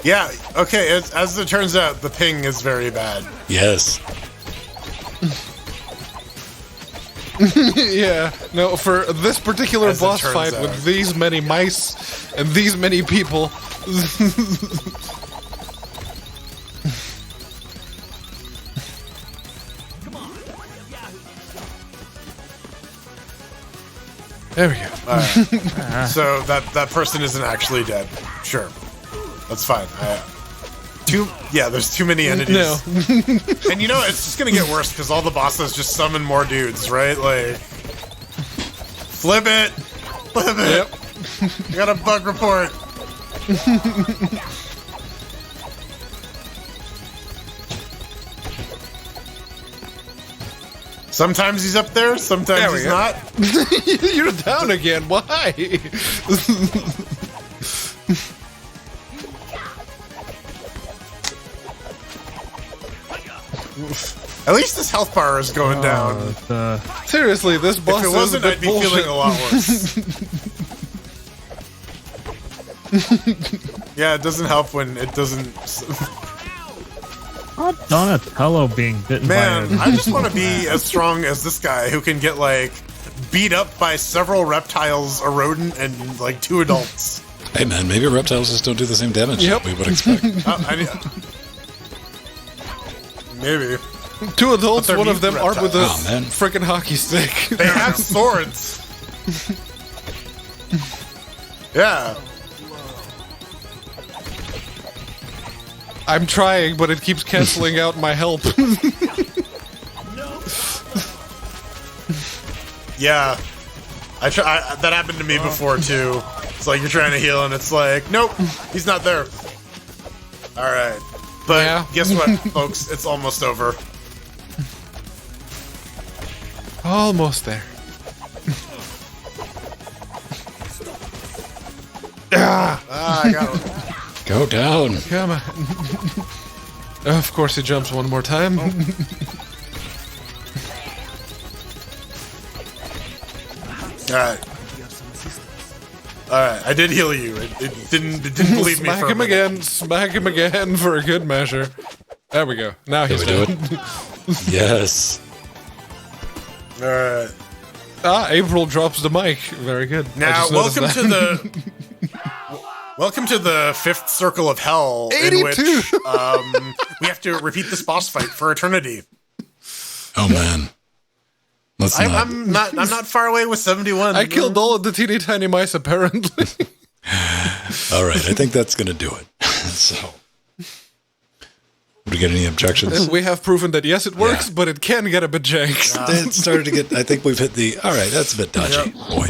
S3: Yeah, okay, as it turns out, the ping is very bad.
S1: Yes.
S2: Yeah, no, for this particular
S3: As it
S2: boss
S3: turns
S2: fight
S3: out.
S2: with these many mice and these many people. There we go.
S3: So that person isn't actually dead. Sure. That's fine. There's too many entities.
S2: No.
S3: And you know, it's just gonna get worse because all the bosses just summon more dudes, right? Like, flip it!
S2: Yep.
S3: I got a bug report. Sometimes he's up there, sometimes
S2: There we
S3: he's
S2: go.
S3: not.
S2: You're down again. Why?
S3: At least this health bar is going down.
S2: Seriously, this boss
S3: If it
S2: is
S3: wasn't,
S2: a bit
S3: I'd be
S2: bullshit.
S3: feeling a lot worse. Yeah, it doesn't help when it doesn't.
S9: Donatello being bitten
S3: Man,
S9: by a...
S3: I just want to be as strong as this guy who can get like beat up by several reptiles, a rodent, and like 2 adults.
S1: Hey man, maybe reptiles just don't do the same damage that we would expect.
S3: Maybe
S2: 2 adults,
S3: But they're
S2: one of them
S3: mutant
S2: armed with a
S1: reptiles. Oh, man.
S2: freaking hockey stick.
S3: they have swords. Yeah,
S2: I'm trying, but it keeps canceling out my help.
S3: yeah. That happened to me before too. It's like you're trying to heal, and it's like, nope, he's not there. All right, but
S2: Yeah.
S3: guess what, folks? It's almost over.
S2: Almost there.
S3: Ah, I got it.
S1: Go down.
S2: Come on. Of course, he jumps one more time.
S3: All right. I did heal you. It didn't believe me.
S2: Smack
S3: For a
S2: him
S3: minute.
S2: again. Smack him again for a good measure. There we go. Now
S1: Did
S2: he's
S1: we do
S2: dead.
S1: it? Yes.
S3: All right.
S2: April drops the mic. Very good. I
S3: Now,
S2: just noticed
S3: welcome
S2: that.
S3: to the welcome to the 5th circle of hell, in which
S2: 82.
S3: we have to repeat this boss fight for eternity.
S1: Oh man. Let's not.
S3: I'm not far away with 71.
S2: I killed all of the teeny tiny mice, apparently.
S1: All right, I think that's gonna do it. So, would we get any objections?
S2: We have proven that yes, it works, but it can get a bit jank.
S1: It started to get. I think we've hit the. All right, that's a bit dodgy, boy.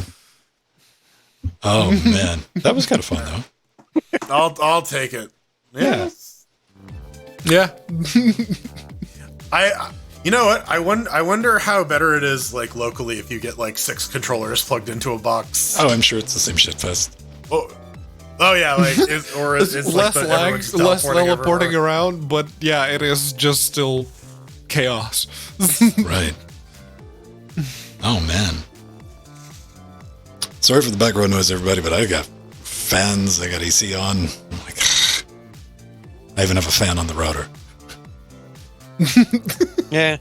S1: Oh man, that was kind of fun though.
S3: I'll take it. Yeah.
S2: Yeah.
S3: You know what? I wonder how better it is like locally if you get like 6 controllers plugged into a box.
S1: Oh, I'm sure it's the same shit fest.
S3: Oh yeah, like it's
S2: Less
S3: like
S2: lag,
S3: everyone's
S2: less teleporting
S3: everywhere.
S2: around, but yeah, it is just still chaos.
S1: Right. Oh man. Sorry for the background noise, everybody, but I got fans. I got AC on. I'm like, I even have a fan on the router.
S6: Yeah.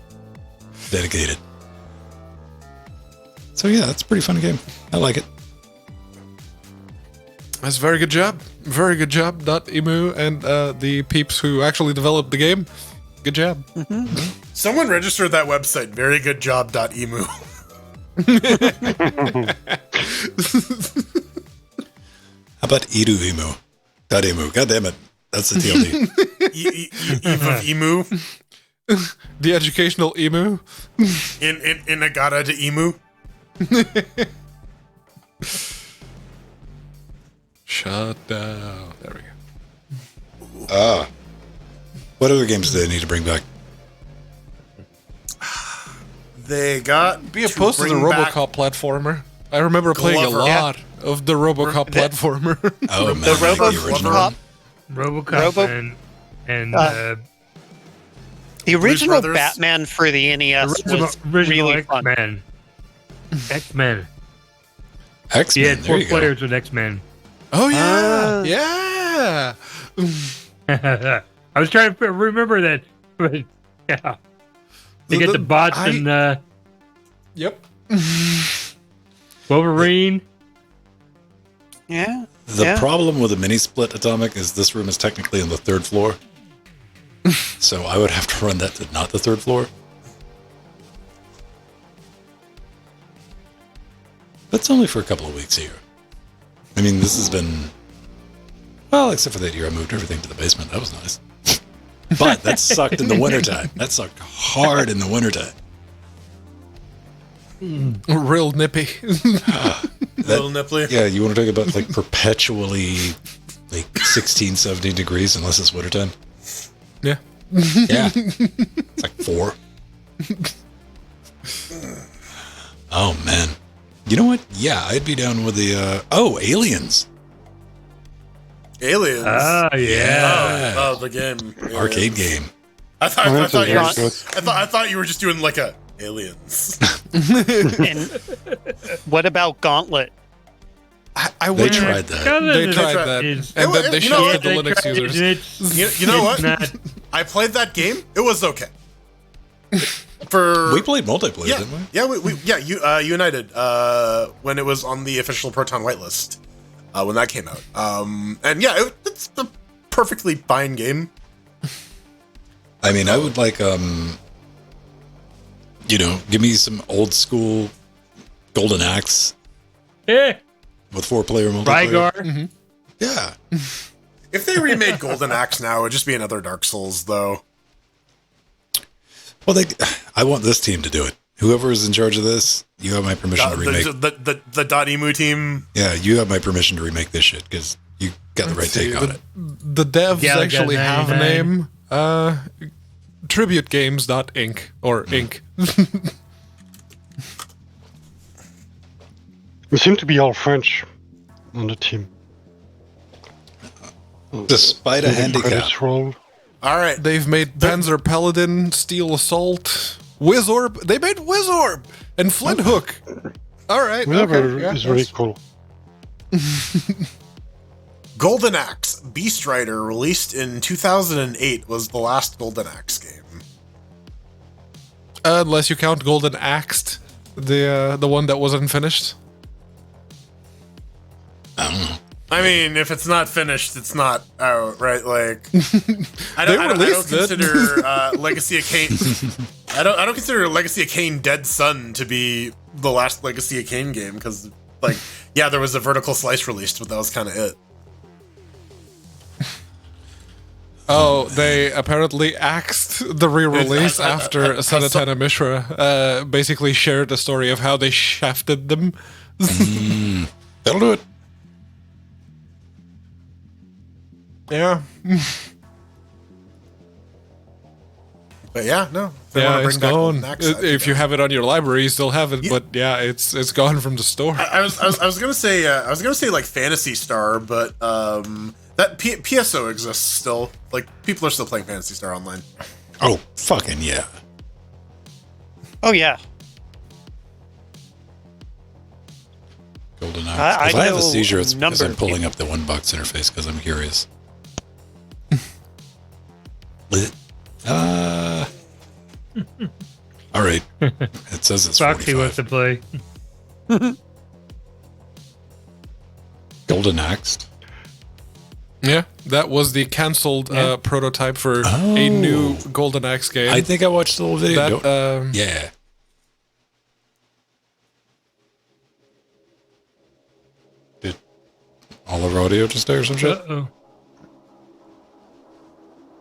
S1: Dedicated. So yeah, that's a pretty fun game. I like it.
S2: That's a very good job. Very good job, .emu and the peeps who actually developed the game. Good job.
S3: Someone registered that website. Very good job. .emu.
S1: How about Idu-emu? .emu. God damn it. That's the TLD.
S3: Eve of emu.
S2: The educational emu.
S3: In Agata to emu.
S2: Shut down. There we go.
S1: What other games do they need to bring back?
S3: They got
S2: Be opposed to the
S3: bring back-
S2: RoboCop platformer. I remember playing a
S3: Glover.
S2: lot of the RoboCop platformer.
S1: Oh, man,
S6: The
S1: like the original.
S6: RoboCop,
S10: RoboCop
S6: Robo-
S10: and
S6: the original
S3: Brothers.
S6: Batman for the NES was
S10: original
S6: really fun.
S10: X-Men. X-Men.
S1: X-Men,
S10: He had
S1: there
S10: 4
S1: you go.
S10: players with X-Men.
S2: Oh yeah, yeah.
S10: I was trying to remember that, but yeah. They get the bots and
S2: Yep.
S10: Wolverine.
S6: Yeah.
S1: The
S6: Yeah.
S1: problem with a mini split atomic is this room is technically on the 3rd floor. So I would have to run that to not the 3rd floor. That's only for a couple of weeks here. I mean, this has been... Well, except for that year I moved everything to the basement. That was nice. But that sucked in the wintertime. That sucked hard in the wintertime.
S2: Real nippy.
S3: Little nipply.
S1: Yeah, you want to talk about like perpetually like 16, 17 degrees unless it's wintertime?
S2: Yeah.
S1: Yeah. It's like 4. Oh, man. You know what? Yeah, I'd be down with the... Aliens.
S3: Aliens.
S10: Ah, yeah.
S3: Oh, the game.
S1: Arcade game.
S3: I thought you were
S7: That's
S3: I thought you were just doing like a aliens.
S6: And what about Gauntlet?
S2: I
S1: They
S2: would.
S1: tried that.
S2: They tried that,
S10: Is-
S2: and then they
S3: You know
S2: shafted the
S3: what?
S2: Linux users.
S3: You know what?
S10: Not,
S3: I played that game. It was okay. For
S1: We played multiplayer,
S3: yeah,
S1: didn't we?
S3: United when it was on the official Proton whitelist when that came out. And yeah, it's a perfectly fine game.
S1: I mean, I would like, give me some old school Golden Axe
S10: eh,
S1: with 4-player multiplayer.
S10: Rygar.
S1: Yeah.
S3: If they remade Golden Axe now, it'd just be another Dark Souls, though.
S1: Well, I want this team to do it. Whoever is in charge of this, you have my permission to remake.
S3: The .emu team.
S1: Yeah, you have my permission to remake this shit because you got the right take on it.
S2: The devs
S10: Galaga
S2: actually have a
S10: 99.
S2: name. TributeGames.inc or Inc.
S7: We seem to be all French on the team.
S1: Despite a
S7: In the
S1: handicap.
S7: credits roll.
S3: All right.
S2: They've made Panzer Paladin, Steel Assault, Wizorb. They made Wizorb and Flint Hook. All right.
S7: Whatever
S2: okay, yeah,
S7: is really
S2: that's-
S7: cool.
S3: Golden Axe Beast Rider, released in 2008, was the last Golden Axe game.
S2: Unless you count Golden Axed, the one that wasn't finished.
S1: I don't know.
S3: I mean, if it's not finished, it's not out, right? Like, I don't
S2: released it.
S3: consider Legacy of Kain. I don't consider Legacy of Kain Dead Sun to be the last Legacy of Kain game because, like, yeah, there was a vertical slice released, but that was kind of it.
S2: Oh, they apparently axed the re-release after Sanatana Mishra basically shared a story of how they shafted them.
S1: That'll do it.
S2: Yeah.
S3: But yeah, no. If they
S2: Yeah,
S3: wanna
S2: it's
S3: back
S2: gone.
S3: Golden Axe, I'd do
S2: If you
S3: that.
S2: have it on your library, you still have it.
S3: Yeah.
S2: But yeah, it's gone from the store.
S3: I was gonna say like Fantasy Star, but that PSO exists still. Like people are still playing Fantasy Star online.
S1: Oh, fucking yeah.
S6: Oh yeah,
S1: Golden
S6: I
S1: Axe. If I have a
S6: know
S1: seizure, it's
S6: a
S1: because
S6: number
S1: I'm
S6: of
S1: pulling up the one box interface because I'm curious. All right. It says it's
S10: Foxy
S1: 45.
S10: wants to play.
S1: Golden Axe.
S2: Yeah, that was the cancelled prototype for a new Golden Axe game.
S1: I think I watched the little video.
S2: that
S1: Yeah. Did all of our audio just die or some shit?
S10: Uh-oh.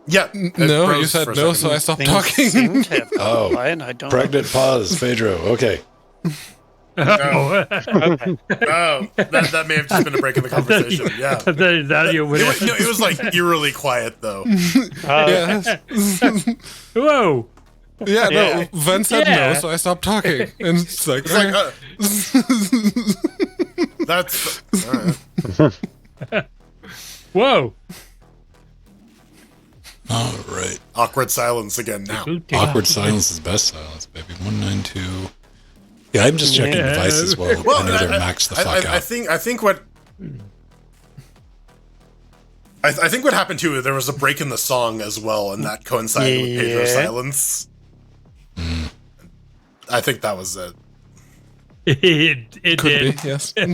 S3: Yeah. it
S2: no,
S3: froze
S2: you said
S3: for a
S2: no,
S3: second.
S2: so I stopped
S6: things
S2: talking.
S6: seem to have
S1: Oh,
S6: gone by, and I don't.
S1: Pregnant pause, Pedro. Okay.
S10: Oh,
S3: That may have just been a break in the conversation. Yeah.
S10: I thought his audio went out.
S3: It was like eerily quiet though.
S2: Yeah.
S10: Whoa!
S2: Yeah, no,
S6: Yeah.
S2: Ven said
S10: Yeah.
S2: no, so I stopped talking. And it's like,
S3: It's like,
S2: okay.
S3: that's all right.
S10: Whoa!
S1: All right.
S3: Awkward silence again now.
S1: Awkward silence is best silence, baby. 192. Yeah, I'm just checking
S10: Yeah.
S1: devices while I know they're maxed the fuck
S3: I
S1: out.
S3: think what I think what happened too, there was a break in the song as well, and that coincided with Pedro's
S6: Yeah.
S3: silence. I think that was it.
S10: It
S2: Could
S10: did.
S2: be, yes.
S3: It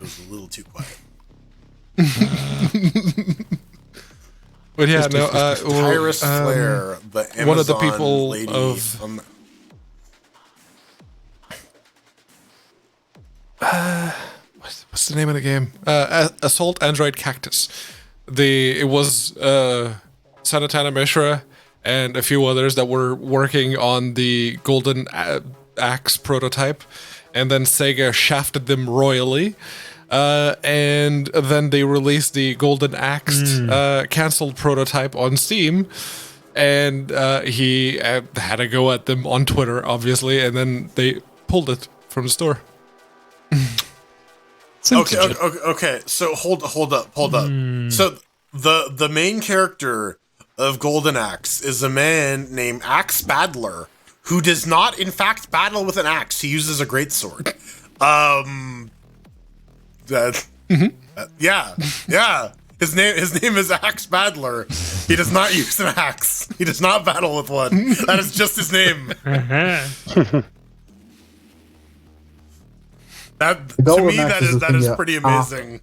S3: was a little too quiet.
S2: But yeah, no,
S3: Tyrus Flare, the Amazon
S2: one of the people
S3: lady
S2: of- what's the name of the game? Assault Android Cactus. It was Sanatana Mishra and a few others that were working on the Golden Axe prototype, and then Sega shafted them royally. And then they released the Golden Axe cancelled prototype on Steam, and he had a go at them on Twitter, obviously, and then they pulled it from the store.
S3: Okay. So hold up. So the main character of Golden Axe is a man named Axe Battler, who does not, in fact, battle with an axe. He uses a greatsword. Yeah. His name is Axe Battler. He does not use an axe. He does not battle with one. That is just his name. That to
S8: Golden
S3: me
S8: Axe is the
S3: that
S8: thing
S3: is
S8: you
S3: pretty
S8: have
S3: amazing.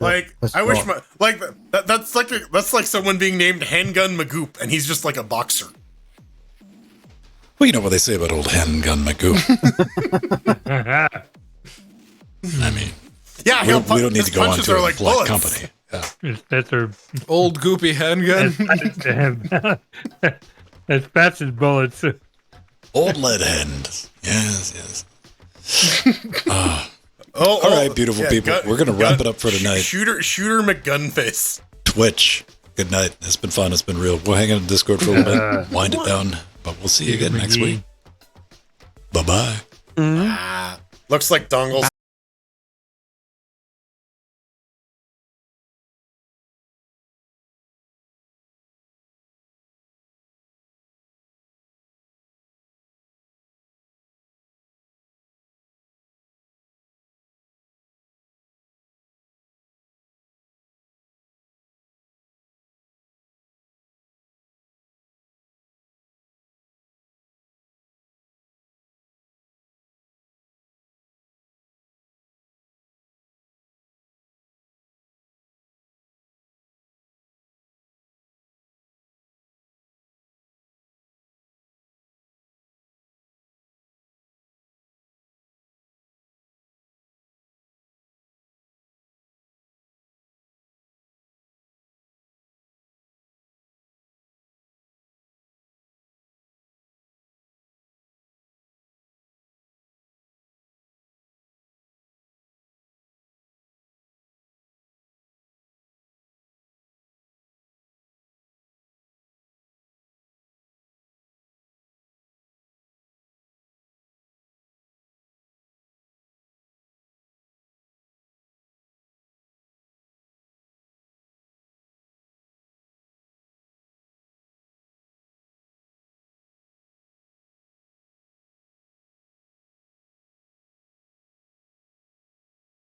S3: Like I wish
S8: destroy.
S3: that's like someone being named Handgun Magoop, and he's just like a boxer.
S1: Well, you know what they say about old handgun Magoo. I mean,
S3: Yeah,
S1: we don't need to go on
S3: punches
S1: to
S3: are
S1: a
S3: like
S1: Black
S3: bullets.
S1: Company. Yeah.
S10: That's her.
S2: Old goopy handgun.
S10: As fast as bullets.
S1: Old lead hand. Yes.
S3: All
S1: right, beautiful people. We're gonna wrap it up for tonight.
S3: Shooter McGunface.
S1: Twitch. Good night. It's been fun. It's been real. We'll hang out in Discord for a little bit, wind it down, but we'll see you again next week. Bye-bye.
S3: Looks like Dongle's